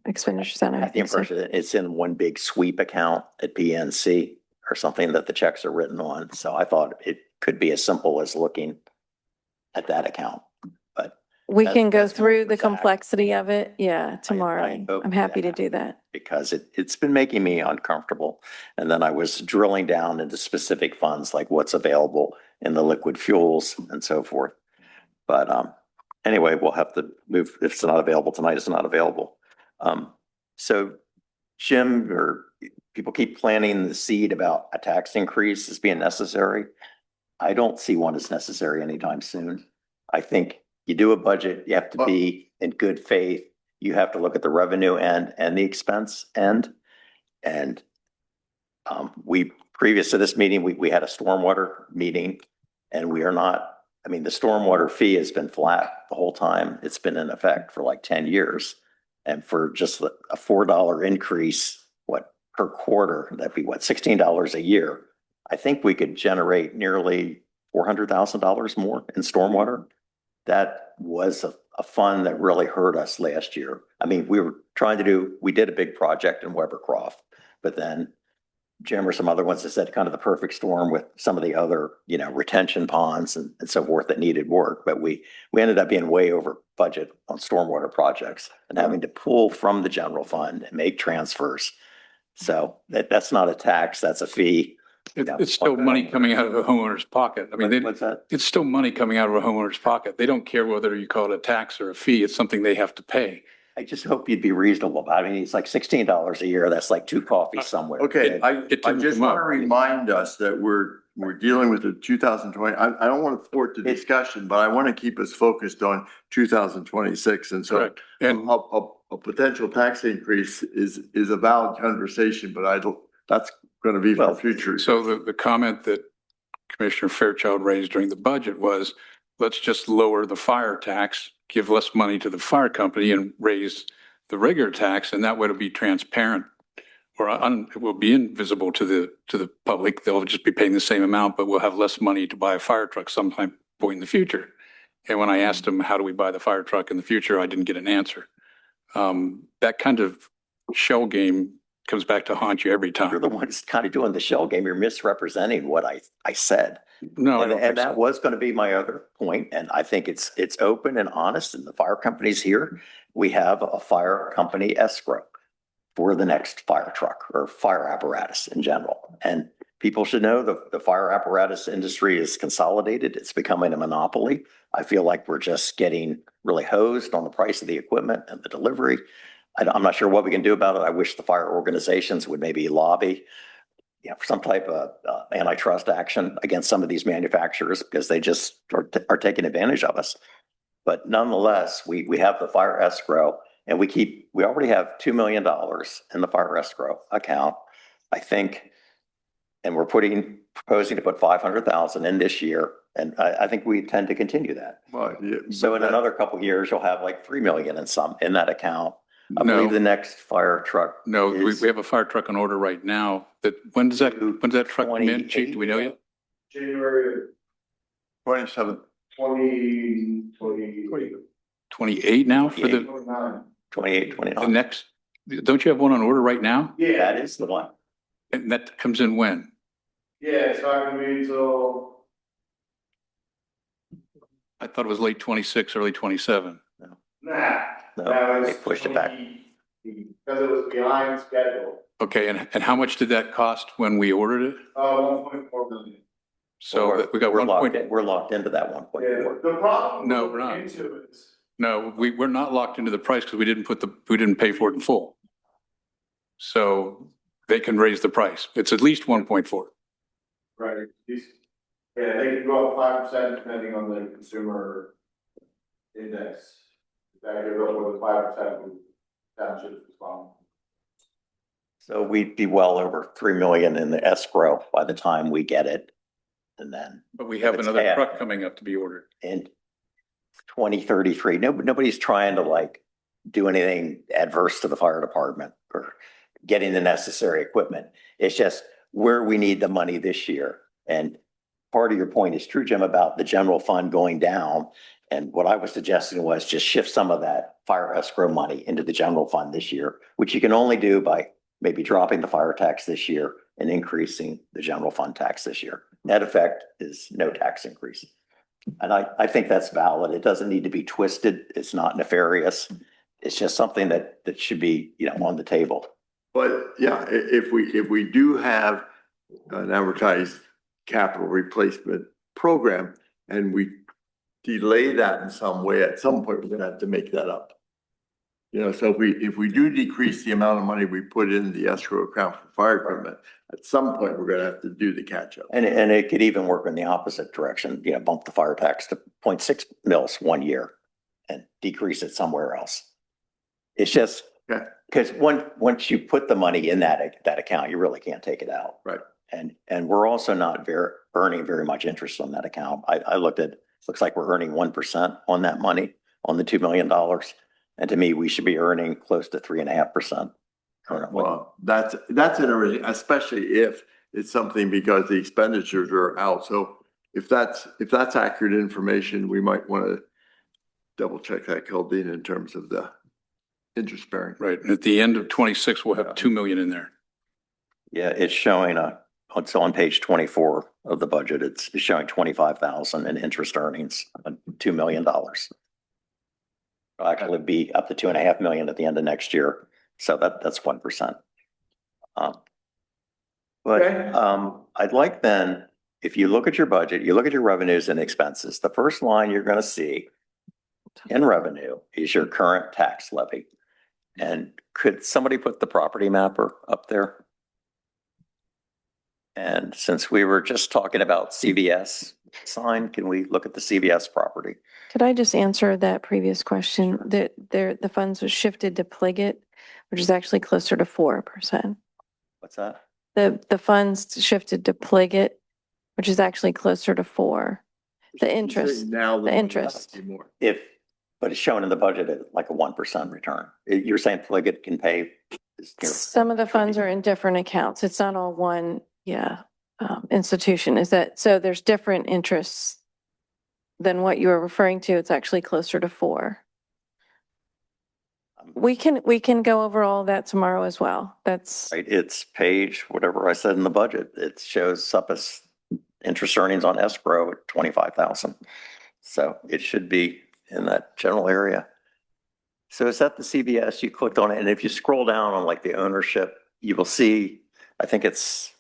expenditures on I have the everything. So- impression that it's in one big sweep account at PNC or something that the checks are written on. So I thought it could be as simple as looking at that account. But We can go that's through the Zach. complexity of it, tomorrow. hope I'm happy to that do that. Because it's been making me uncomfortable. And then I was drilling down into specific funds, like what's available in the liquid fuels and so forth. But anyway, we'll have to move. If it's not available tonight, it's not available. So Jim, or people keep planting the seed about a tax increase as being necessary. I don't see one as necessary anytime soon. I think you do a budget, you have to be in good faith. You have to look at the revenue end and the expense end. And we, previous to this meeting, we had a stormwater meeting, and we are not, the stormwater fee has been flat the whole time. It's been in effect for like 10 years. And for just a $4 increase, per quarter, that'd be $16 a year. I think we could generate nearly $400,000 more in stormwater. That was a fund that really hurt us last year. We did a big project in Webercroft, but then Jim or some other ones that said kind of the perfect storm with some of the other, retention ponds and so forth that needed work. But we ended up being way over budget on stormwater projects and having to pull from the general fund and make transfers. So that's not a tax, that's a fee. It's still money coming out of the homeowner's pocket. What's that? It's still money coming out of a homeowner's pocket. They don't care whether you call it a tax or a fee. It's something they have to pay. I just hope you'd be reasonable about it. It's like $16 a year. That's like 2 coffees somewhere. Okay, I didn't just come want up. to remind us that we're dealing with the 2020. I don't want to thwart the discussion, but I want to keep us focused on 2026. And so Correct. And a potential tax increase is a valid conversation, but that's going to be for future. so the comment that Commissioner Fairchild raised during the budget was, let's just lower the fire tax, give less money to the fire company and raise the regular tax, and that way it'll be transparent. Or it will be invisible to the public. They'll just be paying the same amount, but we'll have less money to buy a fire truck sometime point in the future. And when I asked them, how do we buy the fire truck in the future, I didn't get an answer. That kind of shell game comes back to haunt you every time. You're the one who's kind of doing the shell game. You're misrepresenting what I said. No, I And, don't think and that so. was going to be my other point. And I think it's open and honest, and the fire company's here. We have a fire company escrow for the next fire truck or fire apparatus in general. And people should know the fire apparatus industry is consolidated. It's becoming a monopoly. I feel like we're just getting really hosed on the price of the equipment and the delivery. I'm not sure what we can do about it. I wish the fire organizations would maybe lobby, for some type of antitrust action against some of these manufacturers, because they just are taking advantage of us. But nonetheless, we have the fire escrow, and we already have $2 million in the fire escrow account, I think. And we're proposing to put 500,000 in this year. And I think we intend to continue that. Well, yeah, So in another couple of years, you'll have like 3 million in that account. I No. believe the next fire truck. No, we is have a fire truck on order right now. When does that truck come in, Chief? Do we know yet? January 27th. 2020. 28 now for the 28, 29. next? Don't you have one on order right now? Yeah, That is the one. And that comes in when? yeah, it's not gonna be until, I thought it was late 26, early 27. nah. No, that was they pushed it back. Because it was behind schedule. Okay, and how much did that cost when we ordered it? 1.4 million. So we got We're 1 locked point. in- We're locked into that 1.4. Yeah, the problem. No, we're not. Into is No, we're not locked into the price because we didn't pay for it in full. So they can raise the price. It's at least 1.4. Right. Yeah, they can go up 5% depending on the consumer index. That could go with 5% with township responsible. So we'd be well over 3 million in the escrow by the time we get it. And then. But we have It's another half. truck coming up to be ordered. In 2033, nobody's trying to like do anything adverse to the fire department or getting the necessary equipment. It's just where we need the money this year. And part of your point is true, Jim, about the general fund going down. And what I was suggesting was just shift some of that fire escrow money into the general fund this year, which you can only do by maybe dropping the fire tax this year and increasing the general fund tax this year. Net effect is no tax increase. And I think that's valid. It doesn't need to be twisted. It's not nefarious. It's just something that should be, on the table. But yeah, if we do have an advertised capital replacement program and we delay that in some way, at some point, we're gonna have to make that up. So if we do decrease the amount of money we put in the escrow account for fire equipment, at some point, we're gonna have to do the catch up. And it could even work in the opposite direction, bump the fire tax to 0.6 mils 1 year and decrease it somewhere else. It's just, because once you put the money in that account, you really can't take it out. Right. And we're also not earning very much interest on that account. I looked at, looks like we're earning 1% on that money, on the $2 million. And to me, we should be earning close to 3.5% currently. Well, that's interesting, especially if it's something because the expenditures are out. So if that's accurate information, we might want to double check that, Kildine, in terms of the interest bearing. Right. At the end of 26, we'll have 2 million in there. Yeah, it's showing it's on page 24 of the budget. It's showing 25,000 in interest earnings, $2 million. It'll actually be up to 2.5 million at the end of next year. So that's 1%. I'd like then, if you look at your budget, you look at your revenues and expenses, the first line you're going to see in revenue is your current tax levy. And could somebody put the property mapper up there? And since we were just talking about CVS sign, can we look at the CVS property? Could I just answer that previous question? That the funds was shifted to Pliget, which is actually closer to 4%. What's that? The funds shifted to Pliget, which is actually closer to 4%. The interest, the interest. But it's shown in the budget at like a 1% return. You're saying Pliget can pay? Some of the funds are in different accounts. It's not all one, institution. So there's different interests than what you were referring to. It's actually closer to 4%. We can go over all of that tomorrow as well. That's right. It's page, whatever I said in the budget. It shows SUPPUS interest earnings on escrow at 25,000. So it should be in that general area. So is that the CVS? You clicked on it, and if you scroll down on like the ownership, you will see, I think it's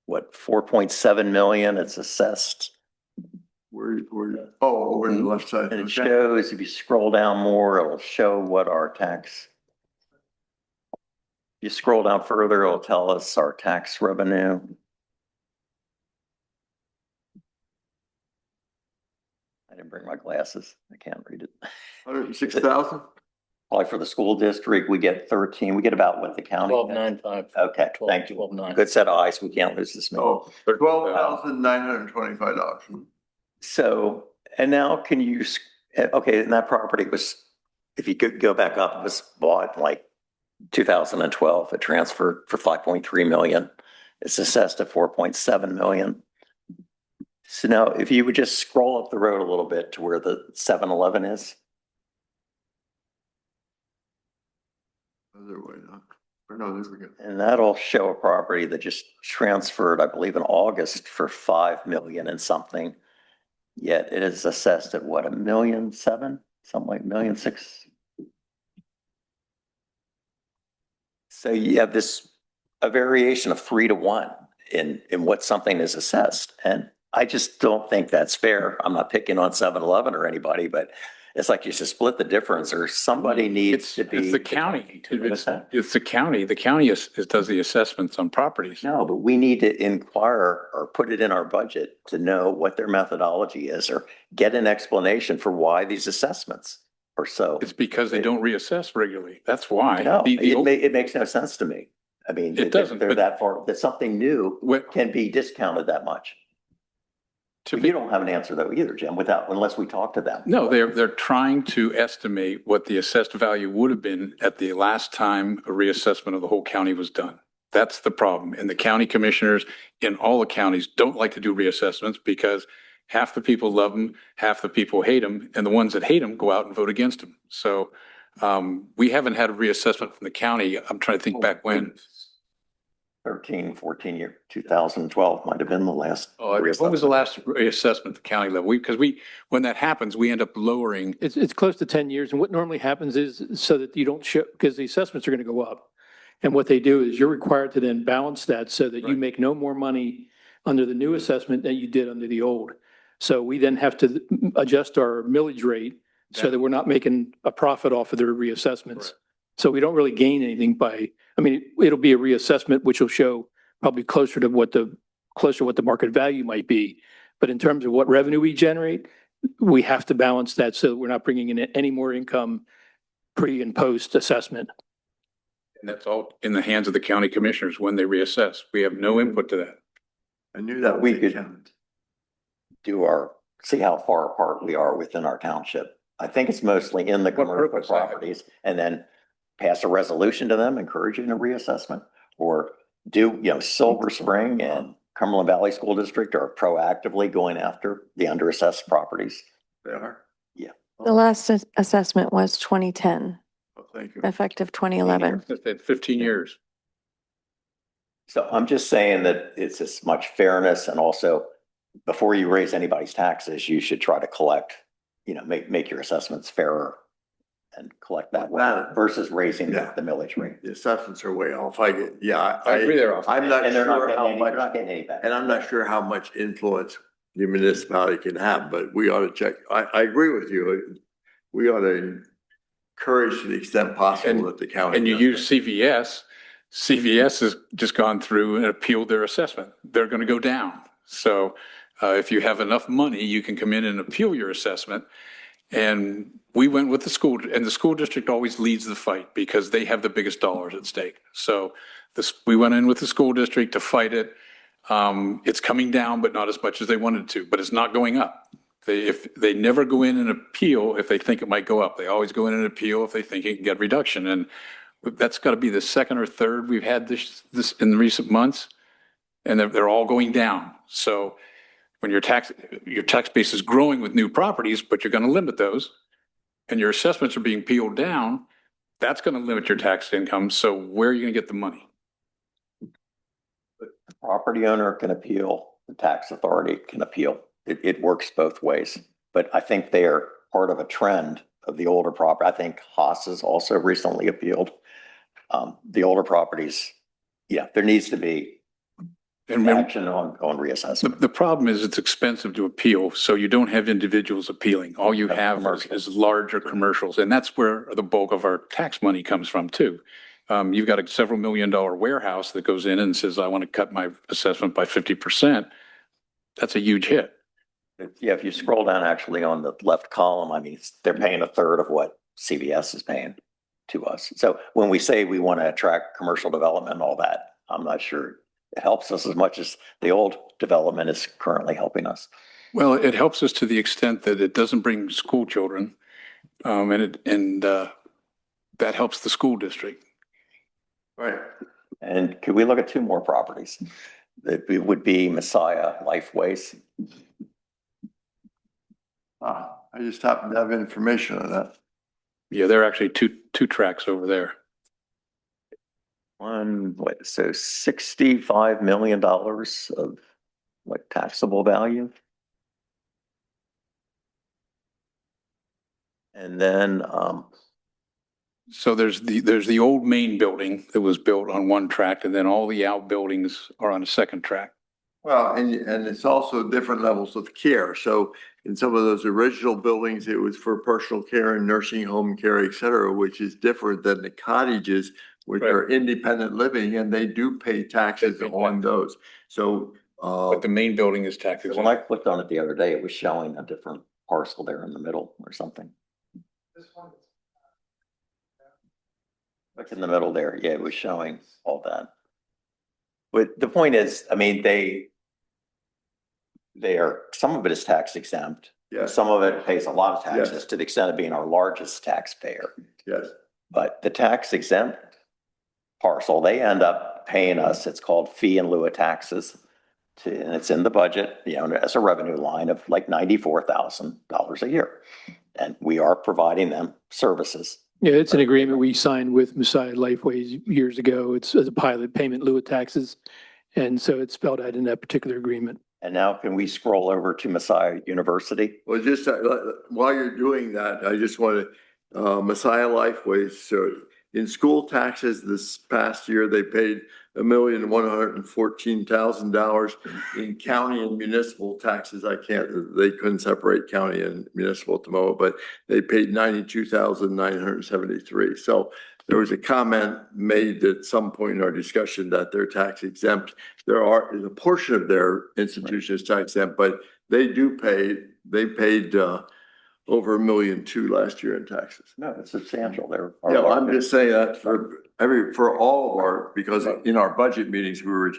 4.7 million. It's assessed. We're in the left side. And it shows, if you scroll down more, it'll show what our tax. If you scroll down further, it'll tell us our tax revenue. I didn't bring my glasses. I can't read it. 106,000? Like for the school district, we get 13. We get about what the county. 12,955. Okay, thank you. 12,9. Good set of eyes. We can't lose this meeting. Oh, $12,925. So, and now can you, okay, and that property was, if you could go back up, it was bought like 2012. It transferred for 5.3 million. It's assessed at 4.7 million. So now if you would just scroll up the road a little bit to where the 7-Eleven is. Other way, no, there we go. And that'll show a property that just transferred, I believe, in August for 5 million and something. Yet it is assessed at what, 1.7 million, something like 1.6 million. So you have a variation of 3 to 1 in what something is assessed. And I just don't think that's fair. I'm not picking on 7-Eleven or anybody, but It's like you should split the difference or somebody needs to be. It's the county. It's the county. The county does the assessments on properties. No, but we need to inquire or put it in our budget to know what their methodology is or get an explanation for why these assessments are so. It's because they don't reassess regularly. That's why. No, The old- it makes no sense to me. I mean, It doesn't, they're but- that far, that something new can be discounted that much. You don't have an answer though either, Jim, unless we talk to them. No, they're trying to estimate what the assessed value would have been at the last time a reassessment of the whole county was done. That's the problem. And the county commissioners in all the counties don't like to do reassessments because half the people love them, half the people hate them, and the ones that hate them go out and vote against them. So we haven't had a reassessment from the county. I'm trying to think back when. 13, 14 year, 2012 might have been the last. When was the last reassessment at the county level? Because when that happens, we end up lowering. It's close to 10 years. And what normally happens is so that you don't show, because the assessments are going to go up. And what they do is you're required to then balance that so that you make no more money under the new assessment than you did under the old. So we then have to adjust our millage rate so that we're not making a profit off of their reassessments. So we don't really gain anything by, I mean, it'll be a reassessment, which will show probably closer to what the market value might be. But in terms of what revenue we generate, we have to balance that so that we're not bringing in any more income pre and post assessment. And that's all in the hands of the county commissioners when they reassess. We have no input to that. I knew that we could see how far apart we are within our township. I think it's mostly in the commercial properties and then pass a resolution to them encouraging a reassessment or do, Silver Spring and Cumberland Valley School District are proactively going after the underassessed properties. They are? Yeah. The last assessment was 2010, Oh, thank you. effective 2011. That's 15 years. So I'm just saying that it's as much fairness and also before you raise anybody's taxes, you should try to collect, make your assessments fairer and collect that way versus raising the millage rate. The assessments are way off. I agree they're off. I'm not And they're not sure getting how any, they're much, not getting any back. and I'm not sure how much influence the municipality can have, but we ought to check. I agree with you. We ought to encourage to the extent possible that the county. And you use CVS. CVS has just gone through and appealed their assessment. They're going to go down. So if you have enough money, you can come in and appeal your assessment. And we went with the school, and the school district always leads the fight because they have the biggest dollars at stake. So we went in with the school district to fight it. It's coming down, but not as much as they wanted to, but it's not going up. If they never go in and appeal if they think it might go up. They always go in and appeal if they think it can get reduction. And that's got to be the second or third we've had this in the recent months, and they're all going down. So when your tax base is growing with new properties, but you're going to limit those, and your assessments are being peeled down, that's going to limit your tax income. So where are you going to get the money? The property owner can appeal, the tax authority can appeal. It works both ways. But I think they are part of a trend of the older property. I think Haas has also recently appealed. The older properties, there needs to be action on reassessment. The problem is it's expensive to appeal, so you don't have individuals appealing. All you have is larger commercials, and that's where the bulk of our tax money comes from too. You've got a several $1 million warehouse that goes in and says, I want to cut my assessment by 50%. That's a huge hit. Yeah, if you scroll down actually on the left column, I mean, they're paying a third of what CVS is paying to us. So when we say we want to attract commercial development and all that, I'm not sure it helps us as much as the old development is currently helping us. Well, it helps us to the extent that it doesn't bring school children, and that helps the school district. Right. And could we look at two more properties? That would be Messiah Lifeways. I just happen to have information on that. Yeah, there are actually two tracks over there. So $65 million of taxable value. And then, so there's the old main building that was built on one track, and then all the outbuildings are on a second track. Well, and it's also different levels of care. So in some of those original buildings, it was for personal care and nursing home care, et cetera, which is different than the cottages, which are independent living, and they do pay taxes on those. So, But the main building is tax When I exempt. clicked on it the other day, it was showing a different parcel there in the middle or something. Like in the middle there, yeah, it was showing all that. But the point is, I mean, they are, some of it is tax exempt. yes, Some of it pays a lot of taxes Yes. to the extent of being our largest taxpayer. yes. But the tax exempt parcel, they end up paying us, it's called fee in lieu of taxes. And it's in the budget, you know, as a revenue line of like $94,000 a year. And we are providing them services. Yeah, it's an agreement we signed with Messiah Lifeways years ago. It's a pilot payment in lieu of taxes. And so it's spelled out in that particular agreement. And now can we scroll over to Messiah University? Well, just while you're doing that, I just want to, Messiah Lifeways, so in school taxes this past year, they paid $1,114,000. In county and municipal taxes, they couldn't separate county and municipal at the moment, but they paid $92,973. So there was a comment made at some point in our discussion that they're tax exempt. There is a portion of their institution is tax exempt, but they paid over $1.2 million last year in taxes. No, it's substantial. They're Yeah, well, I'm just saying that for all of our, because in our budget meetings, we were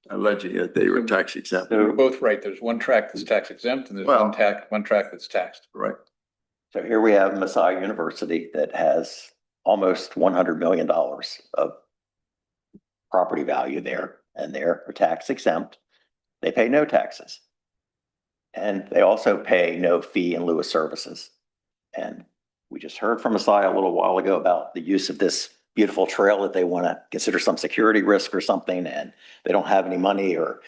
alleging that they were tax exempt. You're both right. There's one track that's tax exempt and there's one track that's taxed. Right. So here we have Messiah University that has almost $100 million of property value there, and they're tax exempt. They pay no taxes. And they also pay no fee in lieu of services. And we just heard from Messiah a little while ago about the use of this beautiful trail that they want to consider some security risk or something, and they don't have any money, or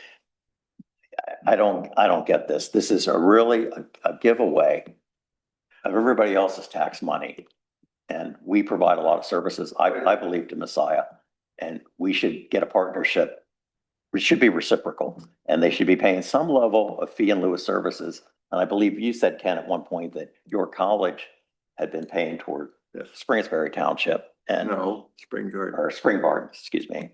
I don't get this. This is a giveaway of everybody else's tax money. And we provide a lot of services, I believe, to Messiah, and we should get a partnership. It should be reciprocal, and they should be paying some level of fee in lieu of services. And I believe you said, Ken, at one point that your college had been paying toward Springsbury Township and Spring Garden. Or Spring Garden, excuse me.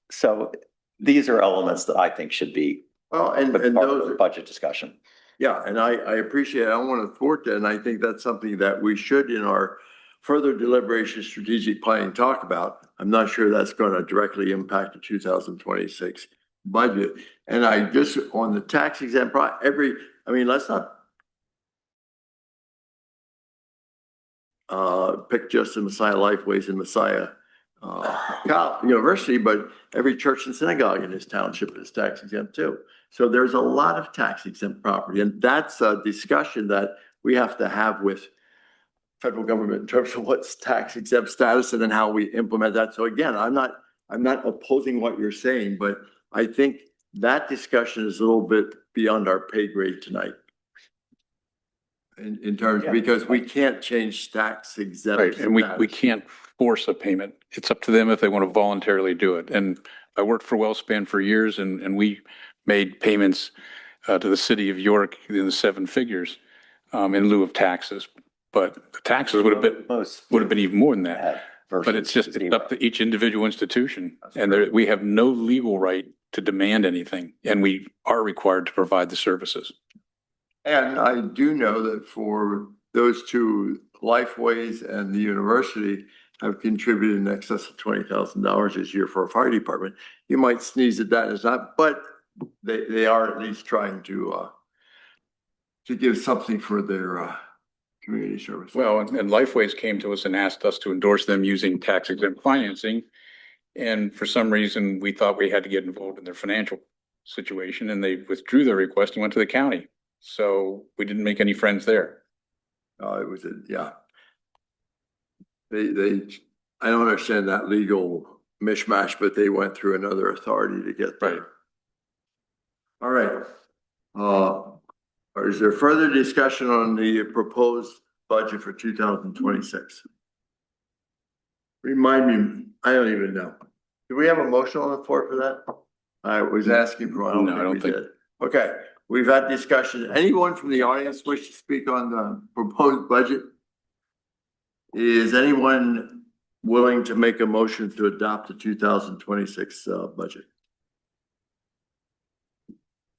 So these are elements that I think should be Well, and part of those the budget discussion. Yeah, and I appreciate it. I don't want to thwart that, and I think that's something that we should, in our further deliberation, strategic planning, talk about. I'm not sure that's going to directly impact the 2026 budget. And I just, on the tax exempt, let's not pick just the Messiah Lifeways and Messiah University, but every church and synagogue in this township is tax exempt too. So there's a lot of tax exempt property, and that's a discussion that we have to have with federal government in terms of what's tax exempt status and then how we implement that. So again, I'm not opposing what you're saying, but I think that discussion is a little bit beyond our pay grade tonight. In terms, because we can't change tax exempt. Right, and we can't force a payment. It's up to them if they want to voluntarily do it. And I worked for WellSpan for years, and we made payments to the city of York in the 7 figures in lieu of taxes. But the taxes would have been even more than that. But it's up to each individual institution. And we have no legal right to demand anything, and we are required to provide the services. And I do know that for those two, Lifeways and the university have contributed in excess of $20,000 this year for a fire department. You might sneeze at that as not, but they are at least trying to give something for their community service. Well, and Lifeways came to us and asked us to endorse them using tax exempt financing. And for some reason, we thought we had to get involved in their financial situation, and they withdrew their request and went to the county. So we didn't make any friends there. I don't understand that legal mishmash, but they went through another authority to get there. Right. All right. Is there further discussion on the proposed budget for 2026? Remind me, I don't even know. Do we have a motion on the floor for that? I was asking for, No, I don't think- we did. Okay, we've had discussion. Anyone from the audience wish to speak on the proposed budget? Is anyone willing to make a motion to adopt the 2026 budget?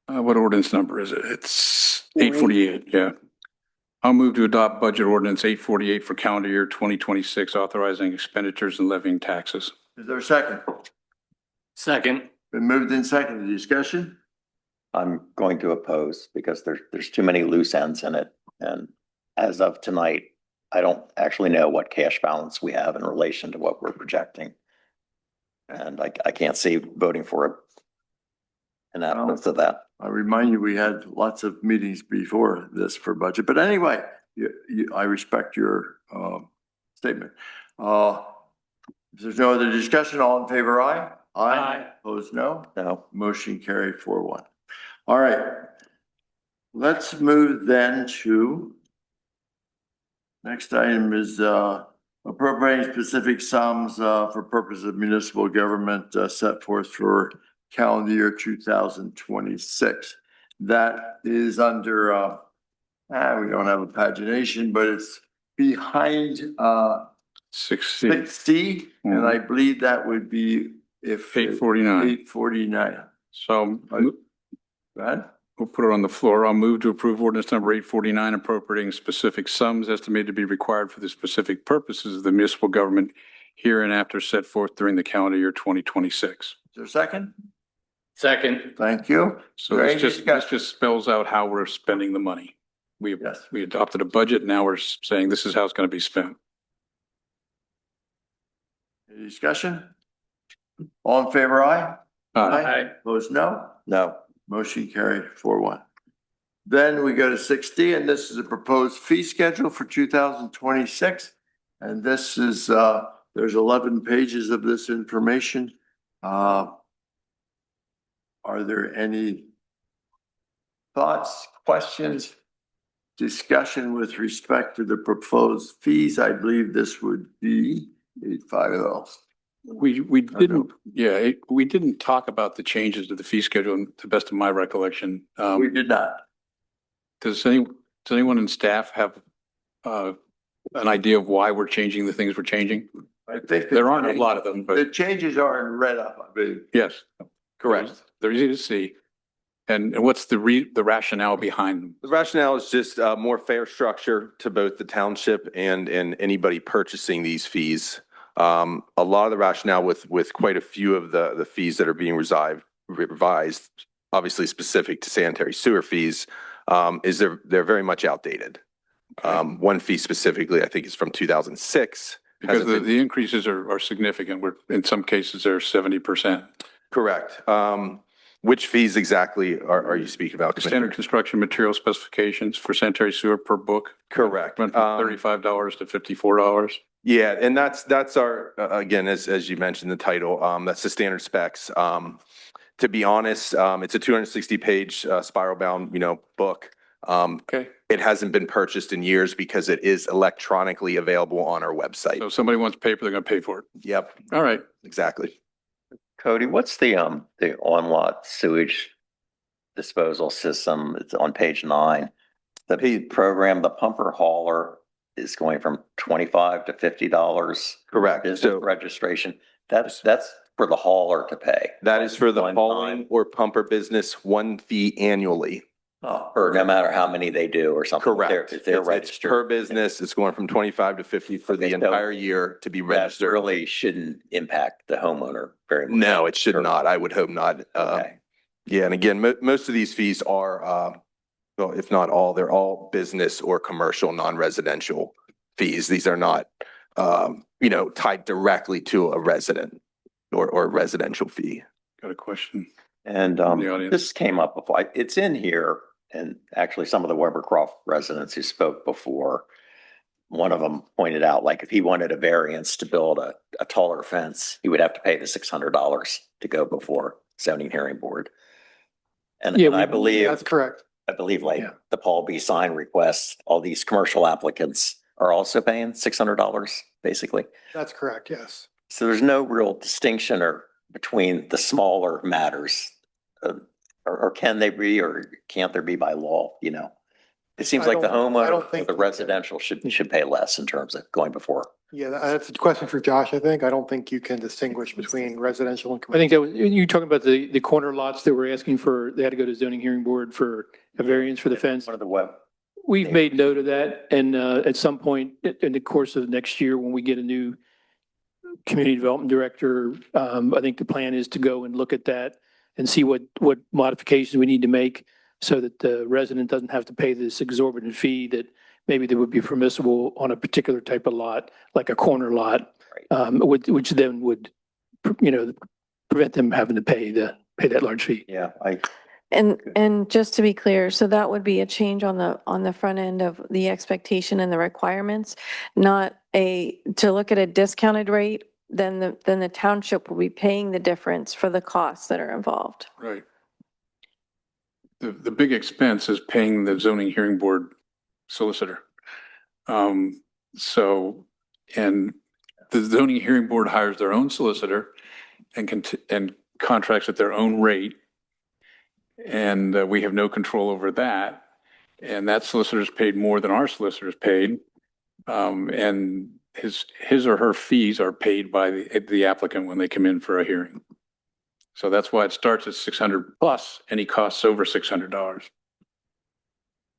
What ordinance number is it? It's 848, yeah. I'll move to adopt budget ordinance 848 for calendar year 2026, authorizing expenditures and levying taxes. Is there a second? Second. Been moved in second. Discussion? I'm going to oppose because there's too many loose ends in it. And as of tonight, I don't actually know what cash balance we have in relation to what we're projecting. And I can't see voting for it. And absence of that. I remind you, we had lots of meetings before this for budget, but anyway, I respect your statement. If there's no other discussion, all in favor, aye? Aye. Opposed, no? No. Motion carried 4-1. All right. Let's move then to next item is appropriating specific sums for purpose of municipal government set forth for calendar year 2026. That is under, we don't have a pagination, but it's behind 6C, 6C, and I believe that would be if 849. 849. So Go ahead. we'll put it on the floor. I'll move to approve ordinance number 849, appropriating specific sums estimated to be required for the specific purposes of the municipal government here and after set forth during the calendar year 2026. Is there a second? Second. Thank you. So Any this discussion? just spells out how we're spending the money. We adopted a budget. Now we're saying this is how it's going to be spent. Any discussion? All in favor, aye? Aye. Opposed, no? No. Motion carried 4-1. Then we go to 6D, and this is a proposed fee schedule for 2026. And this is, there's 11 pages of this information. Are there any thoughts, questions, discussion with respect to the proposed fees? I believe this would be 850. We didn't, we didn't talk about the changes to the fee schedule to the best of my recollection. We did not. Does anyone in staff have an idea of why we're changing the things we're changing? I think There aren't a lot of them, The but changes are in red up, I believe. yes. Correct. They're easy to see. And what's the rationale behind them? The rationale is just more fair structure to both the township and anybody purchasing these fees. A lot of the rationale with quite a few of the fees that are being revised, obviously specific to sanitary sewer fees, is they're very much outdated. One fee specifically, I think, is from 2006. Because the increases are significant. We're, in some cases, they're 70%. Correct. Which fees exactly are you speaking about? The standard construction material specifications for sanitary sewer per book. Correct. Went from $35 to $54. Yeah, and that's our, again, as you mentioned, the title, that's the standard specs. To be honest, it's a 260-page spiral bound, book. Okay. It hasn't been purchased in years because it is electronically available on our website. So if somebody wants paper, they're going to pay for it. Yep. All right. Exactly. Cody, what's the on-lot sewage disposal system? It's on page 9. The program, the pumper hauler is going from $25 to $50. Correct. Business registration. That's for the hauler to pay. That is for the One hauling time. or pumper business, one fee annually. Or no matter how many they do or something. Correct. If they're It's registered. per business, it's going from 25 to 50 for the Okay, so entire year to be That registered. really shouldn't impact the homeowner very much. No, it should not. I would hope not. Okay. Yeah, and again, most of these fees are, well, if not all, they're all business or commercial, non-residential fees. These are not, tied directly to a resident or residential fee. Got a question. And the audience. this came up before. It's in here, and actually some of the Webercroft residents who spoke before, one of them pointed out, like, if he wanted a variance to build a taller fence, he would have to pay the $600 to go before zoning hearing board. And I believe That's correct. like the Paul B. sign requests, all these commercial applicants are also paying $600, basically. That's correct, yes. So there's no real distinction or between the smaller matters? Or can they be, or can't there be by law, you know? It seems like the I homeowner, don't or think the you can. residential should pay less in terms of going before. Yeah, that's a question for Josh, I think. I don't think you can distinguish between residential and I think commercial. that was, you're talking about the corner lots that were asking for, they had to go to zoning hearing board for a variance for the fence. One of the web. We've made note of that, and at some point in the course of next year, when we get a new community development director, I think the plan is to go and look at that and see what modifications we need to make so that the resident doesn't have to pay this exorbitant fee that maybe that would be permissible on a particular type of lot, like a corner lot, which then would, prevent them having to pay that large fee. Yeah, And just to be clear, so that would be a change on the front end of the expectation and the requirements, not to look at a discounted rate, then the township will be paying the difference for the costs that are involved. Right. The big expense is paying the zoning hearing board solicitor. So, and the zoning hearing board hires their own solicitor and contracts at their own rate. And we have no control over that. And that solicitor is paid more than our solicitor is paid. And his or her fees are paid by the applicant when they come in for a hearing. So that's why it starts at 600 plus any costs over $600.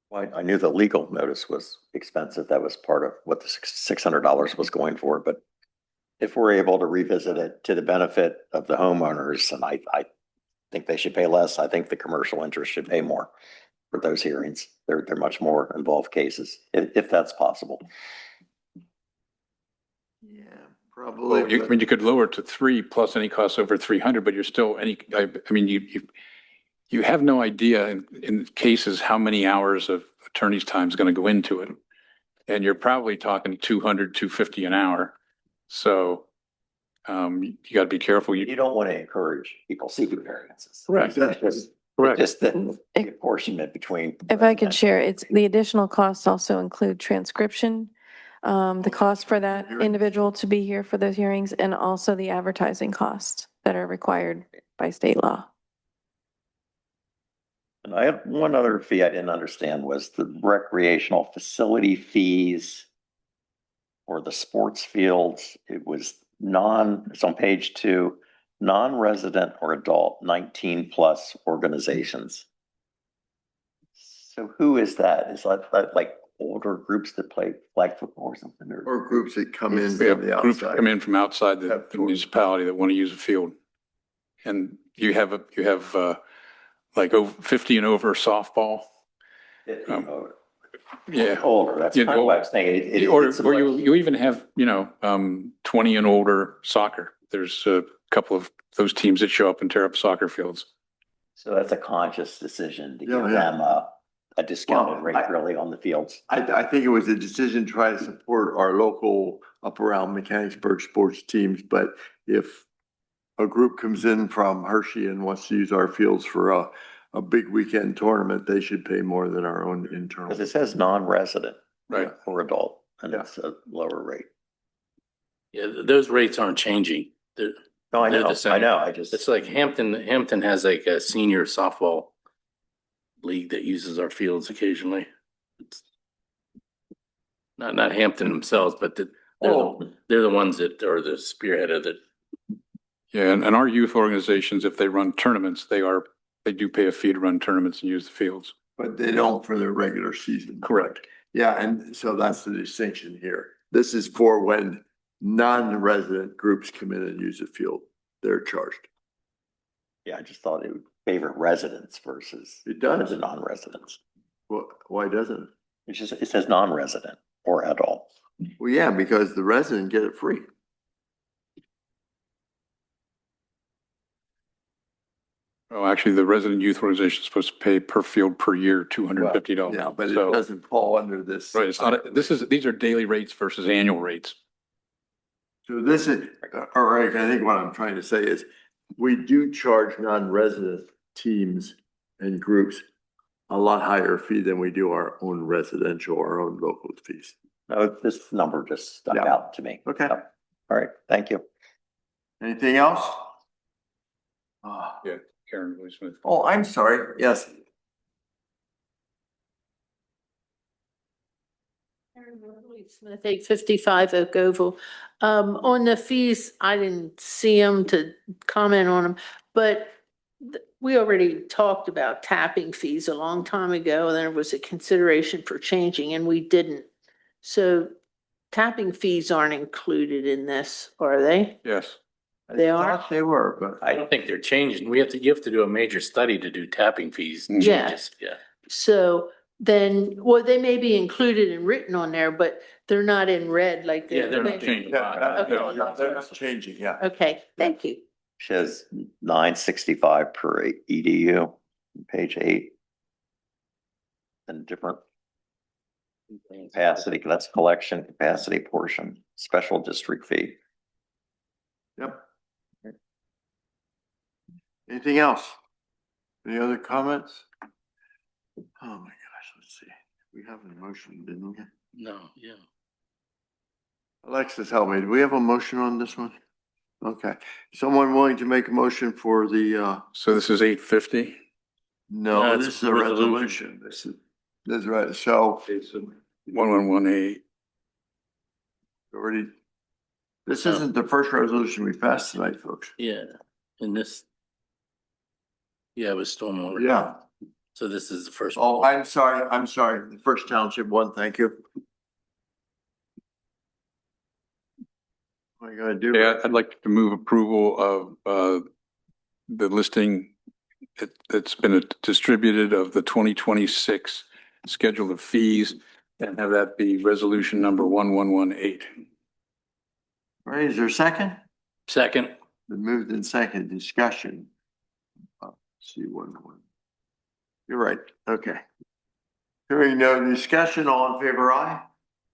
Well, I knew the legal notice was expensive. That was part of what the $600 was going for. But if we're able to revisit it to the benefit of the homeowners, and I think they should pay less. I think the commercial interest should pay more for those hearings. They're much more involved cases, if that's possible. Yeah, probably. Well, I mean, you could lower it to 3 plus any costs over 300, but you're still I mean, you have no idea in cases how many hours of attorney's time is going to go into it. And you're probably talking 200, 250 an hour. So you got to be careful. You don't want to encourage people seeking variances. Correct. Correct. Just the apportionment between. If I could share, it's the additional costs also include transcription, the cost for that individual to be here for those hearings, and also the advertising costs that are required by state law. And I have one other fee I didn't understand was the recreational facility fees or the sports fields. It was it's on page 2, non-resident or adult 19 plus organizations. So who is that? Is that like older groups that play flag football or something? Or groups that come in We have from the groups outside. come in from outside the municipality that want to use a field. And you have like over 50 and over softball. Yeah. Older, that's kind of what I was thinking. Or you even have, 20 and older soccer. There's a couple of those teams that show up and tear up soccer fields. So that's a conscious decision to give Yeah. them a discounted rate really on the fields. I think it was a decision to try to support our local up around Mechanicsburg sports teams, but if a group comes in from Hershey and wants to use our fields for a big weekend tournament, they should pay more than our own internal. Because it says non-resident. Right. Or adult, and it's a lower rate. Yeah, those rates aren't changing. They're No, I they're know, the same. I know, I just. It's like Hampton has like a senior softball league that uses our fields occasionally. It's not Hampton themselves, but they're the ones that are the spearhead of it. Yeah, and our youth organizations, if they run tournaments, they do pay a fee to run tournaments and use the fields. But they don't for their regular season. Correct. Yeah, and so that's the distinction here. This is for when non-resident groups come in and use the field, they're charged. Yeah, I just thought it would favor residents versus. It does. The non-residents. Well, why doesn't it? It says non-resident or adult. Well, yeah, because the resident get it free. Oh, actually, the resident youth organization is supposed to pay per field per year, $250. Yeah, but it So- doesn't fall under this. Right, it's not, these are daily rates versus annual rates. So this is, all right, I think what I'm trying to say is, we do charge non-resident teams and groups a lot higher fee than we do our own residential, our own local fees. No, this number just stuck out to me. Okay. All right, thank you. Anything else? Yeah, Karen Willie Smith. Oh, I'm sorry. Yes. Smith, 855 Oak Oval. On the fees, I didn't see them to comment on them, but we already talked about tapping fees a long time ago, and there was a consideration for changing, and we didn't. So tapping fees aren't included in this, are they? Yes. They are? They were, but I don't think they're changing. You have to do a major study to do tapping fees Yeah. changes. Yeah. So then, well, they may be included and written on there, but they're not in red like they. Yeah, they're not changing. they're not changing, yeah. Okay, thank you. Says 965 per EDU, page 8. And different capacity, that's collection capacity portion, special district fee. Yep. Anything else? Any other comments? Oh my gosh, let's see. We have a motion, didn't we? No, yeah. Alexis, help me. Do we have a motion on this one? Okay. Someone willing to make a motion for the, So this is 850? no, No, this it's is a resolution. This is right. So 1118. already, this isn't the first resolution we passed tonight, folks. Yeah. And this. Yeah, it was stormwater. Yeah. So this is the first. Oh, I'm sorry. The first township one, thank you. What are you gonna do? Yeah, I'd like to move approval of the listing that's been distributed of the 2026 schedule of fees and have that be resolution number 1118. All right, is there a second? Second. Been moved in second, discussion. C11. You're right, okay. Hearing no discussion, all in favor, aye?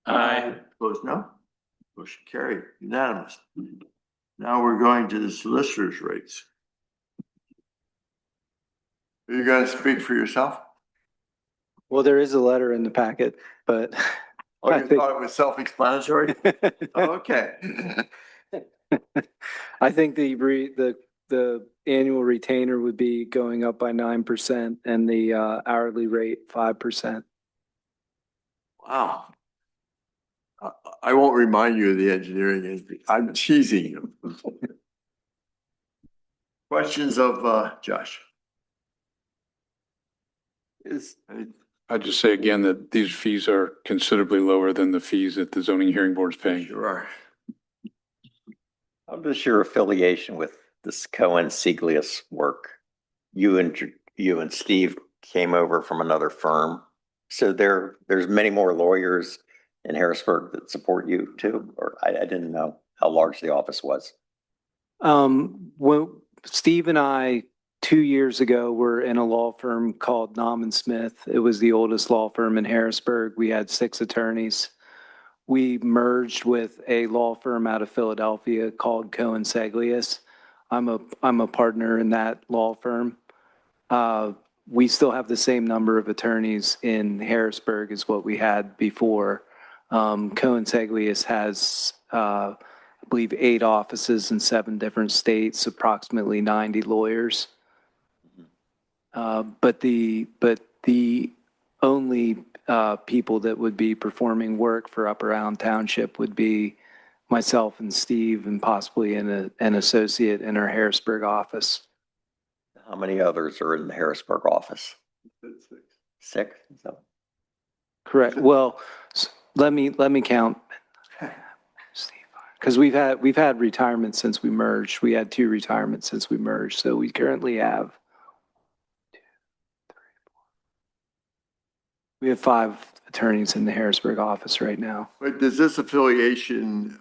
Aye. Opposed, no? Motion carried, unanimous. Now we're going to the solicitor's rates. Are you gonna speak for yourself? Well, there is a letter in the packet, but Oh, I you think- thought it was self-explanatory? Okay. I think the annual retainer would be going up by 9% and the hourly rate 5%. Wow. I won't remind you of the engineering. I'm teasing you. Questions of Josh? I'd just say again that these fees are considerably lower than the fees that the zoning hearing board is paying. Sure are. How does your affiliation with this Cohen Seglius work? You and Steve came over from another firm. So there's many more lawyers in Harrisburg that support you too, or I didn't know how large the office was. When Steve and I 2 years ago were in a law firm called Nauman Smith. It was the oldest law firm in Harrisburg. We had 6 attorneys. We merged with a law firm out of Philadelphia called Cohen Seglius. I'm a partner in that law firm. We still have the same number of attorneys in Harrisburg as what we had before. Cohen Seglius has, I believe, 8 offices in 7 different states, approximately 90 lawyers. But the only people that would be performing work for Upper Allen Township would be myself and Steve and possibly an associate in our Harrisburg office. How many others are in the Harrisburg office? 6? So Correct. Well, let me count. Because we've had retirements since we merged. We had 2 retirements since we merged. So we currently have 5 attorneys in the Harrisburg office right now. But does this affiliation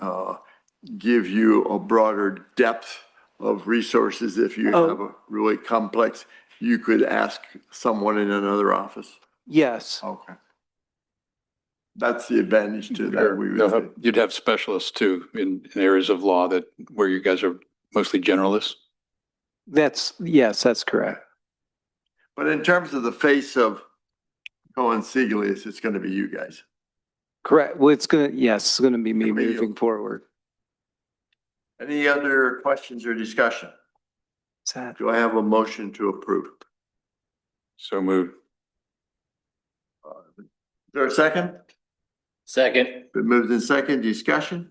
give you a broader depth of resources? If you have a really complex, you could ask someone in another office? Yes. Okay. That's the advantage to that. We would say. You'd have specialists too in areas of law where you guys are mostly generalists. Yes, that's correct. But in terms of the face of Cohen Seglius, it's going to be you guys. Correct. Well, it's going to be me moving forward. Any other questions or discussion? Do I have a motion to approve? So moved. Is there a second? Second. Been moved in second, discussion?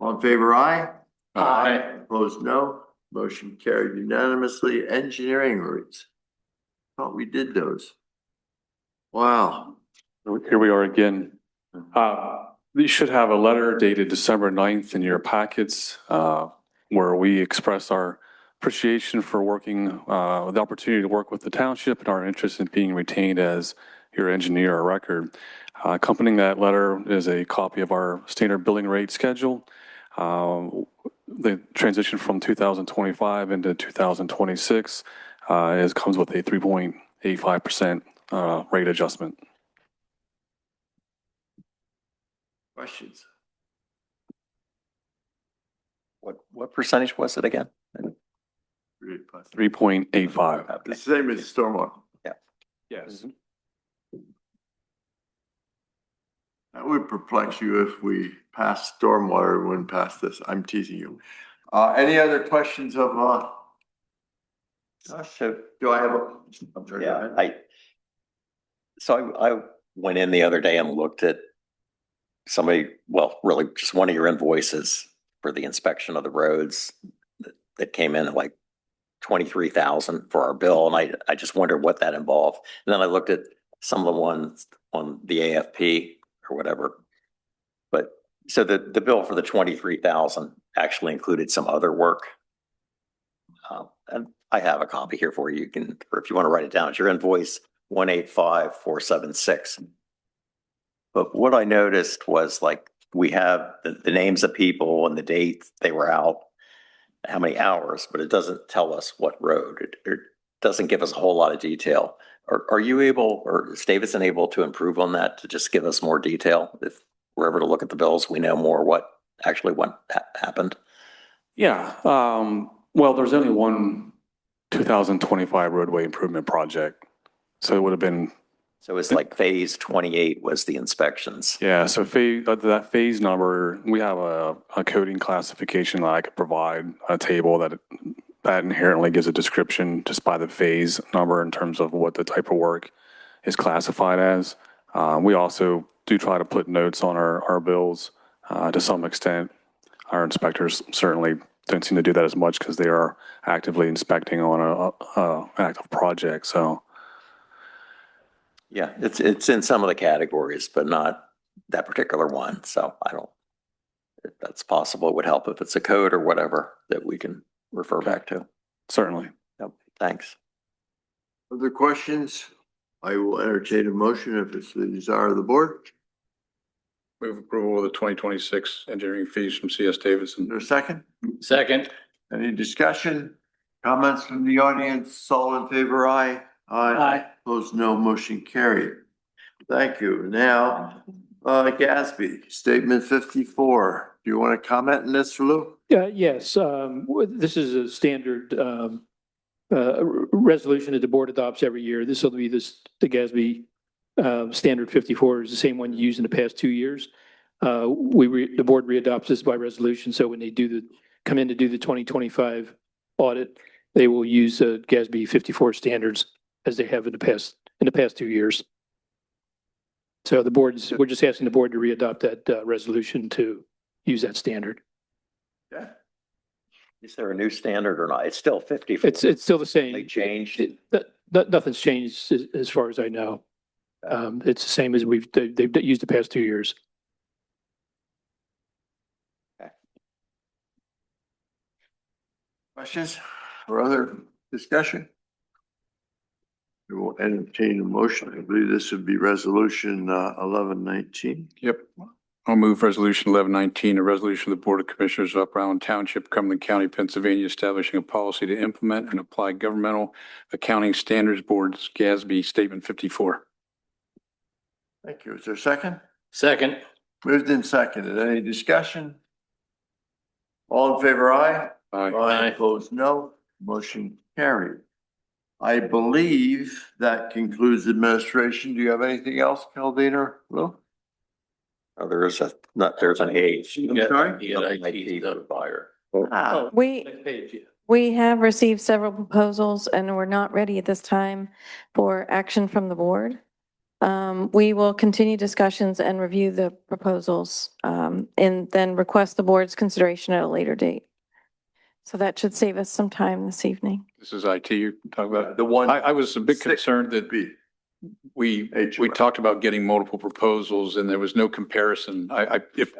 All in favor, aye? Aye. Opposed, no. Motion carried unanimously. Engineering rates. Thought we did those. Wow. Here we are again. You should have a letter dated December 9th in your packets, where we express our appreciation for working, the opportunity to work with the township and our interest in being retained as your engineer of record. Accompanying that letter is a copy of our standard billing rate schedule. The transition from 2025 into 2026 comes with a 3.85% rate adjustment. Questions? What percentage was it again? 3.85. The same as stormwater. Yeah. Yes. That would perplex you if we passed stormwater, wouldn't pass this. I'm teasing you. Any other questions of, So, do I have a? I'm sorry, go yeah, ahead. I went in the other day and looked at really just one of your invoices for the inspection of the roads that came in at like 23,000 for our bill. And I just wondered what that involved. And then I looked at some of the ones on the AFP or whatever. But so the bill for the 23,000 actually included some other work. And I have a copy here for you. Or if you want to write it down, it's your invoice 185476. But what I noticed was like we have the names of people and the dates they were out, how many hours, but it doesn't tell us what road. It doesn't give us a whole lot of detail. Are you able, or is Davidson able to improve on that to just give us more detail? If we're ever to look at the bills, we know more what happened. Yeah. Well, there's only one 2025 roadway improvement project. So it would have been. So it's like phase 28 was the inspections. Yeah. So that phase number, we have a coding classification that I could provide a table that inherently gives a description just by the phase number in terms of what the type of work is classified as. We also do try to put notes on our bills to some extent. Our inspectors certainly don't seem to do that as much because they are actively inspecting on an active project. So. Yeah, it's in some of the categories, but not that particular one. So if that's possible, it would help if it's a code or whatever that we can refer back to. Certainly. Yep. Thanks. Other questions? I will entertain a motion if it's the desire of the board. Move approval of the 2026 engineering fees from CS Davidson. Is there a second? Second. Any discussion? Comments from the audience? All in favor, aye? Aye. Opposed, no. Motion carried. Thank you. Now, Gatsby, statement 54. Do you want to comment on this, Lou? Yes, this is a standard resolution that the board adopts every year. This will be the GASB standard 54 is the same one used in the past 2 years. The board readopts this by resolution. So when they come in to do the 2025 audit, they will use GASB 54 standards as they have in the past 2 years. So we're just asking the board to readopt that resolution to use that standard. Yeah. Is there a new standard or not? It's still 54. It's still the same. They changed. Nothing's changed as far as I know. It's the same as they've used the past 2 years. Questions or other discussion? We will entertain a motion. I believe this would be resolution 1119. Yep. I'll move resolution 1119, a resolution of the Board of Commissioners of Upper Island Township, Cumberland County, Pennsylvania, establishing a policy to implement and apply governmental accounting standards boards, GASB Statement 54. Thank you. Is there a second? Second. Moved and seconded. Any discussion? All in favor, aye? Aye. Opposed, no. Motion carried. I believe that concludes administration. Do you have anything else, Caldina? Lou? Oh, there's an age. I'm sorry? You got IT buyer. We, We have received several proposals and we're not ready at this time for action from the board. We will continue discussions and review the proposals, and then request the board's consideration at a later date. So that should save us some time this evening. This is IT you're talking about? The one. I was a bit concerned that we talked about getting multiple proposals and there was no comparison. If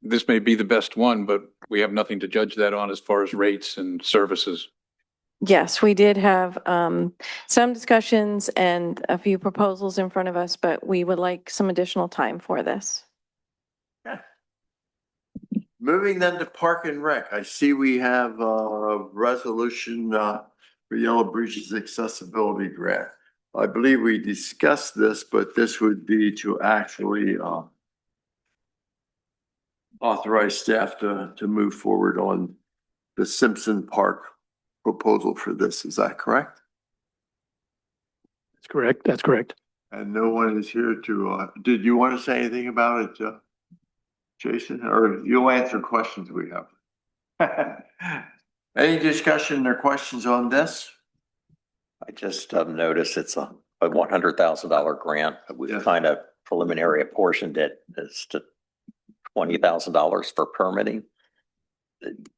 this may be the best one, but we have nothing to judge that on as far as rates and services. Yes, we did have some discussions and a few proposals in front of us, but we would like some additional time for this. Moving then to Park and Rec, I see we have a resolution for Yellow Bridges accessibility grant. I believe we discussed this, but this would be to actually authorize staff to move forward on the Simpson Park proposal for this. Is that correct? That's correct. That's correct. And no one is here to, did you want to say anything about it, Jason, or you'll answer questions we have? Any discussion or questions on this? I just noticed it's a $100,000 grant. We've kind of preliminary apportioned it as to $20,000 for permitting.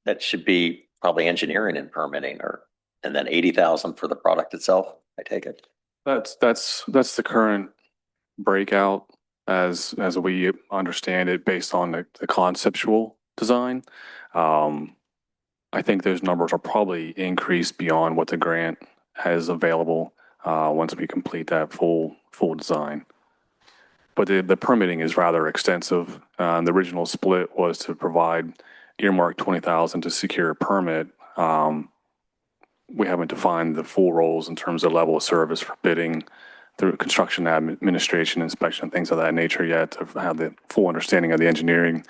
That should be probably engineering and permitting, and then 80,000 for the product itself, I take it. That's the current breakout as we understand it based on the conceptual design. I think those numbers are probably increased beyond what the grant has available once we complete that full design. But the permitting is rather extensive. The original split was to provide earmark 20,000 to secure a permit. We haven't defined the full roles in terms of level of service for bidding, through construction administration, inspection, things of that nature yet to have the full understanding of the engineering.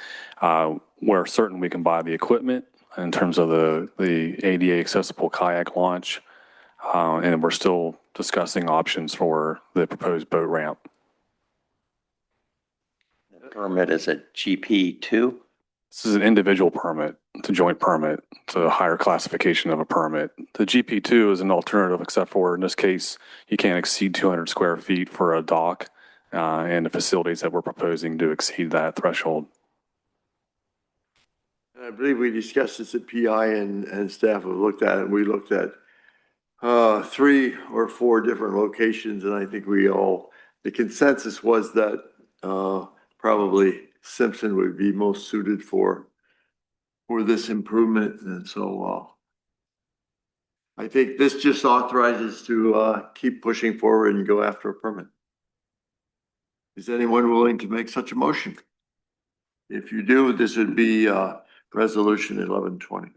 We're certain we can buy the equipment in terms of the ADA accessible kayak launch. And we're still discussing options for the proposed boat ramp. The permit is a GP2? This is an individual permit. It's a joint permit. It's a higher classification of a permit. The GP2 is an alternative, except for in this case, you can't exceed 200 square feet for a dock, and the facilities that we're proposing to exceed that threshold. I believe we discussed this at PI and staff have looked at it. We looked at 3 or 4 different locations, and I think the consensus was that probably Simpson would be most suited for this improvement. And so I think this just authorizes to keep pushing forward and go after a permit. Is anyone willing to make such a motion? If you do, this would be resolution 1120.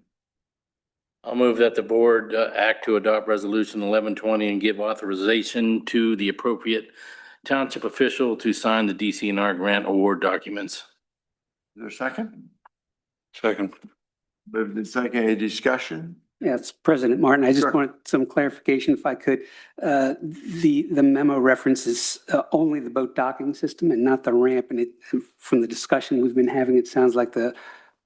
I'll move that the board act to adopt resolution 1120 and give authorization to the appropriate township official to sign the DCNR grant award documents. Is there a second? Second. Moved in second, any discussion? Yes, President Martin, I just wanted some clarification if I could. The memo references only the boat docking system and not the ramp. And from the discussion we've been having, it sounds like the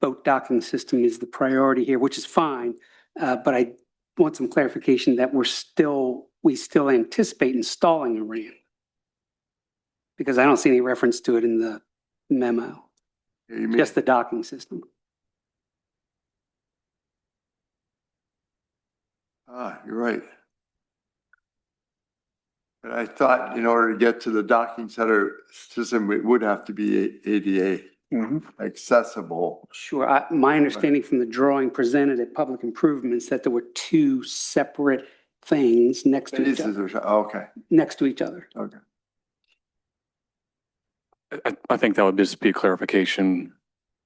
boat docking system is the priority here, which is fine. But I want some clarification that we still anticipate installing a ramp, because I don't see any reference to it in the memo. Just the docking system. You're right. But I thought in order to get to the docking center system, it would have to be ADA accessible. Sure. My understanding from the drawing presented at Public Improvements that there were 2 separate things next to each other. Okay. Next to each other. Okay. I think that would just be a clarification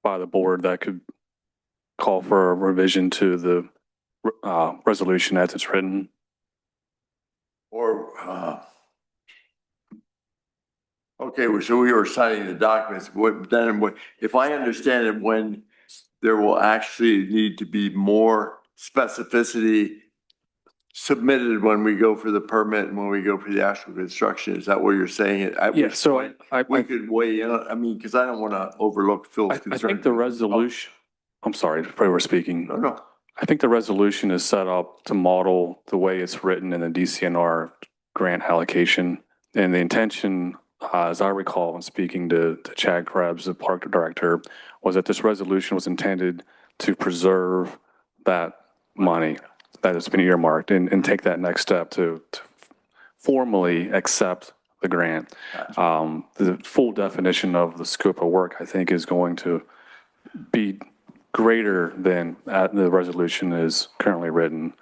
by the board that could call for a revision to the resolution as it's written. Or, okay, so we were signing the documents. If I understand it, when there will actually need to be more specificity submitted when we go for the permit and when we go for the actual construction, is that what you're saying? Yeah, so we could weigh in, I mean, because I don't want to overlook Phil's concern. I think the resolution, I'm sorry if I were speaking. No. I think the resolution is set up to model the way it's written in the DCNR grant allocation. And the intention, as I recall, when speaking to Chad Krebs, the park director, was that this resolution was intended to preserve that money that has been earmarked and take that next step to formally accept the grant. The full definition of the scope of work, I think, is going to be greater than the resolution is currently written.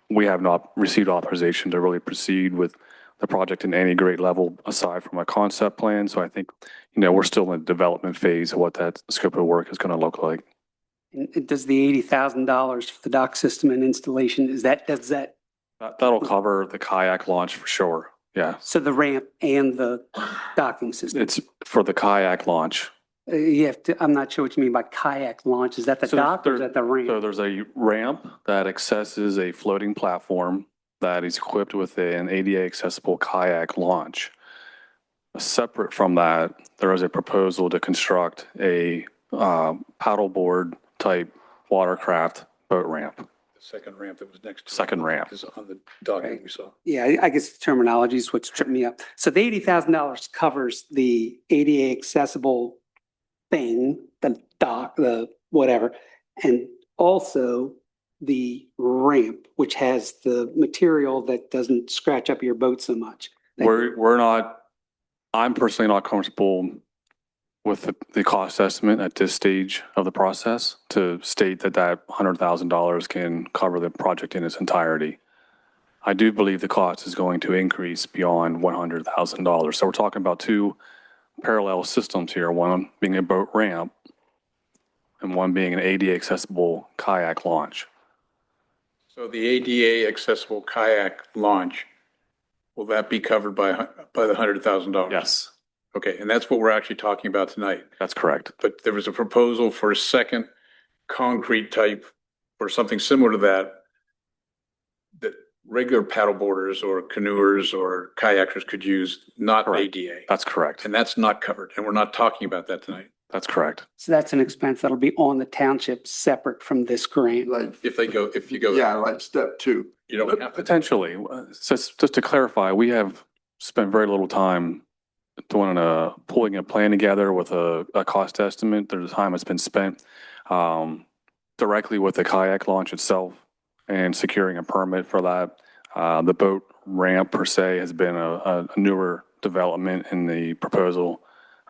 We have not received authorization to really proceed with the project in any great level aside from a concept plan. So I think, we're still in the development phase of what that scope of work is going to look like. And does the $80,000 for the dock system and installation, That'll cover the kayak launch for sure. Yeah. so the ramp and the docking system? It's for the kayak launch. I'm not sure what you mean by kayak launch. Is that the So dock or is that the ramp? So there's a ramp that accesses a floating platform that is equipped with an ADA accessible kayak launch. Separate from that, there is a proposal to construct a paddleboard type watercraft boat ramp. The second ramp that was next to. Second ramp. Is on the document we saw. Yeah, I guess the terminology is what's tripping me up. So the $80,000 covers the ADA accessible thing, the dock, the whatever, and also the ramp, which has the material that doesn't scratch up your boat so much. I'm personally not comfortable with the cost estimate at this stage of the process to state that $100,000 can cover the project in its entirety. I do believe the cost is going to increase beyond $100,000. So we're talking about two parallel systems here, one being a boat ramp and one being an ADA accessible kayak launch. So the ADA accessible kayak launch, will that be covered by the $100,000? Yes. Okay, and that's what we're actually talking about tonight. That's correct. But there was a proposal for a second concrete type or something similar to that regular paddleboarders or canoers or kayakers could use, not ADA. That's correct. And that's not covered. And we're not talking about that tonight. That's correct. So that's an expense that'll be on the township separate from this grant. If you go. Yeah, like step two. You don't have to. Potentially. Just to clarify, we have spent very little time pulling a plan together with a cost estimate. There's time that's been spent directly with the kayak launch itself and securing a permit for that. The boat ramp per se has been a newer development in the proposal,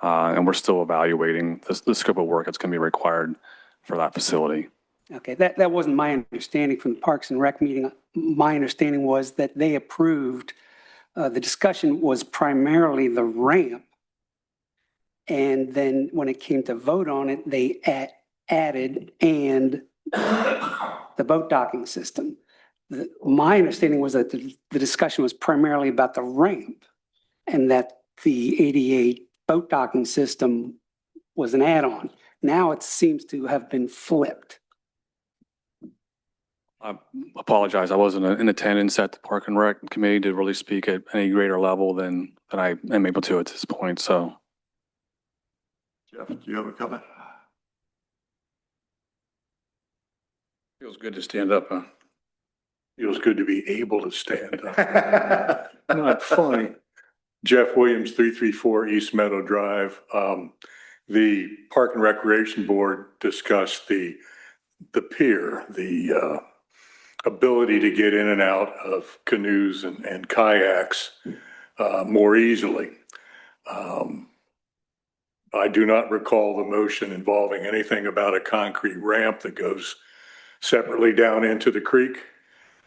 and we're still evaluating the scope of work that's going to be required for that facility. Okay, that wasn't my understanding from the Parks and Rec meeting. My understanding was that they approved, the discussion was primarily the ramp. And then when it came to vote on it, they added and the boat docking system. My understanding was that the discussion was primarily about the ramp and that the ADA boat docking system was an add-on. Now it seems to have been flipped. I apologize. I wasn't in attendance at the Park and Rec Committee to really speak at any greater level than I am able to at this point. So, Jeff, do you have a comment? Feels good to stand up, huh? Feels good to be able to stand up. Not funny. Jeff Williams, 334 East Meadow Drive. The Park and Recreation Board discussed the pier, the ability to get in and out of canoes and kayaks more easily. I do not recall the motion involving anything about a concrete ramp that goes separately down into the creek.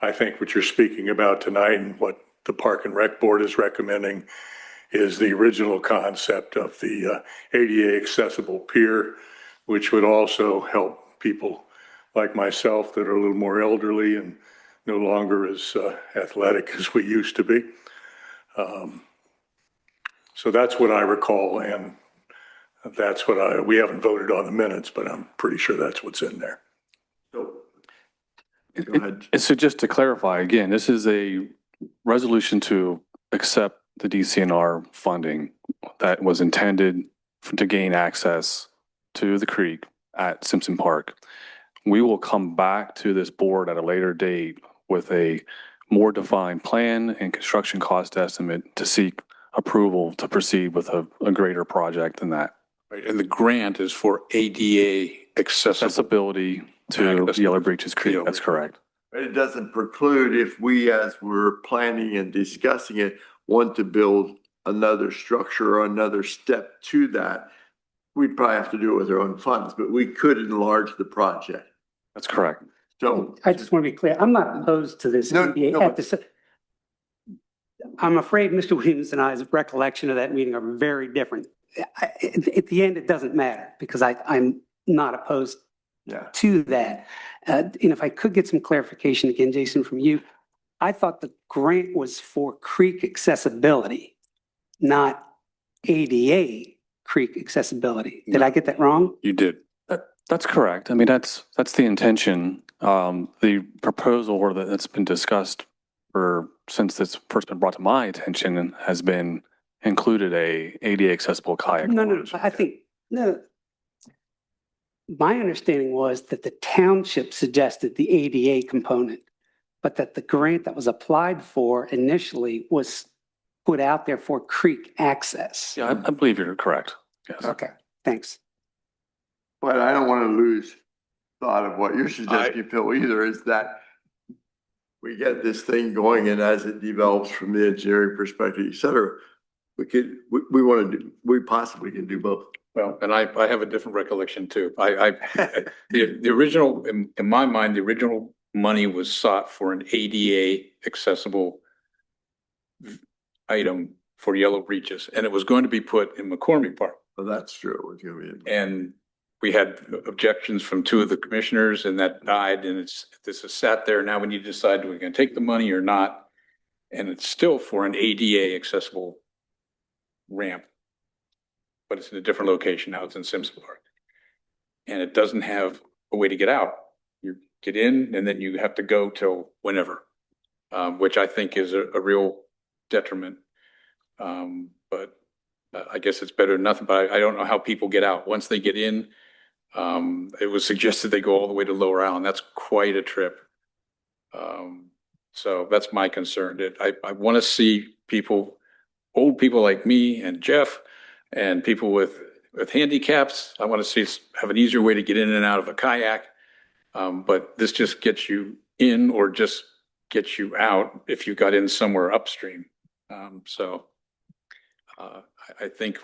I think what you're speaking about tonight and what the Park and Rec Board is recommending is the original concept of the ADA accessible pier, which would also help people like myself that are a little more elderly and no longer as athletic as we used to be. So that's what I recall, and that's what we haven't voted on the minutes, but I'm pretty sure that's what's in there. Go ahead. So just to clarify, again, this is a resolution to accept the DCNR funding that was intended to gain access to the creek at Simpson Park. we will come back to this board at a later date with a more defined plan and construction cost estimate to seek approval to proceed with a greater project than that. Right, and the grant is for ADA Accessibility to Yellow Breaches Creek, that's correct. But it doesn't preclude if we, as we're planning and discussing it, want to build another structure or another step to that. We'd probably have to do it with our own funds, but we could enlarge the project. That's correct. So I just want to be clear, I'm not opposed to this. No, no, At this- I'm afraid Mr. Williams and I's recollection of that meeting are very different. At the end, it doesn't matter because I'm not opposed to that. And if I could get some clarification again, Jason, from you, I thought the grant was for creek accessibility, not ADA creek accessibility. Did I get that wrong? You did. That's correct. I mean, that's the intention. The proposal or that's been discussed since it's first been brought to my attention and has been included a ADA accessible kayak. No. I think, no. My understanding was that the township suggested the ADA component, but that the grant that was applied for initially was put out there for creek access. Yeah, I believe you're correct. Yes. Okay, thanks. But I don't want to lose thought of what you're suggesting, Phil, either, is that we get this thing going and as it develops from the engineering perspective, et cetera, we possibly can do both. Well, and I have a different recollection too. The original, in my mind, the original money was sought for an ADA accessible item for Yellow Breaches, and it was going to be put in McCormick Park. Well, that's true. It was going to be. And we had objections from two of the commissioners and that died, and this is sat there. Now we need to decide, are we going to take the money or not? And it's still for an ADA accessible ramp, but it's in a different location now. It's in Simpson Park. And it doesn't have a way to get out. You get in and then you have to go till whenever, which I think is a real detriment. But I guess it's better than nothing, but I don't know how people get out. Once they get in, it was suggested they go all the way to Lower Island. That's quite a trip. So that's my concern. I want to see people, old people like me and Jeff and people with handicaps. I want to see us have an easier way to get in and out of a kayak. But this just gets you in or just gets you out if you got in somewhere upstream. I think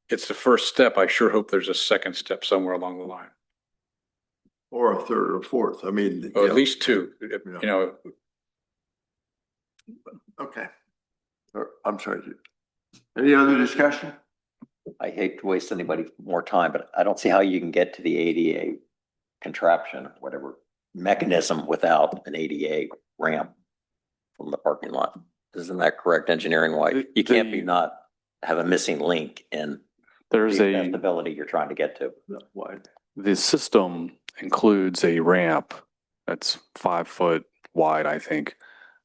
it's the first step. I sure hope there's a second step somewhere along the line. Or a third or fourth. I mean. Or at least two, you know. Okay. I'm sorry. Any other discussion? I hate to waste anybody more time, but I don't see how you can get to the ADA contraption, whatever mechanism without an ADA ramp from the parking lot. Isn't that correct engineering wise? You can't be not have a missing link in There's the a accessibility you're trying to get to. the system includes a ramp that's 5 foot wide, I think,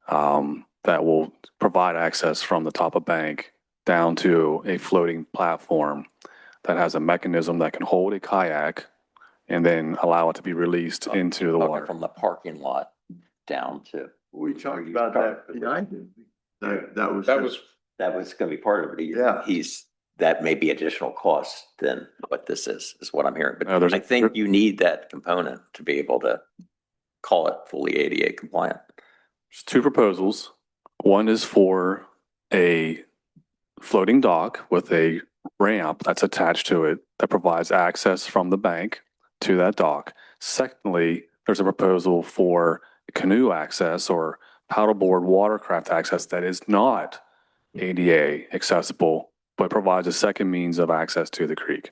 that will provide access from the top of bank down to a floating platform that has a mechanism that can hold a kayak and then allow it to be released into the water. From the parking lot down to. We talked about that behind him. That was going to be part of it. Yeah. That may be additional cost than what this is what I'm hearing. But No, I think you need that component to be able to call it fully ADA compliant. There's 2 proposals. One is for a floating dock with a ramp that's attached to it that provides access from the bank to that dock. Secondly, there's a proposal for canoe access or paddleboard watercraft access that is not ADA accessible, but provides a second means of access to the creek.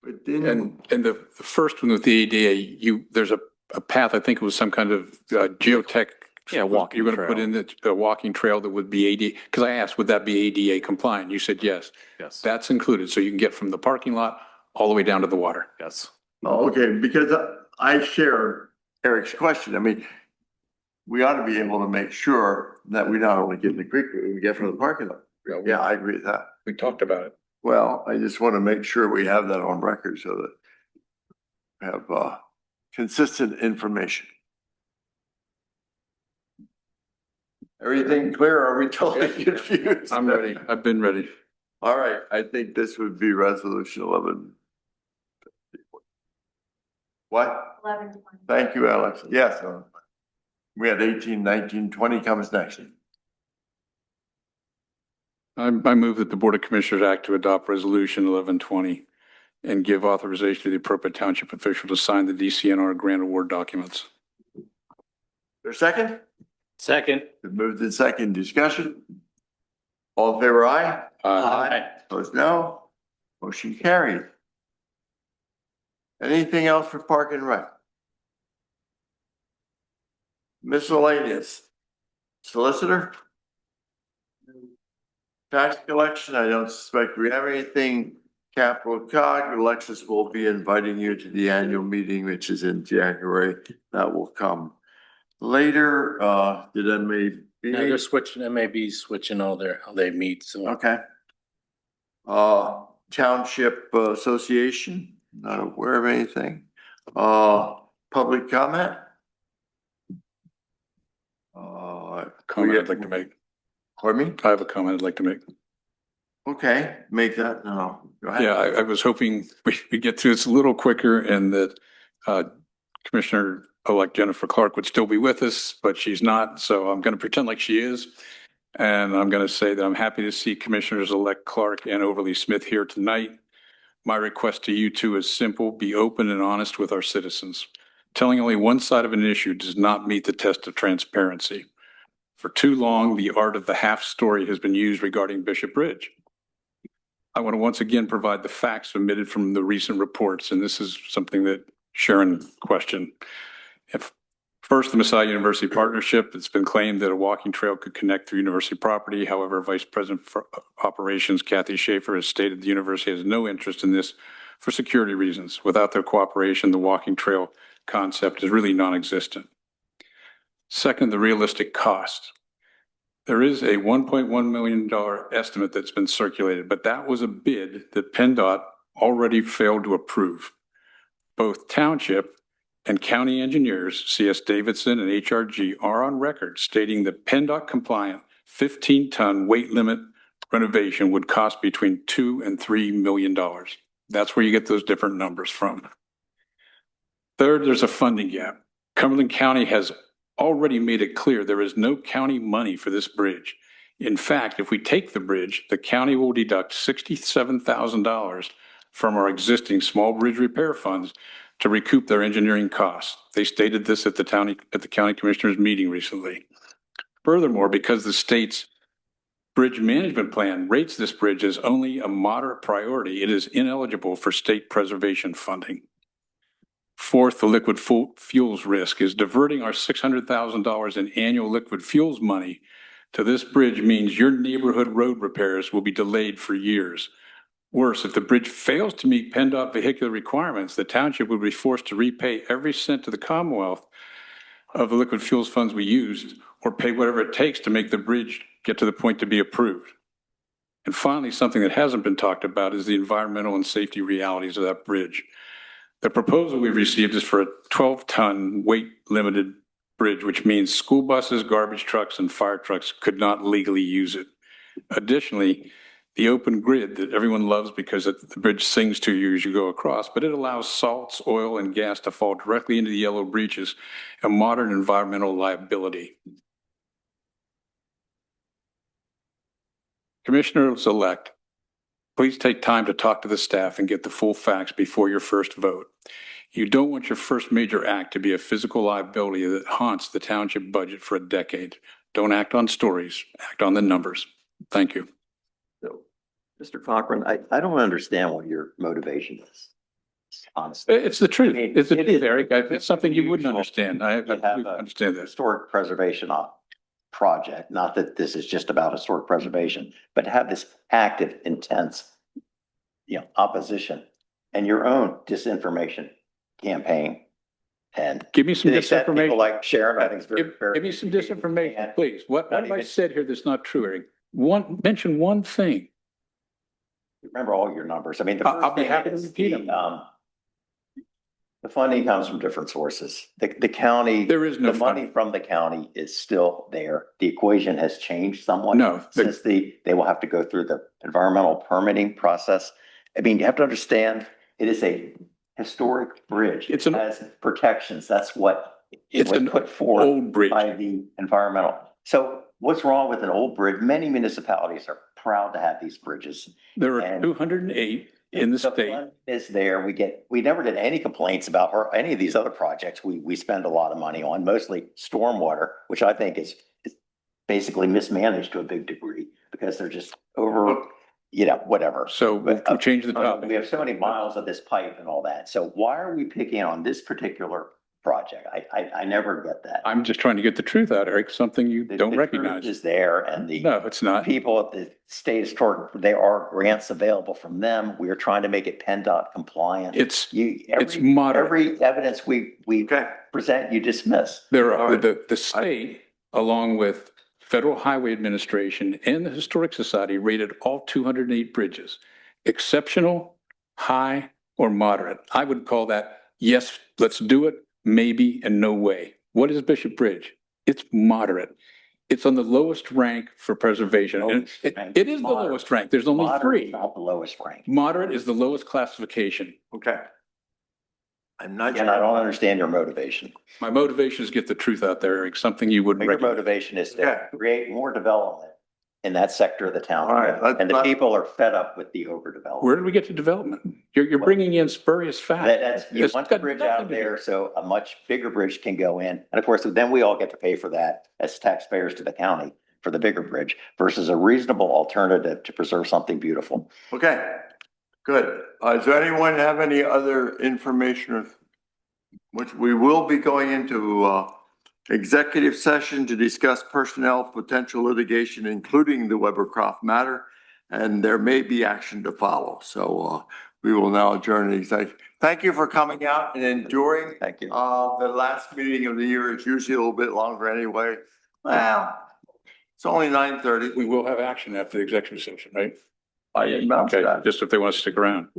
But then, And the first one with the ADA, there's a path, I think it was some kind of geotech. Yeah, walking You're going to put in the walking trail that would be ADA, because I asked, would that be ADA compliant? You said yes. Yes. That's included, so you can get from the parking lot all the way down to the water. Yes. oh, okay, because I share Eric's question. I mean, we ought to be able to make sure that we not only get in the creek, but we get from the parking lot. Yeah, I agree with that. We talked about it. Well, I just want to make sure we have that on record so that we have consistent information. Everything clear? Are we totally confused? I'm ready. I've been ready. All right, I think this would be resolution 11. What? 11. Thank you, Alex. Yes. We had 18, 19, 20 comes next. I move that the Board of Commissioners act to adopt Resolution 1120 and give authorization to the appropriate township official to sign the DCNR grant award documents. There a second? Second. Been moved in second. Discussion? All in favor, aye? Opposed, no. Motion carried. Anything else for Park and Rec? Miscellaneous. Solicitor? Tax collection, I don't suspect we have anything. Capital COG, Alexis will be inviting you to the annual meeting, which is in January. That will come later. Did MAB? No, they're switching, MAB's switching how they meet, so. Okay. Township Association, not aware of anything. Public comment? Comment I'd like to make. Pardon me? I have a comment I'd like to make. Okay, make that now. Go ahead. Yeah, I was hoping we get through this a little quicker and that Commissioner-elect Jennifer Clark would still be with us, but she's not. So I'm going to pretend like she is. And I'm going to say that I'm happy to see Commissioners-elect Clark and Overly Smith here tonight. My request to you two is simple: be open and honest with our citizens. Telling only one side of an issue does not meet the test of transparency. For too long, the art of the half story has been used regarding Bishop Ridge. I want to once again provide the facts submitted from the recent reports, and this is something that Sharon questioned. First, the Messiah University Partnership. It's been claimed that a walking trail could connect through university property. However, Vice President for Operations Kathy Schaefer has stated the university has no interest in this for security reasons. Without their cooperation, the walking trail concept is really non-existent. Second, the realistic cost. There is a $1.1 million estimate that's been circulated, but that was a bid that PennDOT already failed to approve. Both township and county engineers, CS Davidson and HRG, are on record stating that PennDOT compliant 15-ton weight limit renovation would cost between $2 and $3 million. That's where you get those different numbers from. Third, there's a funding gap. Cumberland County has already made it clear there is no county money for this bridge. In fact, if we take the bridge, the county will deduct $67,000 from our existing small bridge repair funds to recoup their engineering costs. They stated this at the county commissioners meeting recently. Furthermore, because the state's bridge management plan rates this bridge as only a moderate priority, it is ineligible for state preservation funding. Fourth, the liquid fuels risk is diverting our $600,000 in annual liquid fuels money to this bridge means your neighborhood road repairs will be delayed for years. Worse, if the bridge fails to meet PennDOT vehicular requirements, the township would be forced to repay every cent to the Commonwealth of the liquid fuels funds we used, or pay whatever it takes to make the bridge get to the point to be approved. And finally, something that hasn't been talked about is the environmental and safety realities of that bridge. The proposal we've received is for a 12-ton weight-limited bridge, which means school buses, garbage trucks, and fire trucks could not legally use it. Additionally, the open grid that everyone loves because the bridge sings to you as you go across, but it allows salts, oil, and gas to fall directly into the yellow breaches, a modern environmental liability. Commissioners-elect, please take time to talk to the staff and get the full facts before your first vote. You don't want your first major act to be a physical liability that haunts the township budget for a decade. Don't act on stories, act on the numbers. Thank you. So, Mr. Cochran, I don't understand what your motivation is, honestly. It's the truth. I mean, It's the it truth, is- Eric. It's something you wouldn't understand. I You have a understand that. Historic preservation project, not that this is just about historic preservation, but to have this active, intense, opposition and your own disinformation campaign. And give me some to the extent disinformation. People like Sharon, I think it's very fair. Give me some disinformation, please. What Not have I even- said here that's not true, Eric? Mention one thing. Remember all your numbers. I mean, the I'll first be thing happy to is repeat the, them. The funding comes from different sources. The county. There is no The money from the county is still there. The equation has changed somewhat. No, Since they will have to go through the environmental permitting process. I mean, you have to understand, it is a historic bridge. It has protections. That's what It's was an put forward old bridge. by the environmental. So what's wrong with an old bridge? Many municipalities are proud to have these bridges. There are And 208 in the state. fund is there. We never did any complaints about any of these other projects we spend a lot of money on, mostly stormwater, which I think is basically mismanaged to a big degree because they're just over, whatever. So we'll change the topic. We have so many miles of this pipe and all that. So why are we picking on this particular project? I never get that. I'm just trying to get the truth out, Eric, something you don't The recognize. truth is there, and the No, it's not. people at the state historic, there are grants available from them. We are trying to make it PennDOT compliant. It's moderate. Every evidence we present, you dismiss. There are, the state, along with Federal Highway Administration and the Historic Society, rated all 208 bridges exceptional, high, or moderate. I would call that, yes, let's do it, maybe, and no way. What is Bishop Bridge? It's moderate. It's on the lowest rank for preservation. And it is the lowest rank. There's only Moderate is three. not the lowest rank. Moderate is the lowest classification. Okay. I'm not. And I don't understand your motivation. My motivation is to get the truth out there, Eric, something you wouldn't Your recognize. motivation is to create more development in that sector of the town. All right, And the people are fed up with the overdevelopment. Where did we get to development? You're bringing in spurious facts. You It's want the got bridge nothing out to do- there so a much bigger bridge can go in. And of course, then we all get to pay for that as taxpayers to the county for the bigger bridge versus a reasonable alternative to preserve something beautiful. Okay, good. Does anyone have any other information which we will be going into executive session to discuss personnel, potential litigation, including the Webercroft matter, and there may be action to follow. So we will now adjourn the executive. Thank you for coming out and enduring. Thank you. The last meeting of the year is usually a little bit longer anyway. Well, it's only 9:30. We will have action after the executive session, right? I announced Okay, that. just if they want to stick around.